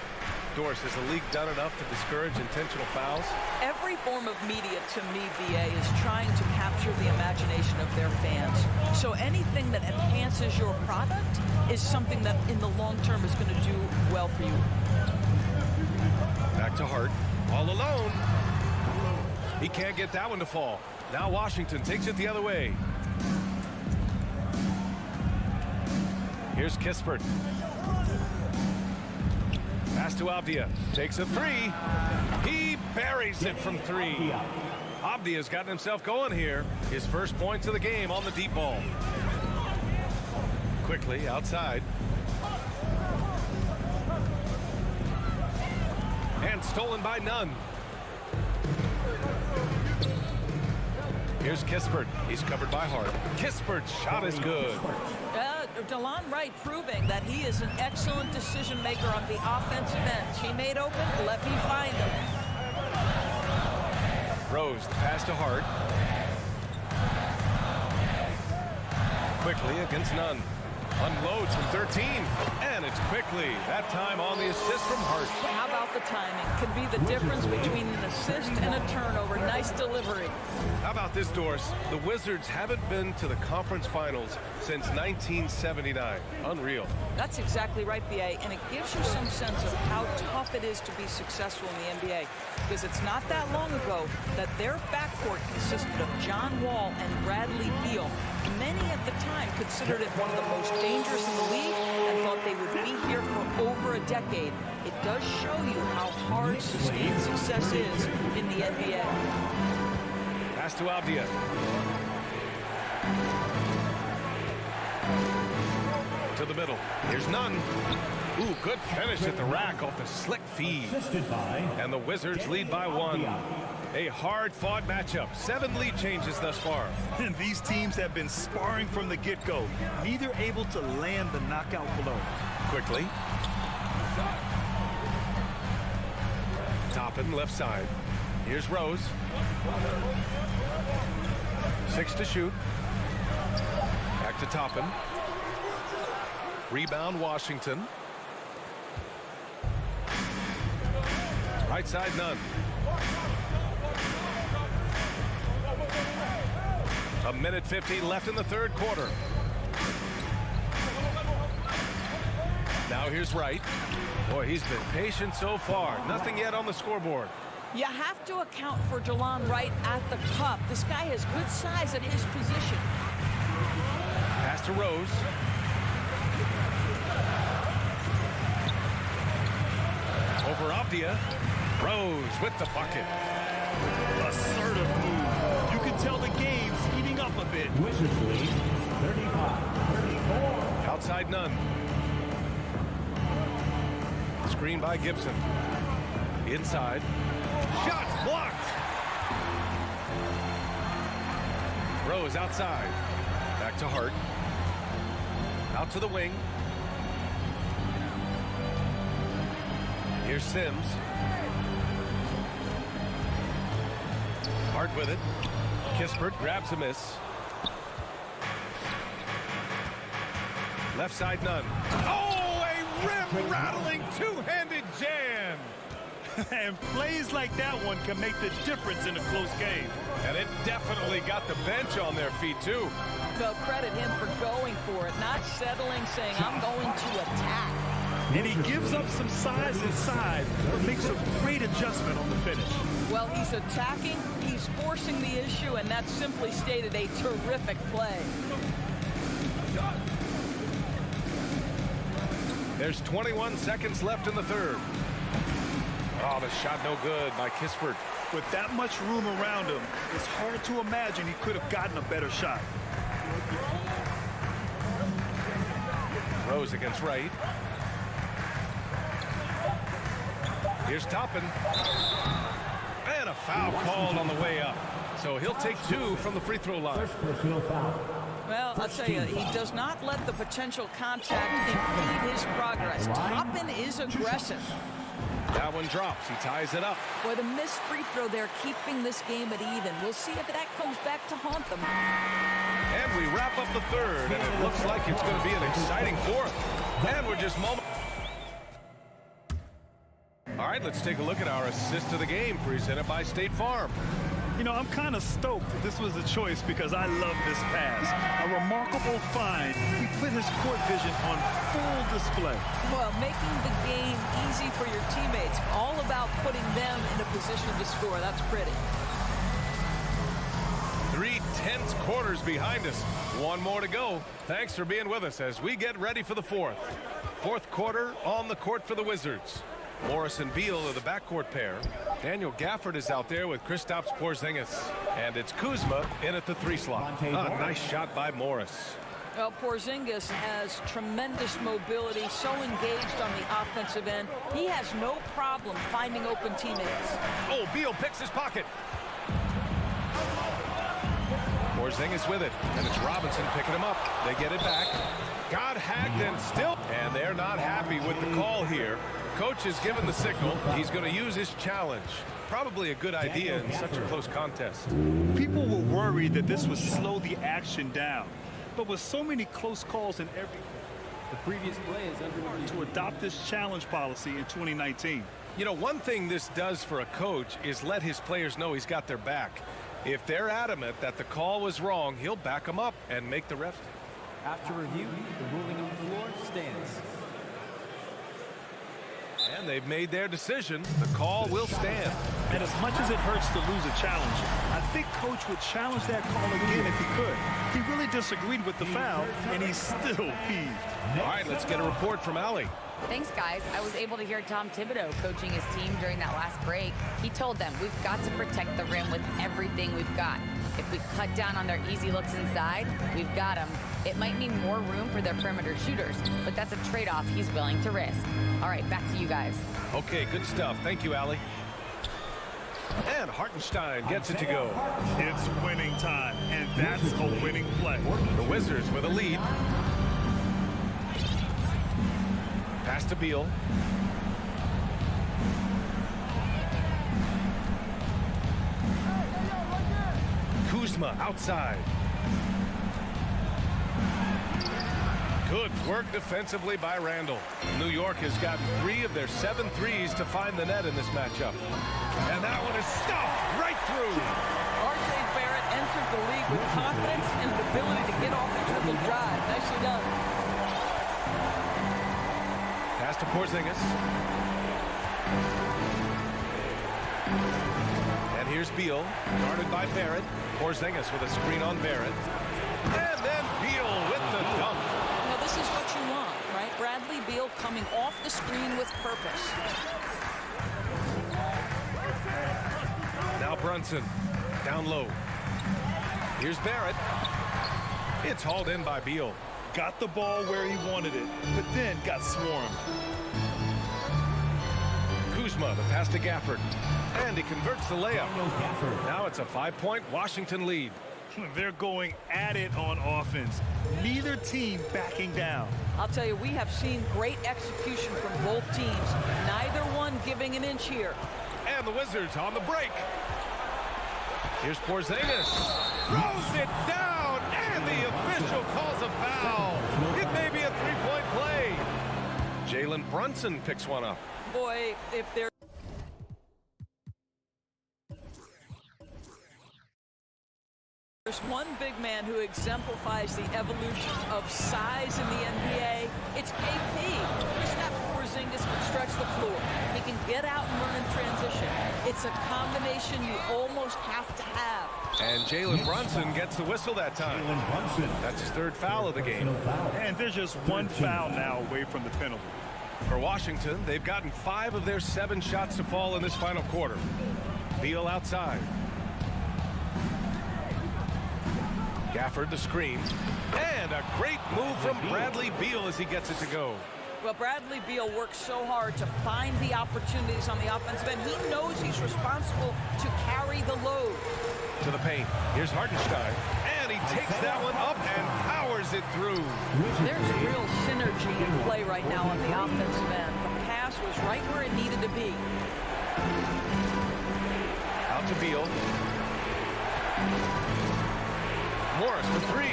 Doris, has the league done enough to discourage intentional fouls? Every form of media, to me, BA, is trying to capture the imagination of their fans. So anything that enhances your product is something that in the long term is going to do well for you. Back to Hart. All alone. He can't get that one to fall. Now Washington takes it the other way. Here's Kispert. Pass to Avdia. Takes a 3. He buries it from 3. Avdia's gotten himself going here. His first points of the game on the deep ball. Quickly outside. And stolen by Nunn. Here's Kispert. He's covered by Hart. Kispert's shot is good. DeLon Wright proving that he is an excellent decision maker on the offensive end. Teammate open, let me find him. Rose, the pass to Hart. Quickly against Nunn. Unloads from 13. And it's Quickly. That time on the assist from Hart. How about the timing? Could be the difference between an assist and a turnover. Nice delivery. How about this, Doris? The Wizards haven't been to the conference finals since 1979. Unreal. That's exactly right, BA, and it gives you some sense of how tough it is to be successful in the NBA, because it's not that long ago that their backcourt consisted of John Wall and Bradley Beal. Many at the time considered it one of the most dangerous in the league and thought they would be here for over a decade. It does show you how hard sustained success is in the NBA. Pass to Avdia. To the middle. Here's none. Ooh, good finish at the rack off the slick feed. And the Wizards lead by 1. A hard-fought matchup. 7 lead changes thus far. And these teams have been sparring from the get-go. Neither able to land the knockout blow. Quickly. Toppin, left side. Here's Rose. 6 to shoot. Back to Toppin. Rebound, Washington. Right side, none. A minute 50 left in the third quarter. Now here's Wright. Boy, he's been patient so far. Nothing yet on the scoreboard. You have to account for Jelon Wright at the cup. This guy has good size at his position. Pass to Rose. Over Avdia. Rose with the bucket. Assertive move. You can tell the game's heating up a bit. Wizards lead 35-34. Outside, none. Screen by Gibson. Inside. Shots blocked. Rose outside. Back to Hart. Out to the wing. Here's Sims. Hart with it. Kispert grabs a miss. Left side, none. Oh, a rim-rattling two-handed jam. And plays like that one can make the difference in a close game. And it definitely got the bench on their feet, too. They'll credit him for going for it, not settling, saying, I'm going to attack. And he gives up some size inside, but makes a great adjustment on the finish. Well, he's attacking, he's forcing the issue, and that's simply stated a terrific play. There's 21 seconds left in the third. Oh, the shot no good by Kispert. With that much room around him, it's hard to imagine he could have gotten a better shot. Rose against Wright. Here's Toppin. And a foul called on the way up. So he'll take 2 from the free throw line. First personal foul. Well, I'll tell you, he does not let the potential contact impede his progress. Toppin is aggressive. That one drops. He ties it up. Boy, the missed free throw there, keeping this game at even. We'll see if that comes back to haunt them. And we wrap up the third, and it looks like it's going to be an exciting fourth. And we're just moments. All right, let's take a look at our assist of the game, presented by State Farm. You know, I'm kind of stoked that this was a choice because I love this pass. A remarkable find. He put his court vision on full display. Well, making the game easy for your teammates. All about putting them in a position to score. That's pretty. 3 tense quarters behind us. One more to go. Thanks for being with us as we get ready for the fourth. Fourth quarter on the court for the Wizards. Morris and Beal are the backcourt pair. Daniel Gafford is out there with Kristaps Porzingis. And it's Kuzma in at the 3 slot. Nice shot by Morris. Well, Porzingis has tremendous mobility, so engaged on the offensive end. He has no problem finding open teammates. Oh, Beal picks his pocket. Porzingis with it, and it's Robinson picking him up. They get it back. Got hacked and still. And they're not happy with the call here. Coach has given the signal. He's going to use his challenge. Probably a good idea in such a close contest. People were worried that this would slow the action down. But with so many close calls in every... The previous play is under to adopt this challenge policy in 2019. You know, one thing this does for a coach is let his players know he's got their back. If they're adamant that the call was wrong, he'll back them up and make the refs. After review, the ruling on the floor stands. And they've made their decision. The call will stand. And as much as it hurts to lose a challenge, I think Coach would challenge that call again if he could. He really disagreed with the foul, and he's still peeved. All right, let's get a report from Allie. Thanks, guys. I was able to hear Tom Thibodeau coaching his team during that last break. He told them, we've got to protect the rim with everything we've got. If we cut down on their easy looks inside, we've got them. It might mean more room for their perimeter shooters, but that's a trade-off he's willing to risk. All right, back to you guys. Okay, good stuff. Thank you, Allie. And Hartenstein gets it to go. It's winning time, and that's a winning play. The Wizards with a lead. Pass to Beal. Kuzma outside. Good work defensively by Randall. New York has gotten 3 of their 7 threes to find the net in this matchup. And that one is stuffed right through. R.J. Barrett entered the league with confidence and the ability to get off the dribble drive. Nicely done. Pass to Porzingis. And here's Beal, guarded by Barrett. Porzingis with a screen on Barrett. And then Beal with the dunk. Now, this is what you want, right? Bradley Beal coming off the screen with purpose. Now Brunson, down low. Here's Barrett. It's hauled in by Beal. Got the ball where he wanted it, but then got swarmed. Kuzma, the pass to Gafford. And he converts the layup. Now it's a 5-point Washington lead. They're going at it on offense. Neither team backing down. I'll tell you, we have seen great execution from both teams. Neither one giving an inch here. And the Wizards on the break. Here's Porzingis. Throws it down, and the official calls a foul. It may be a 3-point play. Jalen Brunson picks one up. Boy, if there's one big man who exemplifies the evolution of size in the NBA, it's KP. Kristaps Porzingis can stretch the floor. He can get out and run in transition. It's a combination you almost have to have. And Jalen Brunson gets the whistle that time. That's his 3rd foul of the game. And there's just one foul now away from the penalty. For Washington, they've gotten 5 of their 7 shots to fall in this final quarter. Beal outside. Gafford the screen. And a great move from Bradley Beal as he gets it to go. Well, Bradley Beal works so hard to find the opportunities on the offensive end. He knows he's responsible to carry the load. To the paint. Here's Hartenstein. And he takes that one up and powers it through. There's real synergy in play right now on the offensive end. The pass was right where it needed to be. Out to Beal. Morris for 3.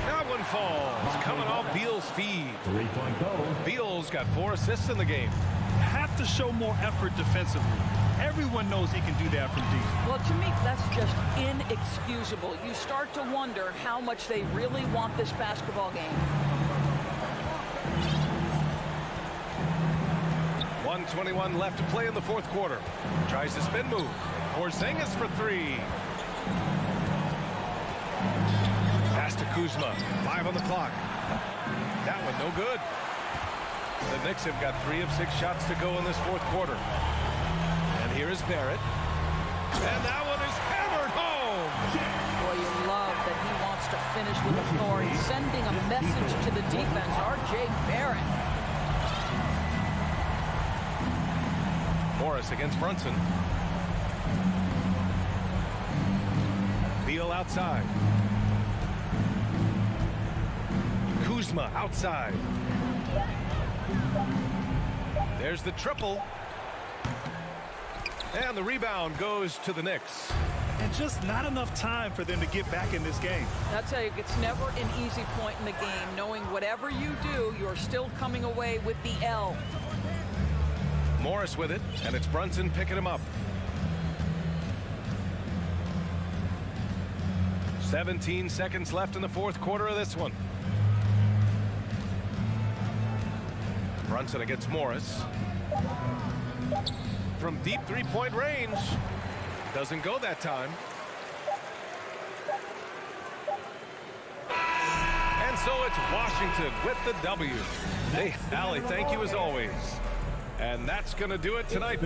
That one falls. Coming off Beal's feed. 3-point goal. Beal's got 4 assists in the game. Have to show more effort defensively. Everyone knows he can do that from deep. Well, to me, that's just inexcusable. You start to wonder how much they really want this basketball game. 1:21 left to play in the 4th quarter. Tries the spin move. Porzingis for 3. Pass to Kuzma. 5 on the clock. That one no good. The Knicks have got 3 of 6 shots to go in this 4th quarter. And here is Barrett. And that one is hammered home. Boy, you love that he wants to finish with authority, sending a message to the defense. R.J. Barrett. Morris against Brunson. Beal outside. Kuzma outside. There's the triple. And the rebound goes to the Knicks. And just not enough time for them to get back in this game. I'll tell you, it's never an easy point in the game, knowing whatever you do, you're still coming away with the L. Morris with it, and it's Brunson picking him up. 17 seconds left in the 4th quarter of this one. Brunson against Morris. From deep 3-point range. Doesn't go that time. And And so it's Washington with the W. Hey, Allie, thank you as always. And that's going to do it tonight.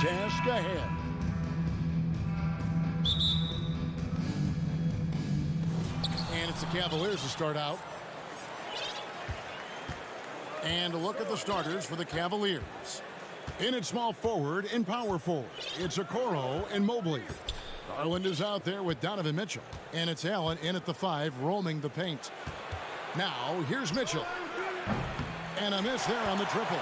task ahead. And it's the Cavaliers to start out. And a look at the starters for the Cavaliers. In at small forward and power forward, it's Okoro and Mobley. Garland is out there with Donovan Mitchell. And it's Allen in at the 5, roaming the paint. Now, here's Mitchell. And a miss there on the triple.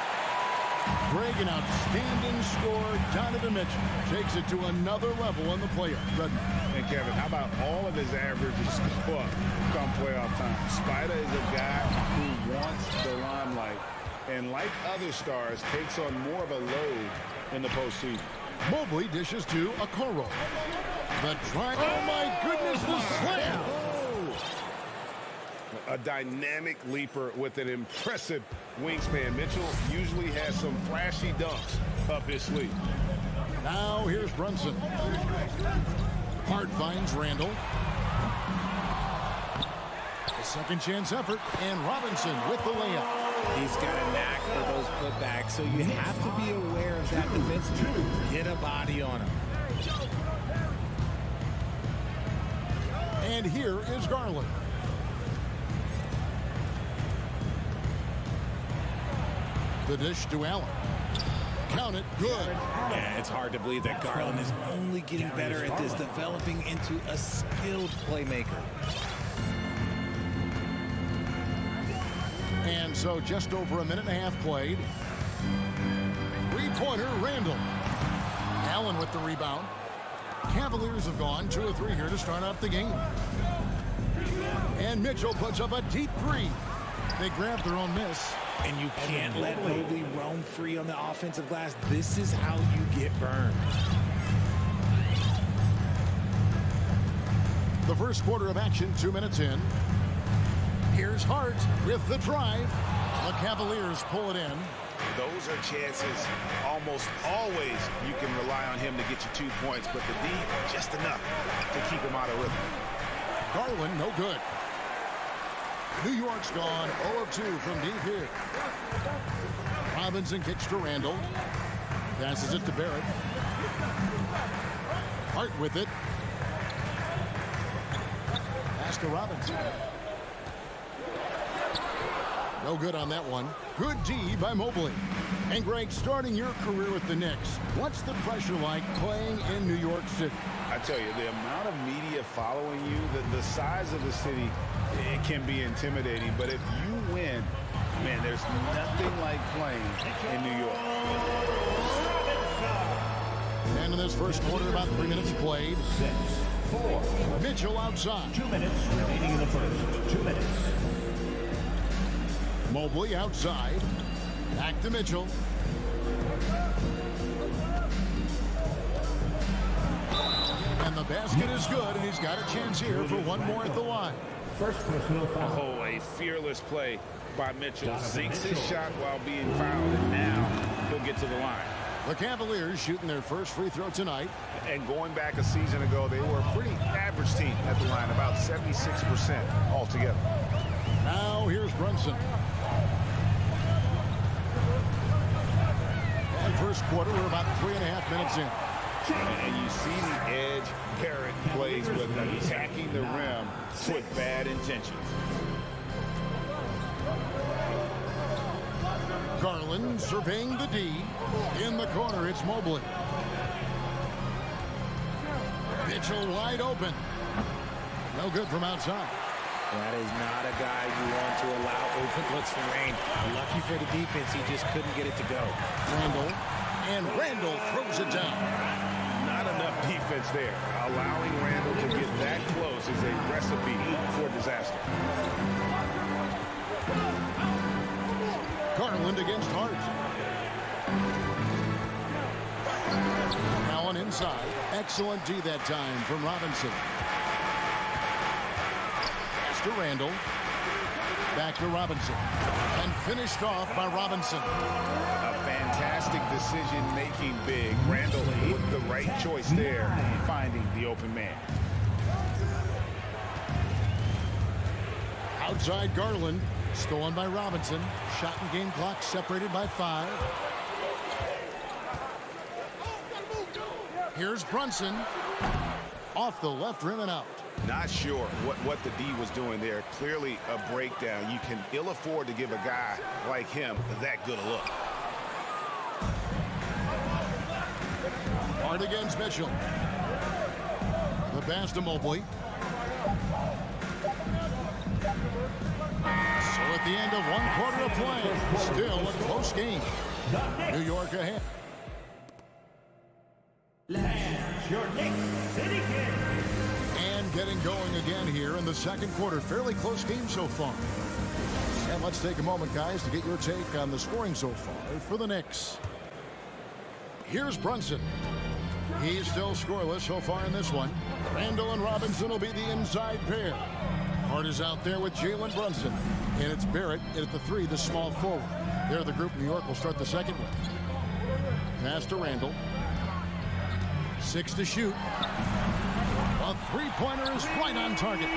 Greg, an outstanding score. Donovan Mitchell takes it to another level in the playoff. Good. And Kevin, how about all of his averages go up come playoff time? Spider is a guy who wants the limelight, and like other stars, takes on more of a load in the postseason. Mobley dishes to Okoro. The try. Oh my goodness, the slam! A dynamic leaper with an impressive wingspan. Mitchell usually has some flashy dunks up his sleeve. Now here's Brunson. Hart finds Randall. A second chance effort, and Robinson with the layup. He's got a knack for those putbacks, so you have to be aware of that defensively. Get a body on him. And here is Garland. The dish to Allen. Count it, good. Yeah, it's hard to believe that Garland is only getting better at this, developing into a skilled playmaker. And so just over a minute and a half played. Three-pointer, Randall. Allen with the rebound. Cavaliers have gone 2 of 3 here to start out the game. And Mitchell puts up a deep 3. They grab their own miss. And you can't let Mobley roam free on the offensive glass. This is how you get burned. The first quarter of action, 2 minutes in. Here's Hart with the drive. The Cavaliers pull it in. Those are chances almost always you can rely on him to get you 2 points, but the D, just enough to keep him out of rhythm. Garland, no good. New York's gone 0 of 2 from deep here. Robinson kicks to Randall. Passes it to Barrett. Hart with it. Pass to Robinson. No good on that one. Good D by Mobley. And Greg, starting your career with the Knicks, what's the pressure like playing in New York City? I tell you, the amount of media following you, the size of the city, it can be intimidating. But if you win, man, there's nothing like playing in New York. And in this first quarter, about 3 minutes played. 6-4. Mitchell outside. 2 minutes remaining in the first. 2 minutes. Mobley outside. Back to Mitchell. And the basket is good, and he's got a chance here for one more at the line. First personal foul. Oh, a fearless play by Mitchell. Sinks his shot while being fouled, and now he'll get to the line. The Cavaliers shooting their first free throw tonight. And going back a season ago, they were a pretty average team at the line, about 76% altogether. Now here's Brunson. And first quarter, we're about 3.5 minutes in. And you see the edge Barrett plays with attacking the rim with bad intentions. Garland surveying the D. In the corner, it's Mobley. Mitchell wide open. No good from outside. That is not a guy you want to allow open looks for rain. Lucky for the defense, he just couldn't get it to go. Randall. And Randall throws it down. Not enough defense there. Allowing Randall to get that close is a recipe for disaster. Garland against Hart. Allen inside. Excellent D that time from Robinson. Pass to Randall. Back to Robinson. And finished off by Robinson. A fantastic decision-making big. Randall with the right choice there, finding the open man. Outside Garland. Stolen by Robinson. Shot and game clock separated by 5. Here's Brunson. Off the left rim and out. Not sure what the D was doing there. Clearly a breakdown. You can ill afford to give a guy like him that good a look. Hard against Mitchell. The pass to Mobley. So at the end of 1 quarter of play, still a close game. New York ahead. Your Knicks City Kings. And getting going again here in the second quarter. Fairly close game so far. And let's take a moment, guys, to get your take on the scoring so far for the Knicks. Here's Brunson. He's still scoreless so far in this one. Randall and Robinson will be the inside pair. Hart is out there with Jalen Brunson. And it's Barrett at the 3, the small forward. They're the group New York will start the second with. Pass to Randall. 6 to shoot. A three-pointer is right on target.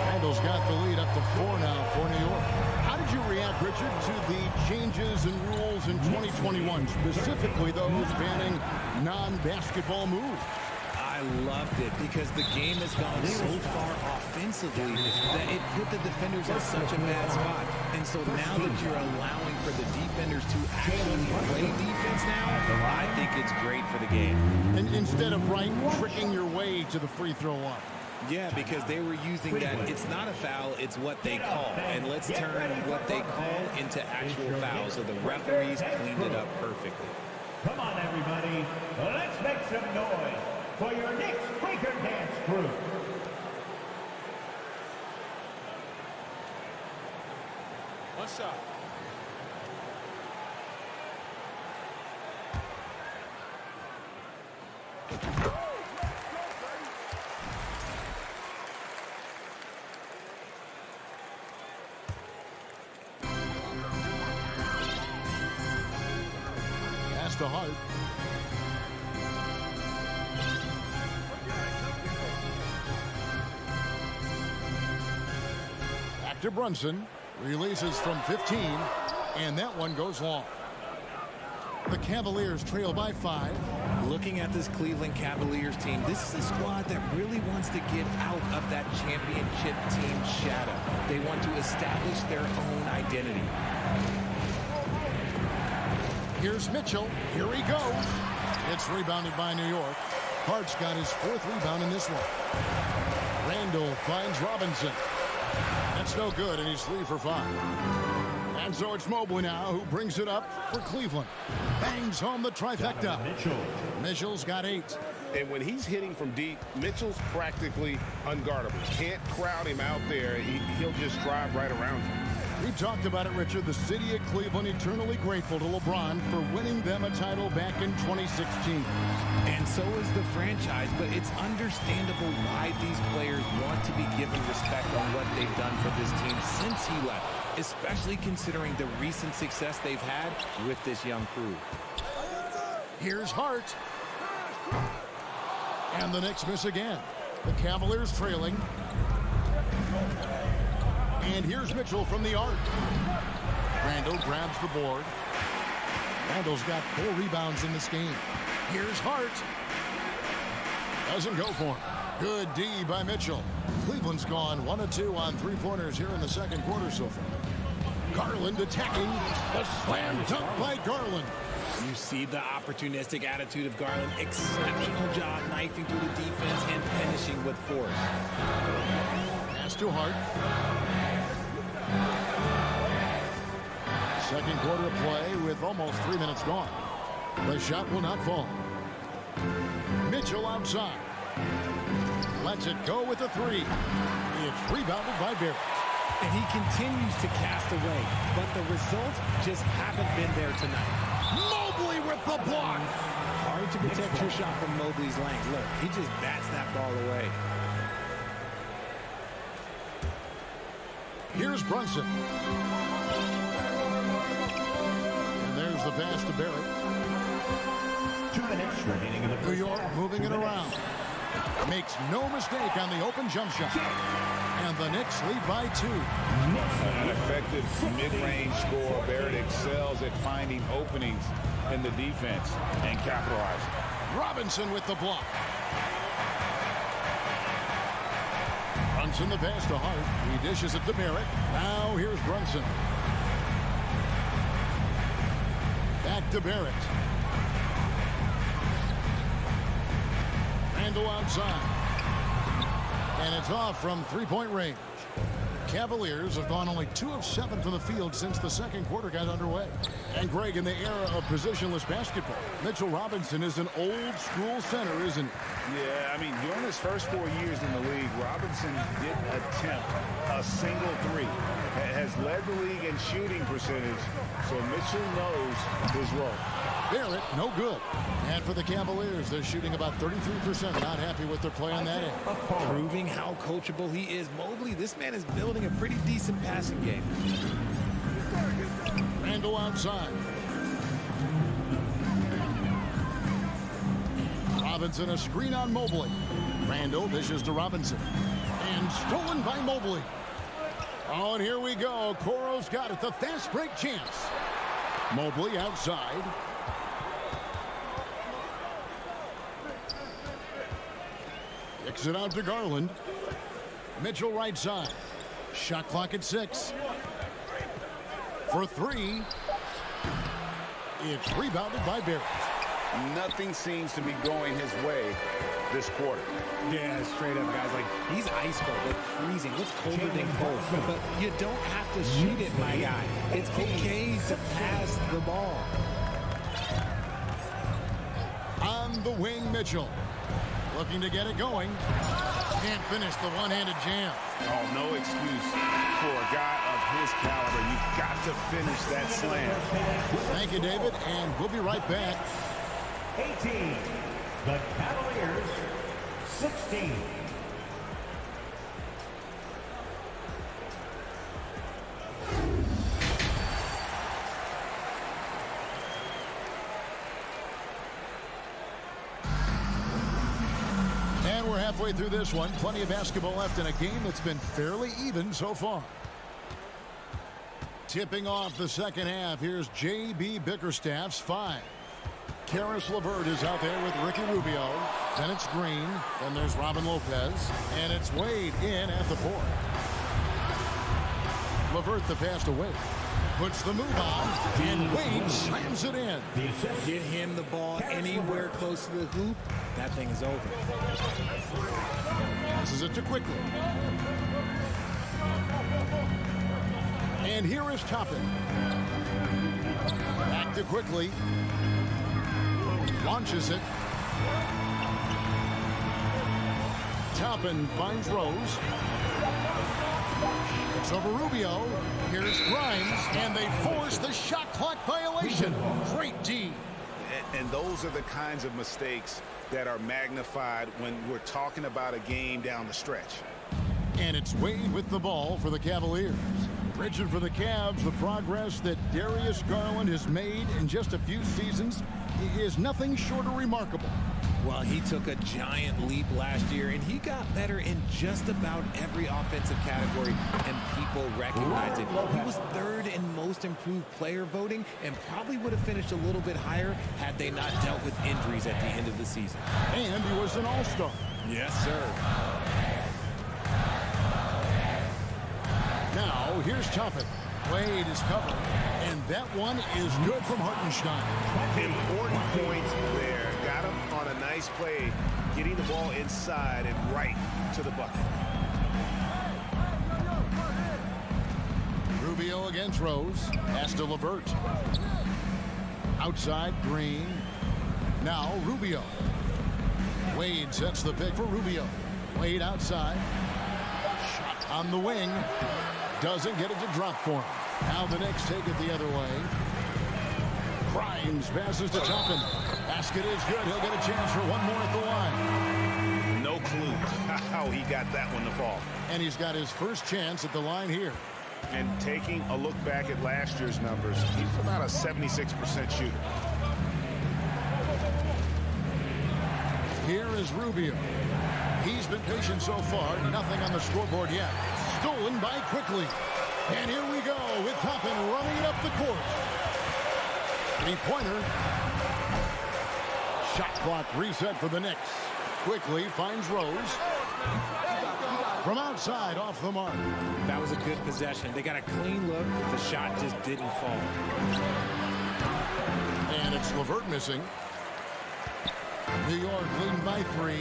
Randall's got the lead up to 4 now for New York. How did you react, Richard, to the changes in rules in 2021, specifically those banning non-basketball moves? I loved it because the game has gone so far offensively that it put the defenders in such a bad spot. And so now that you're allowing for the defenders to actually play defense now, I think it's great for the game. And instead of tricking your way to the free throw line. Yeah, because they were using that. It's not a foul, it's what they call. And let's turn what they call into actual fouls. So the referees cleaned it up perfectly. Come on, everybody. Let's make some noise for your Knicks Quaker Dance Crew. What's up? Pass to Hart. Back to Brunson. Releases from 15, and that one goes long. The Cavaliers trail by 5. Looking at this Cleveland Cavaliers team, this is a squad that really wants to get out of that championship team shadow. They want to establish their own identity. Here's Mitchell. Here he goes. It's rebounded by New York. Hart's got his 4th rebound in this one. Randall finds Robinson. That's no good, and he's 3 for 5. And so it's Mobley now who brings it up for Cleveland. Bangs home the trifecta. Mitchell's got 8. And when he's hitting from deep, Mitchell's practically unguardable. Can't crowd him out there. He'll just drive right around you. We talked about it, Richard. The city of Cleveland eternally grateful to LeBron for winning them a title back in 2016. And so is the franchise, but it's understandable why these players want to be given respect on what they've done for this team since he left, especially considering the recent success they've had with this young crew. Here's Hart. And the Knicks miss again. The Cavaliers trailing. And here's Mitchell from the arc. Randall grabs the board. Randall's got 4 rebounds in this game. Here's Hart. Doesn't go for him. Good D by Mitchell. Cleveland's gone 1 of 2 on 3-pointers here in the second quarter so far. Garland attacking. The slam dunk by Garland. You see the opportunistic attitude of Garland. Exceptional job knifing through the defense and finishing with force. Pass to Hart. Second quarter of play with almost 3 minutes gone. The shot will not fall. Mitchell outside. Lets it go with a 3. It's rebounded by Barrett. And he continues to cast away, but the results just haven't been there tonight. Mobley with the block. Hard to protect your shot from Mobley's length. Look, he just bats that ball away. Here's Brunson. And there's the pass to Barrett. 2 minutes remaining in the New York moving it around. Makes no mistake on the open jump shot. And the Knicks lead by 2. An effective mid-range score. Barrett excels at finding openings in the defense and capitalizing. Robinson with the block. Brunson the pass to Hart. He dishes it to Barrett. Now here's Brunson. Back to Barrett. Randall outside. And it's off from three-point range. Cavaliers have gone only 2 of 7 from the field since the second quarter got underway. And Greg, in the era of positionless basketball, Mitchell Robinson is an old-school center, isn't he? Yeah, I mean, during his first 4 years in the league, Robinson didn't attempt a single three. Has led the league in shooting percentage, so Mitchell knows his role. Barrett, no good. And for the Cavaliers, they're shooting about 33%. Not happy with their play on that end. Proving how coachable he is. Mobley, this man is building a pretty decent passing game. Randall outside. Robinson, a screen on Mobley. Randall dishes to Robinson. And stolen by Mobley. Oh, and here we go. Coro's got it. The fast break chance. Mobley outside. Kicks it out to Garland. Mitchell right side. Shot clock at 6. For 3. It's rebounded by Barrett. Nothing seems to be going his way this quarter. Yeah, straight up, guys. Like, he's ice cold, like freezing. What's colder than cold? But you don't have to shoot it, my guy. It's okay to pass the ball. On the wing, Mitchell. Looking to get it going. Can't finish the one-handed jam. Oh, no excuse for a guy of his caliber. You've got to finish that slam. Thank you, David, and we'll be right back. 18. The Cavaliers, 16. And we're halfway through this one. Plenty of basketball left in a game that's been fairly even so far. Tipping off the second half, here's J.B. Bickerstaff's 5. Karis LeVert is out there with Ricky Rubio. Then it's Green. Then there's Robin Lopez. And it's Wade in at the 4. LeVert the pass to Wade. Puts the move on. And Wade slams it in. Get him the ball anywhere close to the hoop. That thing is over. Passes it to Quickly. And here is Toppin. Back to Quickly. Launches it. Toppin finds Rose. It's over Rubio. Here's Grimes. And they force the shot clock violation. Great D. And those are the kinds of mistakes that are magnified when we're talking about a game down the stretch. And it's Wade with the ball for the Cavaliers. Richard, for the Cavs, the progress that Darius Garland has made in just a few seasons is nothing short of remarkable. Well, he took a giant leap last year, and he got better in just about every offensive category, and people recognize it. He was 3rd in most improved player voting and probably would have finished a little bit higher had they not dealt with injuries at the end of the season. And he was an all-star. Yes, sir. Now, here's Toppin. Wade is covered, and that one is good from Hartenstein. Important points there. Got him on a nice play, getting the ball inside and right to the bucket. Rubio against Rose. Pass to LeVert. Outside, Green. Now, Rubio. Wade sets the pick for Rubio. Wade outside. Shot on the wing. Doesn't get it to drop for him. Now the Knicks take it the other way. Grimes passes to Toppin. Basket is good. He'll get a chance for one more at the line. No clue how he got that one to fall. And he's got his first chance at the line here. And taking a look back at last year's numbers, he's about a 76% shooter. Here is Rubio. He's been patient so far. Nothing on the scoreboard yet. Stolen by Quickly. And here we go with Toppin running it up the court. Three-pointer. Shot clock reset for the Knicks. Quickly finds Rose. From outside, off the mark. That was a good possession. They got a clean look. The shot just didn't fall. And it's LeVert missing. New York leading by 3.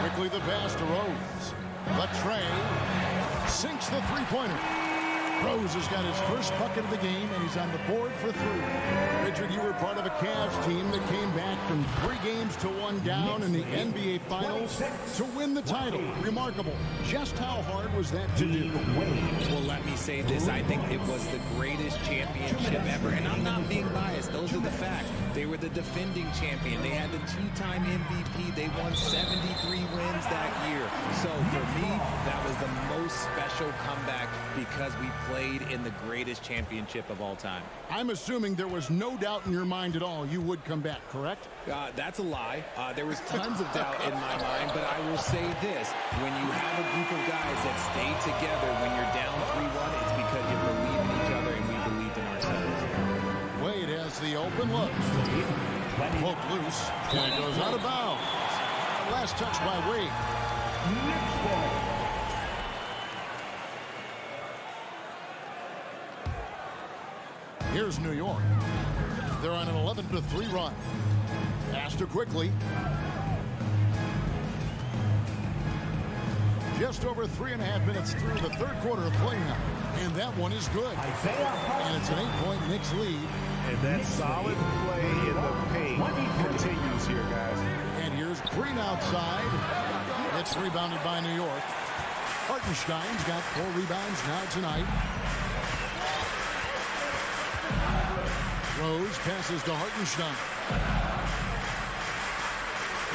Quickly the pass to Rose. But Trey sinks the three-pointer. Rose has got his first bucket of the game, and he's on the board for 3. Richard, you were part of a Cavs team that came back from 3 games to 1 down in the NBA Finals to win the title. Remarkable. Just how hard was that to do? Well, let me say this. I think it was the greatest championship ever. And I'm not being biased. Those are the facts. They were the defending champion. They had the 2-time MVP. They won 73 wins that year. So for me, that was the most special comeback because we played in the greatest championship of all time. I'm assuming there was no doubt in your mind at all you would come back, correct? That's a lie. There was tons of doubt in my mind, but I will say this. When you have a group of guys that stay together when you're down 3-1, it's because you believe in each other and we believed in ourselves. Wade has the open look. Poked loose, and it goes out of bounds. Last touch by Wade. Here's New York. They're on an 11-3 run. Pass to quickly. Just over 3.5 minutes through the third quarter of play now. And that one is good. And it's an 8-point Knicks lead. And that solid play in the paint continues here, guys. And here's Green outside. It's rebounded by New York. Hartenstein's got 4 rebounds now tonight. Rose passes to Hartenstein.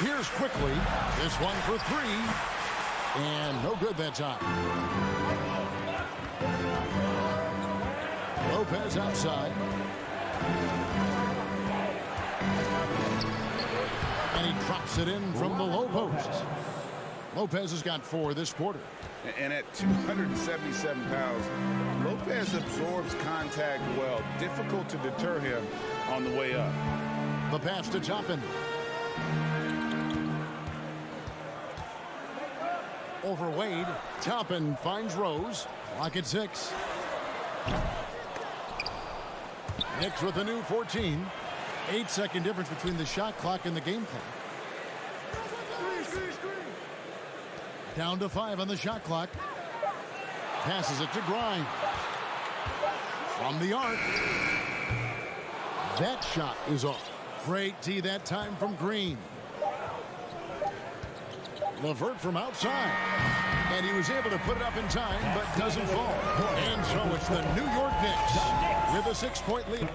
Here's quickly. This one for 3. And no good that time. Lopez outside. And he drops it in from the low post. Lopez has got 4 this quarter. And at 277 pounds, Lopez absorbs contact well. Difficult to deter him on the way up. The pass to Toppin. Over Wade. Toppin finds Rose. Lock at 6. Knicks with a new 14. 8-second difference between the shot clock and the game clock. Down to 5 on the shot clock. Passes it to Grimes. From the arc. That shot is off. Great D that time from Green. LeVert from outside. And he was able to put it up in time, but doesn't fall. And so it's the New York Knicks with a 6-point lead.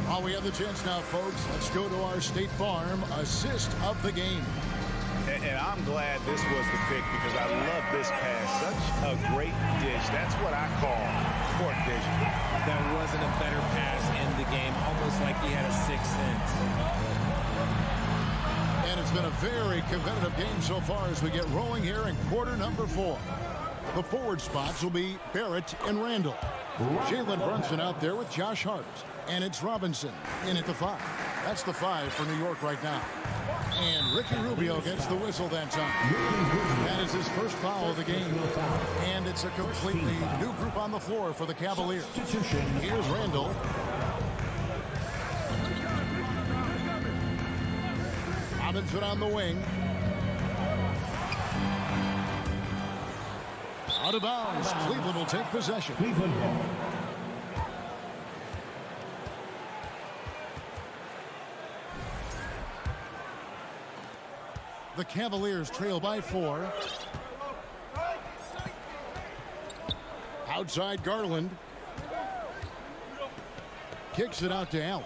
While we have the chance now, folks, let's go to our State Farm assist of the game. And I'm glad this was the pick because I love this pass. Such a great dish. That's what I call court vision. There wasn't a better pass in the game, almost like he had a 6th sense. And it's been a very competitive game so far as we get rolling here in quarter number 4. The forward spots will be Barrett and Randall. Jalen Brunson out there with Josh Hart. And it's Robinson in at the 5. That's the 5 for New York right now. And Ricky Rubio gets the whistle that time. That is his first foul of the game. And it's a completely new group on the floor for the Cavaliers. Here's Randall. Robinson on the wing. Out of bounds. Cleveland will take possession. The Cavaliers trail by 4. Outside Garland. Kicks it out to Allen.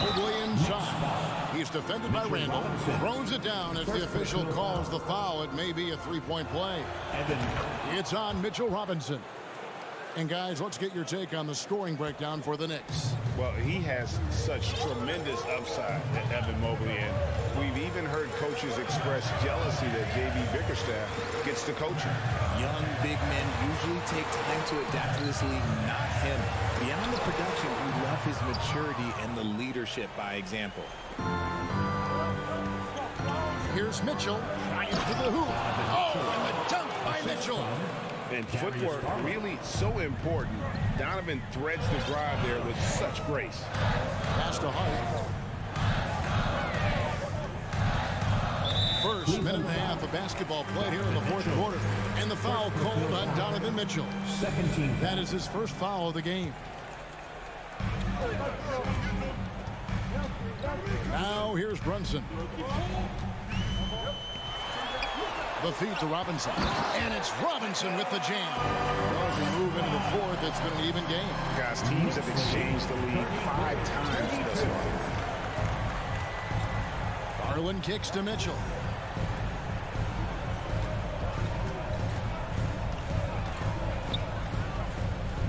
Mobley inside. He's defended by Randall. Throws it down. If the official calls the foul, it may be a 3-point play. It's on Mitchell Robinson. And guys, let's get your take on the scoring breakdown for the Knicks. Well, he has such tremendous upside, Evan Mobley, and we've even heard coaches express jealousy that J.B. Bickerstaff gets to coaching. Young big men usually take time to adapt to this league, not him. Beyond the production, we love his maturity and the leadership by example. Here's Mitchell, trying to the hoop. Oh, and the dunk by Mitchell. And footwork really so important. Donovan threads the drive there with such grace. Pass to Hart. First minute and a half of basketball played here in the fourth quarter. And the foul called on Donovan Mitchell. Second team. That is his first foul of the game. Now here's Brunson. The feed to Robinson. And it's Robinson with the jam. Well, as we move into the fourth, it's been an even game. Guys, teams have exchanged the lead 5 times thus far. Garland kicks to Mitchell.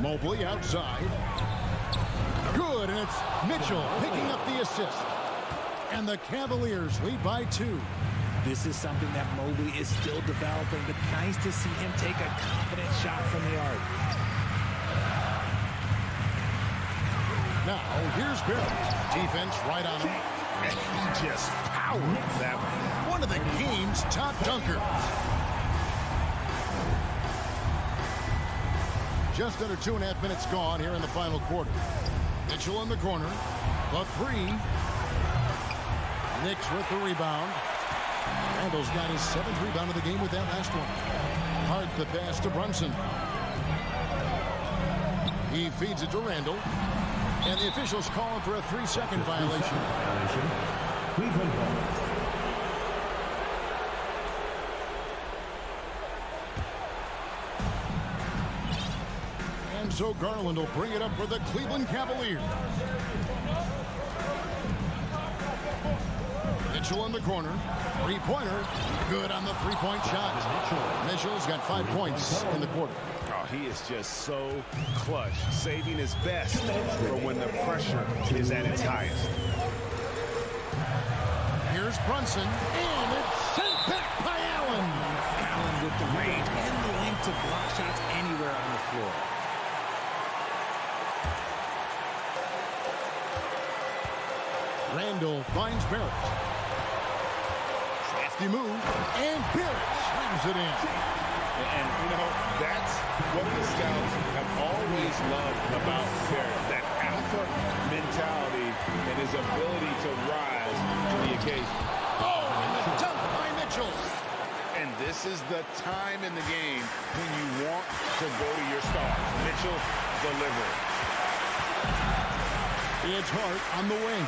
Mobley outside. Good, and it's Mitchell picking up the assist. And the Cavaliers lead by 2. This is something that Mobley is still developing, but nice to see him take a confident shot from the arc. Now, here's Barrett. Defense right on him. And he just powered that one of the game's top dunkers. Just under 2.5 minutes gone here in the final quarter. Mitchell in the corner. The 3. Knicks with the rebound. Randall's got his 7th rebound of the game with that last one. Hart the pass to Brunson. He feeds it to Randall. And the officials call him for a 3-second violation. Cleveland ball. And so Garland will bring it up for the Cleveland Cavaliers. Mitchell in the corner. 3-pointer. Good on the 3-point shot. Mitchell's got 5 points in the quarter. Oh, he is just so clutch, saving his best for when the pressure is at its highest. Here's Brunson, and it's sent back by Allen. Allen with the range and the length to block shots anywhere on the floor. Randall finds Barrett. Crafty move, and Barrett slams it in. And, you know, that's what the scouts have always loved about Barrett, that alpha mentality and his ability to rise to the occasion. Oh, and the dunk by Mitchell. And this is the time in the game when you want to go to your stars. Mitchell delivering. It's Hart on the wing.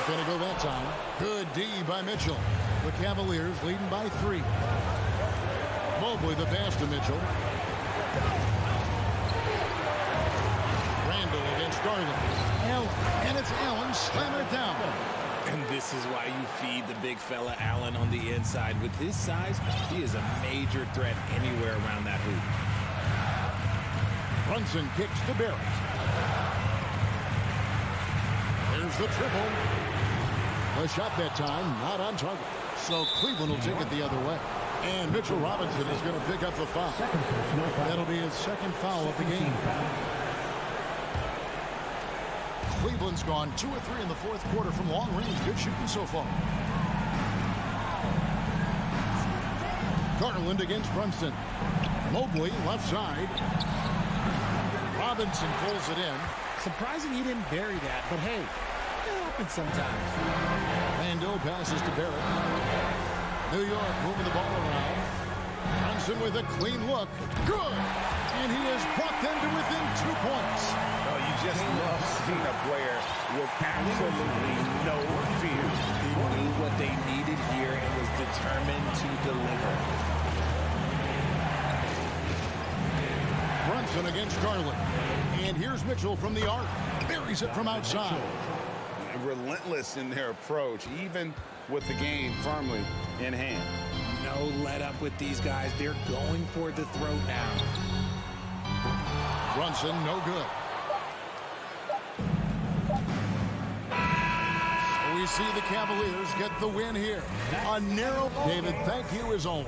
Not gonna go that time. Good D by Mitchell. The Cavaliers leading by 3. Mobley the pass to Mitchell. Randall against Garland. And it's Allen slamming it down. And this is why you feed the big fella Allen on the inside. With his size, he is a major threat anywhere around that hoop. Brunson kicks to Barrett. There's the triple. The shot that time, not on target. So Cleveland will take it the other way. And Mitchell Robinson is going to pick up the foul. That'll be his 2nd foul of the game. Cleveland's gone 2 of 3 in the fourth quarter from long range. Good shooting so far. Garland against Brunson. Mobley left side. Robinson pulls it in. Surprising he didn't bury that, but hey, it happens sometimes. Randall passes to Barrett. New York moving the ball around. Brunson with a clean look. Good! And he has brought them to within 2 points. Oh, you just love seeing a player with absolutely no fear. He knew what they needed here and was determined to deliver. Brunson against Garland. And here's Mitchell from the arc. Buries it from outside. Relentless in their approach, even with the game firmly in hand. No let up with these guys. They're going for the throat now. Brunson, no good. We see the Cavaliers get the win here. A narrow, David, thank you as always.